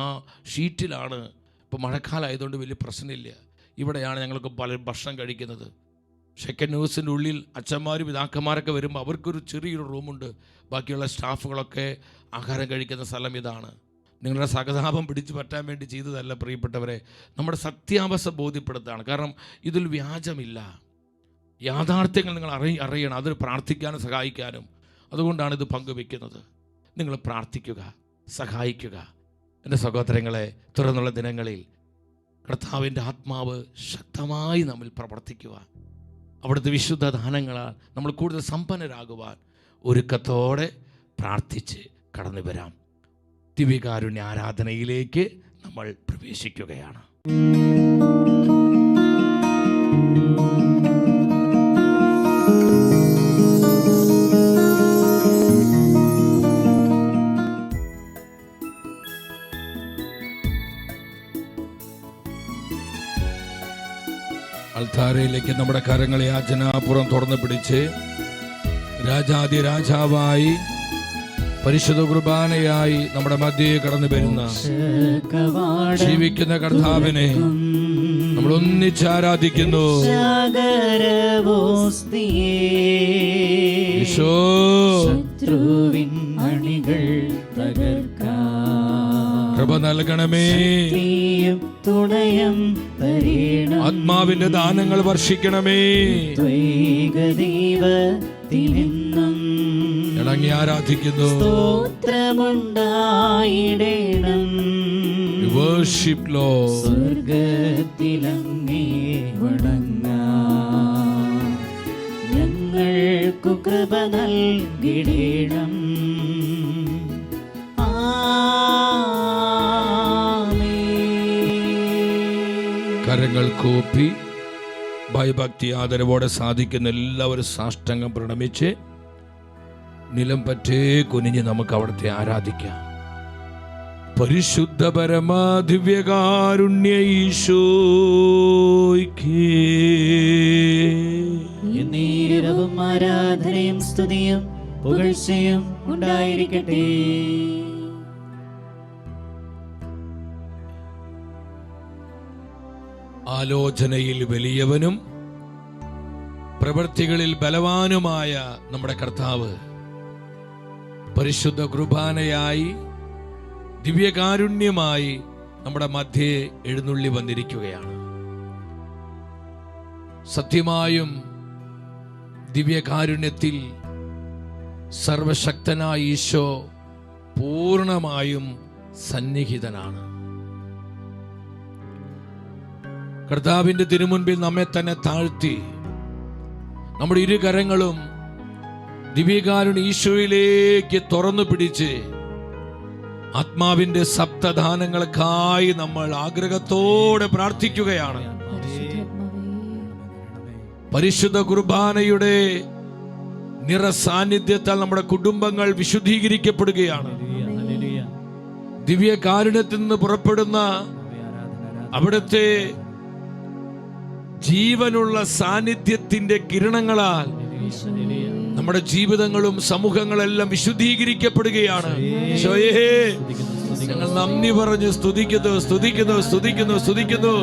ഷീറ്റിലാണ്. ഇപ്പോൾ മഴക്കാലമായതുകൊണ്ട് വലിയ പ്രശ്നമില്ല. ഇവിടെയാണ് ഞങ്ങൾക്ക് പലരും ഭക്ഷണം കഴിക്കുന്നത്. ഷെഖേന ന്യൂസിൻ്റെ ഉള്ളിൽ അച്ഛന്മാരും പിതാക്കന്മാരൊക്കെ വരുമ്പോൾ അവർക്കൊരു ചെറിയൊരു റൂമുണ്ട്. ബാക്കിയുള്ള സ്റ്റാഫുകളൊക്കെ ആഹാരം കഴിക്കുന്ന സ്ഥലം ഇതാണ്. നിങ്ങളുടെ സഹതാപം പിടിച്ചു പറ്റാൻ വേണ്ടി ചെയ്തതല്ല പ്രിയപ്പെട്ടവരെ, നമ്മുടെ സത്യാവസ്ഥ ബോധ്യപ്പെടുത്താണ്. കാരണം ഇതിൽ വ്യാജമില്ല. യാഥാർത്ഥ്യങ്ങൾ നിങ്ങൾ അറിയണം, അത് പ്രാർത്ഥിക്കാനും സഹായിക്കാനും. അതുകൊണ്ടാണ് ഇത് പങ്കുവെക്കുന്നത്. നിങ്ങൾ പ്രാർത്ഥിക്കുക, സഹായിക്കുക. എൻ്റെ സഹോദരങ്ങളെ, തുറന്നുള്ള ദിനങ്ങളിൽ കർത്താവിൻ്റെ ആത്മാവ് ശക്തമായി നമ്മിൽ പ്രവർത്തിക്കുവാൻ, അവിടുത്തെ വിശുദ്ധ ദാനങ്ങളാൽ നമ്മൾ കൂടുതൽ സമ്പന്നരാകുവാൻ ഒരുക്കത്തോടെ പ്രാർത്ഥിച്ച് കടന്നു വരാം. ദിവ്യകാരുണ്യ ആരാധനയിലേക്ക് നമ്മൾ പ്രവേശിക്കുകയാണ്. അൾത്താരയിലേക്ക് നമ്മുടെ കരങ്ങളെ യാചനാപുറം തുറന്നു പിടിച്ച് രാജാതി രാജാവായി പരിശുദ്ധ കുർബാനയായി നമ്മുടെ മധ്യേ കടന്നു വരുന്ന ജീവിക്കുന്ന കർത്താവിനെ നമ്മൾ ഒന്നിച്ച് ആരാധിക്കുന്നു. ഈശോ ശത്രുവിൻ അണികൾ തകർക്കാം, കൃപ നൽകണമേ. തുണയം തരേണം, ആത്മാവിന്റെ ദാനങ്ങൾ വർഷിക്കണമേ. ദൈവത്തിനെന്നും ഇണങ്ങി ആരാധിക്കുന്നു. സ്തോത്രമുണ്ടായിടേണം, worship Lord. സ്വർഗത്തിലങ്ങേ വണങ്ങാം, ഞങ്ങൾക്കു കൃപ നൽകിടേണം. കരങ്ങൾ കൂപ്പി ഭയഭക്തി ആദരവോടെ സാധിക്കുന്ന എല്ലാവരും സാഷ്ടാംഗം പ്രണമിച്ച് നിലം പറ്റേ കുനിഞ്ഞ് നമുക്ക് അവിടുത്തെ ആരാധിക്കാം. പരിശുദ്ധ പരമാ ദിവ്യകാരുണ്യ ഈശോയ്ക്ക് എന്നേരവും ആരാധനയും സ്തുതിയും പുകഴ്ചയും ഉണ്ടായിരിക്കട്ടെ. ആലോചനയിൽ വലിയവനും പ്രവൃത്തികളിൽ ബലവാനുമായ നമ്മുടെ കർത്താവ് പരിശുദ്ധ കുർബാനയായി ദിവ്യകാരുണ്യമായി നമ്മുടെ മധ്യേ എഴുന്നള്ളി വന്നിരിക്കുകയാണ്. സത്യമായും ദിവ്യകാരുണ്യത്തിൽ സർവശക്തനായ ഈശോ പൂർണ്ണമായും സന്നിഹിതനാണ്. കർത്താവിന്റെ തിരുമുൻപിൽ നമ്മെ തന്നെ താഴ്ത്തി നമ്മുടെ ഇരുകരങ്ങളും ദിവ്യകാരുണ്യ ഈശോയിലേക്ക് തുറന്നു പിടിച്ച് ആത്മാവിന്റെ സപ്തദാനങ്ങൾക്കായി നമ്മൾ ആഗ്രഹത്തോടെ പ്രാർത്ഥിക്കുകയാണ്. പരിശുദ്ധ കുർബാനയുടെ നിറസാന്നിധ്യത്താൽ നമ്മുടെ കുടുംബങ്ങൾ വിശുദ്ധീകരിക്കപ്പെടുകയാണ്. ദിവ്യകാരുണ്യത്തിൽ നിന്ന് പുറപ്പെടുന്ന അവിടുത്തെ ജീവനുള്ള സാന്നിധ്യത്തിന്റെ കിരണങ്ങളാൽ നമ്മുടെ ജീവിതങ്ങളും സമൂഹങ്ങളെല്ലാം വിശുദ്ധീകരിക്കപ്പെടുകയാണ്. ഈശോയേ, ഞങ്ങൾ നന്ദി പറഞ്ഞ് സ്തുതിക്കുന്നു, സ്തുതിക്കുന്നു, സ്തുതിക്കുന്നു, സ്തുതിക്കുന്നു.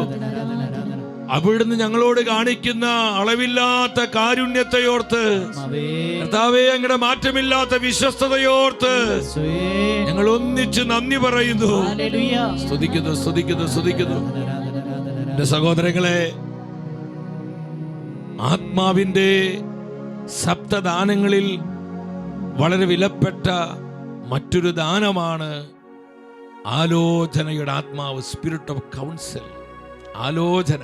അവിടുന്ന് ഞങ്ങളോട് കാണിക്കുന്ന അളവില്ലാത്ത കാരുണ്യത്തെയോർത്ത്, കർത്താവേ, അങ്ങയുടെ മാറ്റമില്ലാത്ത വിശ്വസ്തതയോർത്ത് ഞങ്ങൾ ഒന്നിച്ച് നന്ദി പറയുന്നു. സ്തുതിക്കുന്നു, സ്തുതിക്കുന്നു, സ്തുതിക്കുന്നു. എന്റെ സഹോദരങ്ങളെ, ആത്മാവിന്റെ സപ്തദാനങ്ങളിൽ വളരെ വിലപ്പെട്ട മറ്റൊരു ദാനമാണ് ആലോചനയുടെ ആത്മാവ്, സ്പിരിറ്റ് ഓഫ് കൗൺസിൽ. ആലോചന,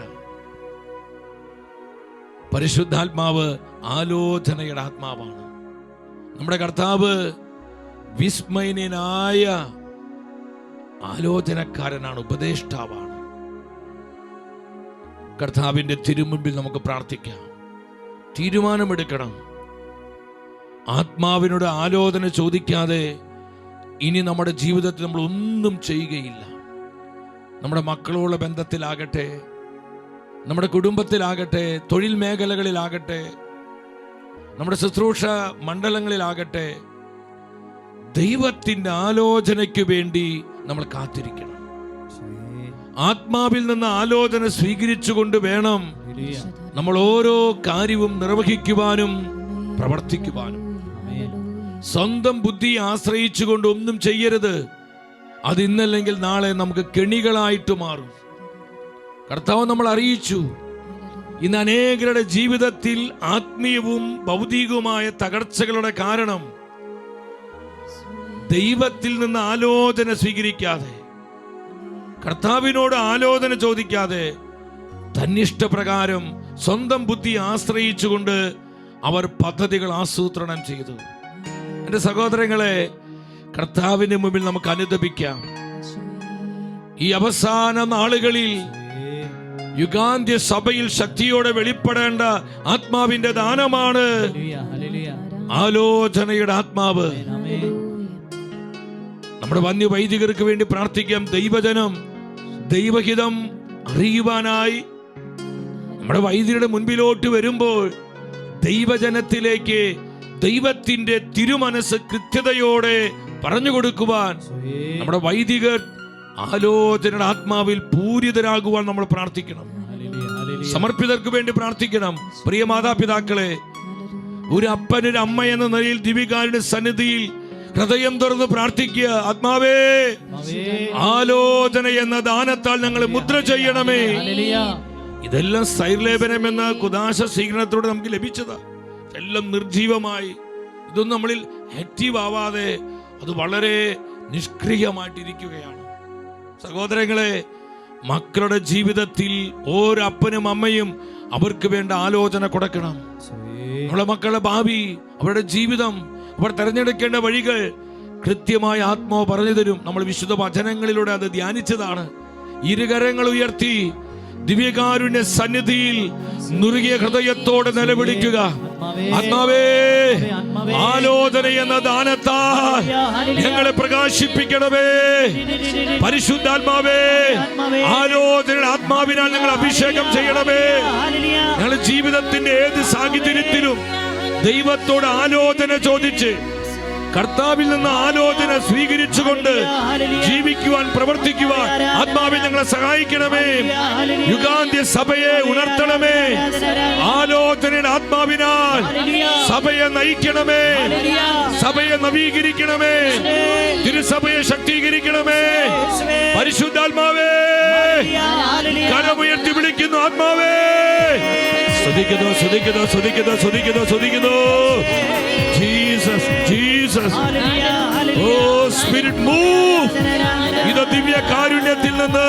പരിശുദ്ധാത്മാവ് ആലോചനയുടെ ആത്മാവാണ്. നമ്മുടെ കർത്താവ് വിസ്മയനായ ആലോചനക്കാരനാണ്, ഉപദേഷ്ടാവാണ്. കർത്താവിന്റെ തിരുമുൻപിൽ നമുക്ക് പ്രാർത്ഥിക്കാം, തീരുമാനമെടുക്കണം. ആത്മാവിനോട് ആലോചന ചോദിക്കാതെ ഇനി നമ്മുടെ ജീവിതത്തിൽ നമ്മൾ ഒന്നും ചെയ്യുകയില്ല. നമ്മുടെ മക്കളോടുള്ള ബന്ധത്തിലാകട്ടെ, നമ്മുടെ കുടുംബത്തിലാകട്ടെ, തൊഴിൽ മേഖലകളിലാകട്ടെ, നമ്മുടെ ശുശ്രൂഷ മണ്ഡലങ്ങളിലാകട്ടെ, ദൈവത്തിന്റെ ആലോചനയ്ക്ക് വേണ്ടി നമ്മൾ കാത്തിരിക്കണം. ആത്മാവിൽ നിന്ന് ആലോചന സ്വീകരിച്ചുകൊണ്ട് വേണം നമ്മൾ ഓരോ കാര്യവും നിർവഹിക്കുവാനും പ്രവർത്തിക്കുവാനും. സ്വന്തം ബുദ്ധി ആശ്രയിച്ചുകൊണ്ട് ഒന്നും ചെയ്യരുത്. അത് ഇന്നല്ലെങ്കിൽ നാളെ നമുക്ക് കെണികളായിട്ട് മാറും. കർത്താവ് നമ്മൾ അറിയിച്ചു, ഇന്ന് അനേകരുടെ ജീവിതത്തിൽ ആത്മീയവും ഭൗതികവുമായ തകർച്ചകളുടെ കാരണം ദൈവത്തിൽ നിന്ന് ആലോചന സ്വീകരിക്കാതെ, കർത്താവിനോട് ആലോചന ചോദിക്കാതെ, തന്നിഷ്ടപ്രകാരം സ്വന്തം ബുദ്ധി ആശ്രയിച്ചുകൊണ്ട് അവർ പദ്ധതികൾ ആസൂത്രണം ചെയ്തു. എൻ്റെ സഹോദരങ്ങളെ, കർത്താവിന് മുമ്പിൽ നമുക്ക് അനുദപിക്കാം. ഈ അവസാന നാളുകളിൽ യുഗാന്ത്യ സഭയിൽ ശക്തിയോടെ വെളിപ്പെടേണ്ട ആത്മാവിന്റെ ദാനമാണ് ആലോചനയുടെ ആത്മാവ്. നമ്മുടെ വന്യ വൈദികർക്ക് വേണ്ടി പ്രാർത്ഥിക്കാം. ദൈവജനം ദൈവഹിതം അറിയുവാനായി നമ്മുടെ വൈദികരുടെ മുൻപിലോട്ട് വരുമ്പോൾ ദൈവജനത്തിലേക്ക് ദൈവത്തിന്റെ തിരുമനസ് കൃത്യതയോടെ പറഞ്ഞു കൊടുക്കുവാൻ നമ്മുടെ വൈദികർ ആലോചനയുടെ ആത്മാവിൽ പൂരിതരാകുവാൻ നമ്മൾ പ്രാർത്ഥിക്കണം. സമർപ്പിതർക്ക് വേണ്ടി പ്രാർത്ഥിക്കണം. പ്രിയ മാതാപിതാക്കളെ, ഒരു അപ്പനൊരു അമ്മ എന്ന നിലയിൽ ദിവികാരുടെ സന്നിധിയിൽ ഹൃദയം തുറന്ന് പ്രാർത്ഥിക്കുക. ആത്മാവേ, ആലോചന എന്ന ദാനത്താൽ ഞങ്ങൾ മുദ്ര ചെയ്യണമേ. ഇതെല്ലാം സൈർലേപനം എന്ന കുദാശ സ്വീകരണത്തിലൂടെ നമുക്ക് ലഭിച്ചതാ. എല്ലാം നിർജീവമായി, ഇതൊന്നും നമ്മളിൽ ആക്റ്റീവ് ആവാതെ അത് വളരെ നിഷ്ക്രിയമായിട്ടിരിക്കുകയാണ്. സഹോദരങ്ങളെ, മക്കളുടെ ജീവിതത്തിൽ ഓരോ അപ്പനും അമ്മയും അവർക്ക് വേണ്ട ആലോചന കൊടുക്കണം. നമ്മളെ മക്കളുടെ ഭാവി, അവരുടെ ജീവിതം, അവർ തെരഞ്ഞെടുക്കേണ്ട വഴികൾ കൃത്യമായ ആത്മാവ് പറഞ്ഞു തരും. നമ്മൾ വിശുദ്ധ വചനങ്ങളിലൂടെ അത് ധ്യാനിച്ചതാണ്. ഇരുകരങ്ങൾ ഉയർത്തി ദിവ്യകാരുണ്യ സന്നിധിയിൽ നുറുകിയ ഹൃദയത്തോടെ നിലവിളിക്കുക. ആത്മാവേ, ആലോചന എന്ന ദാനത്താൽ ഞങ്ങളെ പ്രകാശിപ്പിക്കണമേ. പരിശുദ്ധാത്മാവേ, ആലോചന ആത്മാവിനാൽ ഞങ്ങൾ അഭിഷേകം ചെയ്യണമേ. ഞങ്ങളുടെ ജീവിതത്തിന്റെ ഏത് സാഹചര്യത്തിലും ദൈവത്തോട് ആലോചന ചോദിച്ച് കർത്താവിൽ നിന്ന് ആലോചന സ്വീകരിച്ചുകൊണ്ട് ജീവിക്കുവാൻ, പ്രവർത്തിക്കുവാൻ ആത്മാവിൽ ഞങ്ങളെ സഹായിക്കണമേ. യുഗാന്ത്യ സഭയെ ഉണർത്തണമേ. ആലോചനയുടെ ആത്മാവിനാൽ സഭയെ നയിക്കണമേ. സഭയെ നവീകരിക്കണമേ. തിരുസഭയെ ശക്തീകരിക്കണമേ. പരിശുദ്ധാത്മാവേ, കരമുയർത്തി വിളിക്കുന്നു. ആത്മാവേ, സ്തുതിക്കുന്നു, സ്തുതിക്കുന്നു, സ്തുതിക്കുന്നു, സ്തുതിക്കുന്നു, സ്തുതിക്കുന്നു. Jesus, Jesus. Oh spirit move. ഇത് ദിവ്യ കാരുണ്യത്തിൽ നിന്ന്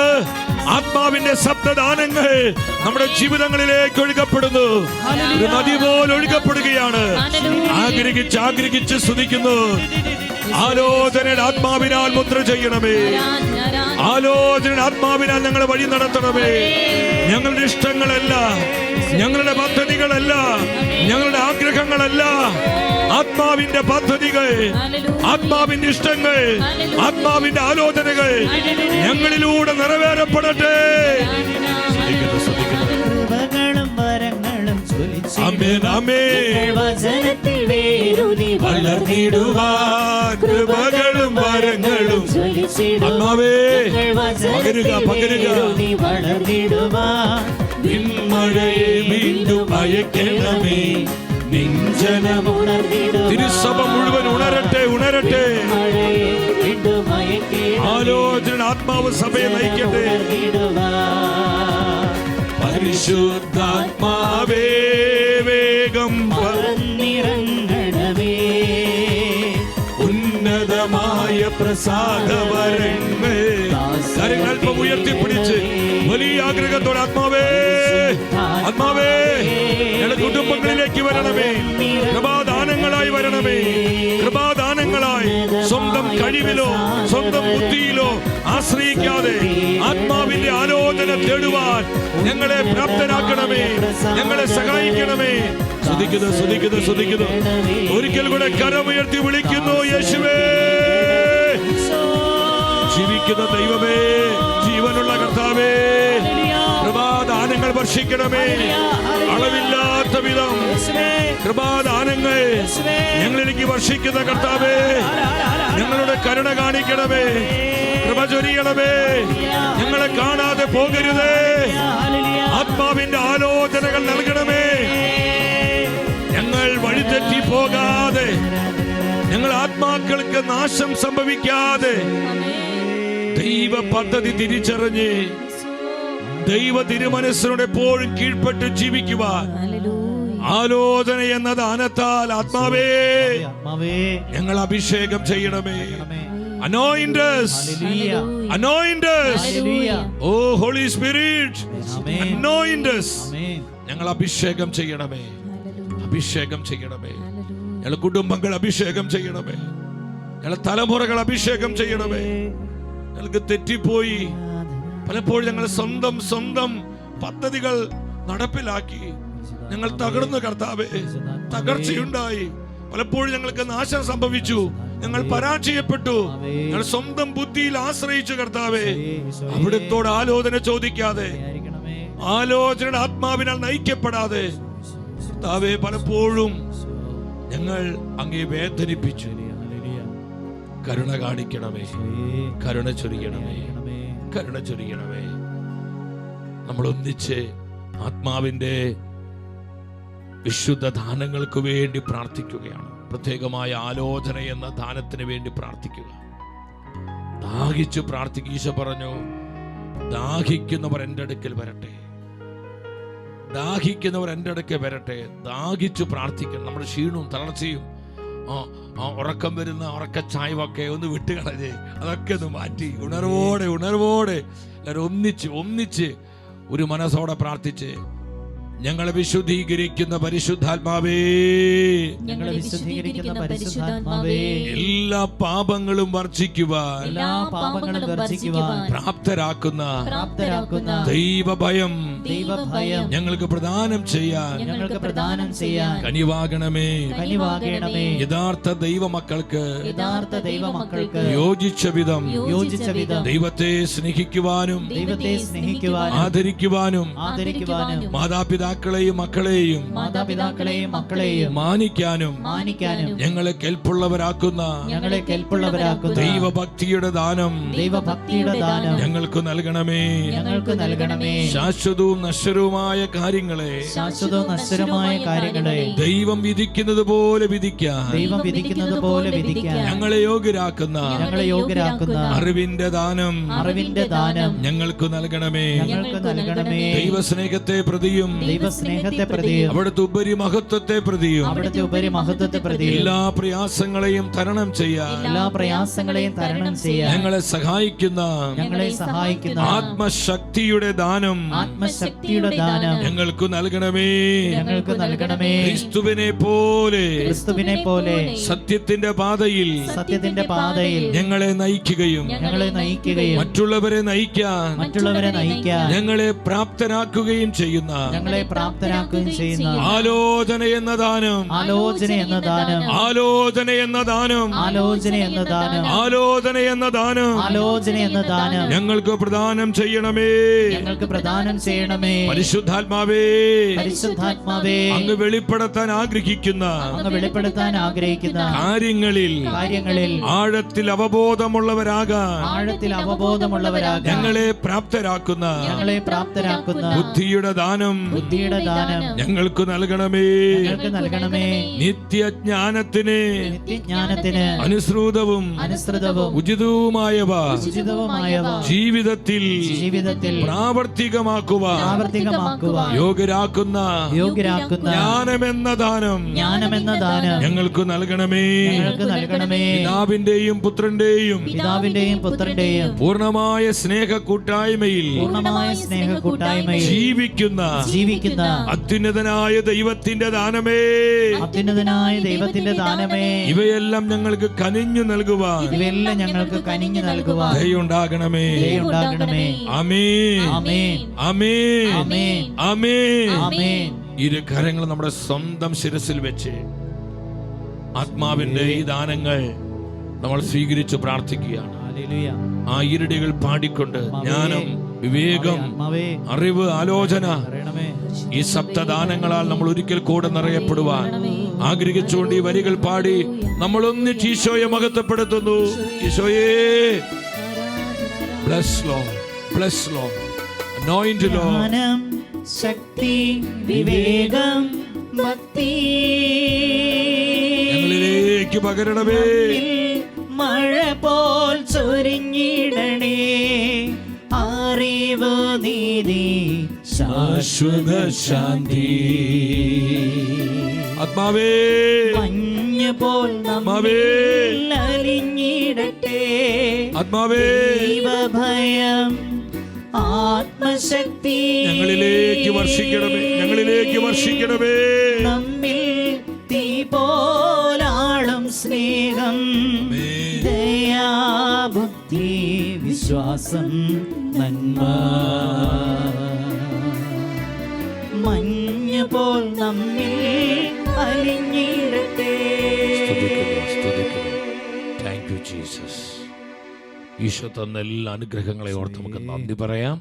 ആത്മാവിന്റെ ശബ്ദദാനങ്ങൾ നമ്മുടെ ജീവിതങ്ങളിലേക്ക് ഒഴുകപ്പെടുന്നു. ഒരു നദി പോലെ ഒഴുകപ്പെടുകയാണ്. ആഗ്രഹിച്ച് ആഗ്രഹിച്ച് സ്തുതിക്കുന്നു. ആലോചനയുടെ ആത്മാവിനാൽ മുദ്ര ചെയ്യണമേ. ആലോചനയുടെ ആത്മാവിനാൽ ഞങ്ങളെ വഴി നടത്തണമേ. ഞങ്ങളുടെ ഇഷ്ടങ്ങളല്ല, ഞങ്ങളുടെ പദ്ധതികളല്ല, ഞങ്ങളുടെ ആഗ്രഹങ്ങളല്ല, ആത്മാവിന്റെ പദ്ധതികൾ, ആത്മാവിന്റെ ഇഷ്ടങ്ങൾ, ആത്മാവിന്റെ ആലോചനകൾ ഞങ്ങളിലൂടെ നിറവേറപ്പെടട്ടെ. ആമേൻ, ആമേൻ. വളർന്നിടുവാൻ കൃപകളും വരങ്ങളും ആത്മാവേ പകരുക, പകരുക. പിന്മഴയെ വീണ്ടും അയക്കണമേ. തിരുസഭ മുഴുവൻ ഉണരട്ടെ, ഉണരട്ടെ. ആലോചന ആത്മാവ് സഭയെ നയിക്കട്ടെ. പരിശുദ്ധാത്മാവേ, വേഗം പറന്നിറങ്ങണമേ. ഉന്നതമായ പ്രസാദവരങ്ങൾ കരങ്ങൾ അല്പം ഉയർത്തിപ്പിടിച്ച് വലിയ ആഗ്രഹത്തോടെ ആത്മാവേ, ആത്മാവേ ഞങ്ങളുടെ കുടുംബങ്ങളിലേക്ക് വരണമേ. കൃപാദാനങ്ങളായി വരണമേ. കൃപാദാനങ്ങളായി സ്വന്തം കഴിവിലോ സ്വന്തം ബുദ്ധിയിലോ ആശ്രയിക്കാതെ ആത്മാവിന്റെ ആലോചന തേടുവാൻ ഞങ്ങളെ പ്രാപ്തരാക്കണമേ. ഞങ്ങളെ സഹായിക്കണമേ. സ്തുതിക്കുന്നു, സ്തുതിക്കുന്നു, സ്തുതിക്കുന്നു. ഒരിക്കൽ കൂടെ കരമുയർത്തി വിളിക്കുന്നു. യേശുവേ, ജീവിക്കുന്ന ദൈവമേ, ജീവനുള്ള കർത്താവേ, കൃപാദാനങ്ങൾ വർഷിക്കണമേ. അളവില്ലാത്ത വിധം കൃപാദാനങ്ങൾ ഞങ്ങളിലേക്ക് വർഷിക്കുന്ന കർത്താവേ, ഞങ്ങളുടെ കരുണ കാണിക്കണമേ. കൃപ ചൊരിയണമേ. ഞങ്ങളെ കാണാതെ പോകരുതേ. ആത്മാവിന്റെ ആലോചനകൾ നൽകണമേ. ഞങ്ങൾ വഴിതെറ്റി പോകാതെ, ഞങ്ങൾ ആത്മാക്കൾക്ക് നാശം സംഭവിക്കാതെ ദൈവ പദ്ധതി തിരിച്ചറിഞ്ഞ് ദൈവ തിരുമനസ്സിനോട് എപ്പോഴും കീഴ്പ്പെട്ട് ജീവിക്കുവാൻ ആലോചന എന്ന ദാനത്താൽ ആത്മാവേ ഞങ്ങൾ അഭിഷേകം ചെയ്യണമേ. Anoint us. Anoint us. Oh Holy Spirit, anoint us. ഞങ്ങൾ അഭിഷേകം ചെയ്യണമേ. അഭിഷേകം ചെയ്യണമേ. ഞങ്ങളുടെ കുടുംബങ്ങൾ അഭിഷേകം ചെയ്യണമേ. ഞങ്ങളുടെ തലമുറകൾ അഭിഷേകം ചെയ്യണമേ. ഞങ്ങൾക്ക് തെറ്റിപ്പോയി പലപ്പോഴും ഞങ്ങൾ സ്വന്തം പദ്ധതികൾ നടപ്പിലാക്കി ഞങ്ങൾ തകർന്നു കർത്താവേ. തകർച്ചയുണ്ടായി. പലപ്പോഴും ഞങ്ങൾക്ക് നാശം സംഭവിച്ചു. ഞങ്ങൾ പരാജയപ്പെട്ടു. ഞങ്ങൾ സ്വന്തം ബുദ്ധിയിൽ ആശ്രയിച്ചു കർത്താവേ. അവിടുത്തോട് ആലോചന ചോദിക്കാതെ, ആലോചനയുടെ ആത്മാവിനാൽ നയിക്കപ്പെടാതെ കർത്താവേ പലപ്പോഴും ഞങ്ങൾ അങ്ങേ വേദനിപ്പിച്ചു. കരുണ കാണിക്കണമേ, കരുണ ചൊരിയണമേ, കരുണ ചൊരിയണമേ. നമ്മൾ ഒന്നിച്ച് ആത്മാവിൻ്റെ വിശുദ്ധ ദാനങ്ങൾക്ക് വേണ്ടി പ്രാർത്ഥിക്കുകയാണ്. പ്രത്യേകമായ ആലോചന എന്ന ദാനത്തിന് വേണ്ടി പ്രാർത്ഥിക്കുക. ദാഹിച്ചു പ്രാർത്ഥിക്കുക. ഈശോ പറഞ്ഞു, ദാഹിക്കുന്നവർ എൻ്റെ അടുക്കൽ വരട്ടെ, ദാഹിക്കുന്നവർ എൻ്റെ അടുക്കൽ വരട്ടെ. ദാഹിച്ചു പ്രാർത്ഥിക്കണം. നമ്മുടെ ക്ഷീണവും തളർച്ചയും ഉറക്കം വരുന്ന ഉറക്കച്ചായ്വൊക്കെ ഒന്ന് വിട്ടുകളഞ്ഞ് അതൊക്കെ ഒന്ന് മാറ്റി ഉണർവോടെ എല്ലാവരും ഒന്നിച്ച് ഒരു മനസ്സോടെ പ്രാർത്ഥിച്ച്, ഞങ്ങളെ വിശുദ്ധീകരിക്കുന്ന പരിശുദ്ധാത്മാവേ, ഞങ്ങളെ വിശുദ്ധീകരിക്കുന്ന പരിശുദ്ധാത്മാവേ, എല്ലാ പാപങ്ങളും വർജിക്കുവാൻ പ്രാപ്തരാക്കുന്ന ദൈവഭയം ഞങ്ങൾക്ക് പ്രദാനം ചെയ്യാൻ കനിവാകണമേ. യഥാർത്ഥ ദൈവമക്കൾക്ക് യോജിച്ച വിധം ദൈവത്തെ സ്നേഹിക്കുവാനും ആദരിക്കുവാനും മാതാപിതാക്കളെയും മക്കളെയും മാനിക്കാനും ഞങ്ങളെ കെൽപ്പുള്ളവരാക്കുന്ന ദൈവഭക്തിയുടെ ദാനം ഞങ്ങൾക്ക് നൽകണമേ. ശാശ്വതവും നശ്വരവുമായ കാര്യങ്ങളെ ദൈവം വിധിക്കുന്നത് പോലെ വിധിക്കാൻ ഞങ്ങളെ യോഗ്യരാക്കുന്ന അറിവിന്റെ ദാനം ഞങ്ങൾക്ക് നൽകണമേ. ദൈവസ്നേഹത്തെ പ്രതിയും അവിടുത്തെ ഉപരി മഹത്വത്തെ പ്രതിയും എല്ലാ പ്രയാസങ്ങളെയും തരണം ചെയ്യാൻ ഞങ്ങളെ സഹായിക്കുന്ന ആത്മശക്തിയുടെ ദാനം ഞങ്ങൾക്ക് നൽകണമേ. ക്രിസ്തുവിനെ പോലെ സത്യത്തിന്റെ പാതയിൽ ഞങ്ങളെ നയിക്കുകയും മറ്റുള്ളവരെ നയിക്കാൻ ഞങ്ങളെ പ്രാപ്തരാക്കുകയും ചെയ്യുന്ന ആലോചന എന്ന ദാനം ഞങ്ങൾക്ക് പ്രദാനം ചെയ്യണമേ. പരിശുദ്ധാത്മാവേ, അങ്ങ് വെളിപ്പെടുത്താൻ ആഗ്രഹിക്കുന്ന കാര്യങ്ങളിൽ ആഴത്തിൽ അവബോധമുള്ളവരാകാൻ ഞങ്ങളെ പ്രാപ്തരാക്കുന്ന ബുദ്ധിയുടെ ദാനം ഞങ്ങൾക്ക് നൽകണമേ. നിത്യജ്ഞാനത്തിന് അനുസൃതവും ഉചിതവുമായവ ജീവിതത്തിൽ പ്രാവർത്തികമാക്കുവാൻ യോഗ്യരാക്കുന്ന ജ്ഞാനമെന്ന ദാനം ഞങ്ങൾക്ക് നൽകണമേ. പിതാവിന്റെയും പുത്രന്റെയും പൂർണ്ണമായ സ്നേഹ കൂട്ടായ്മയിൽ ജീവിക്കുന്ന അത്യുന്നതനായ ദൈവത്തിന്റെ ദാനമേ, ഇവയെല്ലാം ഞങ്ങൾക്ക് കനിഞ്ഞു നൽകുവാൻ ദയയുണ്ടാകണമേ. ഇരു കരങ്ങൾ നമ്മുടെ സ്വന്തം ശിരസിൽ വെച്ച് ആത്മാവിന്റെ ഈ ദാനങ്ങൾ നമ്മൾ സ്വീകരിച്ച് പ്രാർത്ഥിക്കുകയാണ്. ആ ഇരടികൾ പാടിക്കൊണ്ട് ജ്ഞാനം, വിവേകം, അറിവ്, ആലോചന ഈ സപ്തദാനങ്ങളാൽ നമ്മൾ ഒരിക്കൽ കൂടെ നിറയപ്പെടുവാൻ ആഗ്രഹിച്ചുകൊണ്ട് ഈ വരികൾ പാടി നമ്മൾ ഒന്നിച്ച് ഈശോയെ മഹത്വപ്പെടുത്തുന്നു. ഈശോയെ, bless lord, bless lord, anoint lord. ശക്തി, വിവേകം, ഭക്തി ഞങ്ങളിലേക്ക് പകരണമേ. മഴ പോൽ ചൊരിഞ്ഞിടണേ. അറിവ്, നീതി, ശാശ്വത ശാന്തി. ആത്മാവേ, മഞ്ഞ് പോൽ നമ്മിൽ അലിഞ്ഞിടട്ടെ. ആത്മാവേ, ദൈവഭയം, ആത്മശക്തി ഞങ്ങളിലേക്ക് വർഷിക്കണമേ. നമ്മിൽ തീ പോലാളും സ്നേഹം, ദയാ, ബുദ്ധി, വിശ്വാസം, നന്മ. മഞ്ഞ് പോൽ നമ്മിൽ അലിഞ്ഞിടട്ടെ. Thank you Jesus. ഈശോ തന്ന എല്ലാ അനുഗ്രഹങ്ങളെ ഓർത്ത് നമുക്ക് നന്ദി പറയാം.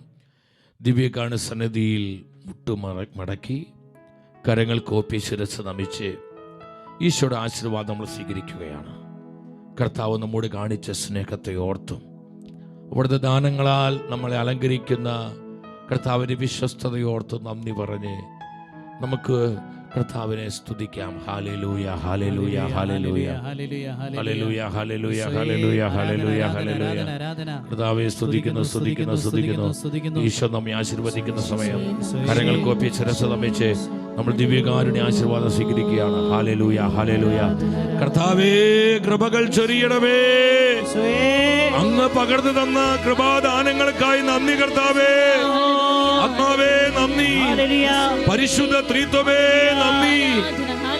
ദിവ്യകാണ സന്നിധിയിൽ മുട്ടുമടക്കി കരങ്ങൾ കോപ്പി ശിരസ് നമിച്ച് ഈശോയുടെ ആശീർവാദം നമ്മൾ സ്വീകരിക്കുകയാണ്. കർത്താവ് നമ്മോട് കാണിച്ച സ്നേഹത്തെ ഓർത്തും അവിടുത്തെ ദാനങ്ങളാൽ നമ്മളെ അലങ്കരിക്കുന്ന കർത്താവിൻ്റെ വിശ്വസ്തതയോർത്ത് നന്ദി പറഞ്ഞ് നമുക്ക് കർത്താവിനെ സ്തുതിക്കാം. Hallelujah hallelujah hallelujah hallelujah hallelujah hallelujah hallelujah hallelujah. കർത്താവെ സ്തുതിക്കുന്നു സ്തുതിക്കുന്നു സ്തുതിക്കുന്നു. ഈശോ നമ്മെ ആശീർവദിക്കുന്ന സമയം കരങ്ങൾ കോപ്പി ശിരസ്സ് നമിച്ച് നമ്മൾ ദിവ്യകാരുണ്യ ആശീർവാദം സ്വീകരിക്കുകയാണ്. Hallelujah hallelujah. കർത്താവേ കൃപകൾ ചൊരിയണമേ. അങ്ങ് പകർന്നു തന്ന കൃപാദാനങ്ങൾക്കായി നന്ദി കർത്താവേ. ആത്മാവേ നന്ദി. പരിശുദ്ധ ത്രിത്വമേ നന്ദി.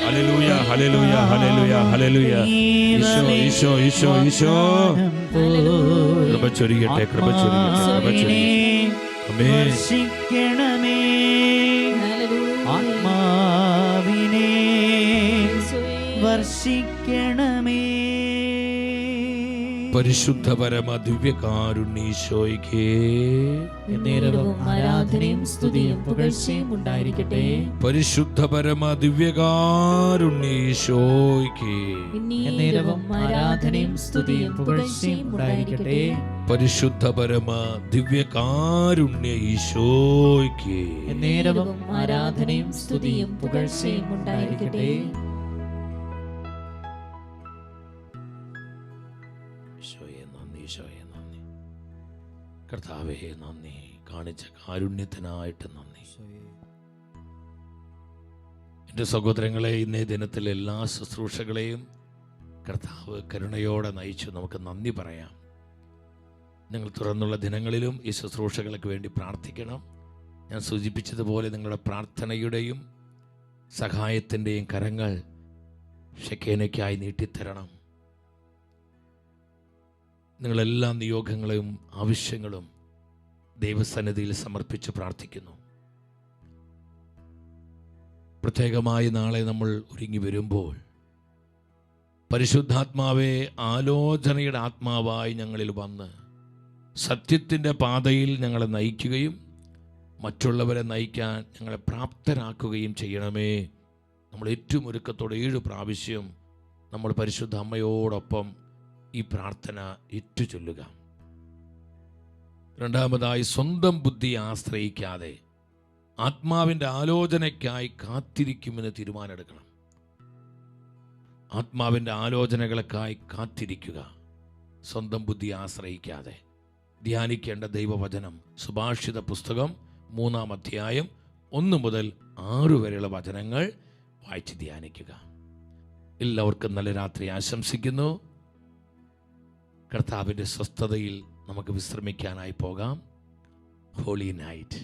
ഹല്ലേലൂയ ഹല്ലേലൂയ ഹല്ലേലൂയ ഹല്ലേലൂയ. ഈശോ ഈശോ ഈശോ ഈശോ കൃപ ചൊരിയട്ടെ കൃപ ചൊരിയട്ടെ കൃപ ചൊരിയട്ടെ. വർഷിക്കണമേ ആത്മാവിനെ വർഷിക്കണമേ. പരിശുദ്ധ പരമ ദിവ്യകാരുണ്യീശോയ്ക്ക് നേരവും ആരാധനയും സ്തുതിയും പുകഴ്ചയും ഉണ്ടായിരിക്കട്ടെ. പരിശുദ്ധ പരമ ദിവ്യകാരുണ്യീശോയ്ക്ക് നേരവും ആരാധനയും സ്തുതിയും പുകഴ്ചയും ഉണ്ടായിരിക്കട്ടെ. പരിശുദ്ധ പരമ ദിവ്യകാരുണ്യീശോയ്ക്ക് നേരവും ആരാധനയും സ്തുതിയും പുകഴ്ചയും ഉണ്ടായിരിക്കട്ടെ. കർത്താവേ നന്ദി. കാണിച്ച കാരുണ്യത്തിനായിട്ട് നന്ദി. എൻ്റെ സഹോദരങ്ങളെ, ഇന്നേ ദിനത്തിലെ എല്ലാ ശുശ്രൂഷകളെയും കർത്താവ് കരുണയോടെ നയിച്ചു. നമുക്ക് നന്ദി പറയാം. നിങ്ങൾ തുറന്നുള്ള ദിനങ്ങളിലും ഈ ശുശ്രൂഷകൾക്ക് വേണ്ടി പ്രാർത്ഥിക്കണം. ഞാൻ സൂചിപ്പിച്ചതുപോലെ നിങ്ങളുടെ പ്രാർത്ഥനയുടെയും സഹായത്തിൻ്റെയും കരങ്ങൾ ഷെക്കേനയ്ക്കായി നീട്ടിത്തരണം. നിങ്ങളെല്ലാ നിയോഗങ്ങളും ആവശ്യങ്ങളും ദൈവസന്നിധിയിൽ സമർപ്പിച്ച് പ്രാർത്ഥിക്കുന്നു. പ്രത്യേകമായി നാളെ നമ്മൾ ഒരുങ്ങി വരുമ്പോൾ പരിശുദ്ധാത്മാവെ ആലോചനയുടെ ആത്മാവായി ഞങ്ങളിൽ വന്ന് സത്യത്തിൻ്റെ പാതയിൽ ഞങ്ങളെ നയിക്കുകയും മറ്റുള്ളവരെ നയിക്കാൻ ഞങ്ങളെ പ്രാപ്തരാക്കുകയും ചെയ്യണമേ. നമ്മൾ ഏറ്റവും ഒരുക്കത്തോടെ 7 പ്രാവശ്യം നമ്മൾ പരിശുദ്ധ അമ്മയോടൊപ്പം ഈ പ്രാർത്ഥന ഏറ്റുചൊല്ലുക. രണ്ടാമതായി, സ്വന്തം ബുദ്ധി ആശ്രയിക്കാതെ ആത്മാവിൻ്റെ ആലോചനയ്ക്കായി കാത്തിരിക്കുമെന്ന് തീരുമാനമെടുക്കണം. ആത്മാവിൻ്റെ ആലോചനകൾക്കായി കാത്തിരിക്കുക, സ്വന്തം ബുദ്ധി ആശ്രയിക്കാതെ. ധ്യാനിക്കേണ്ട ദൈവവചനം സുഭാഷിത പുസ്തകം 3-ാം അധ്യായം 1 മുതൽ 6 വരെയുള്ള വചനങ്ങൾ വായിച്ച് ധ്യാനിക്കുക. എല്ലാവർക്കും നല്ല രാത്രി ആശംസിക്കുന്നു. കർത്താവിൻ്റെ സ്വസ്ഥതയിൽ നമുക്ക് വിശ്രമിക്കാനായി പോകാം. Holy night.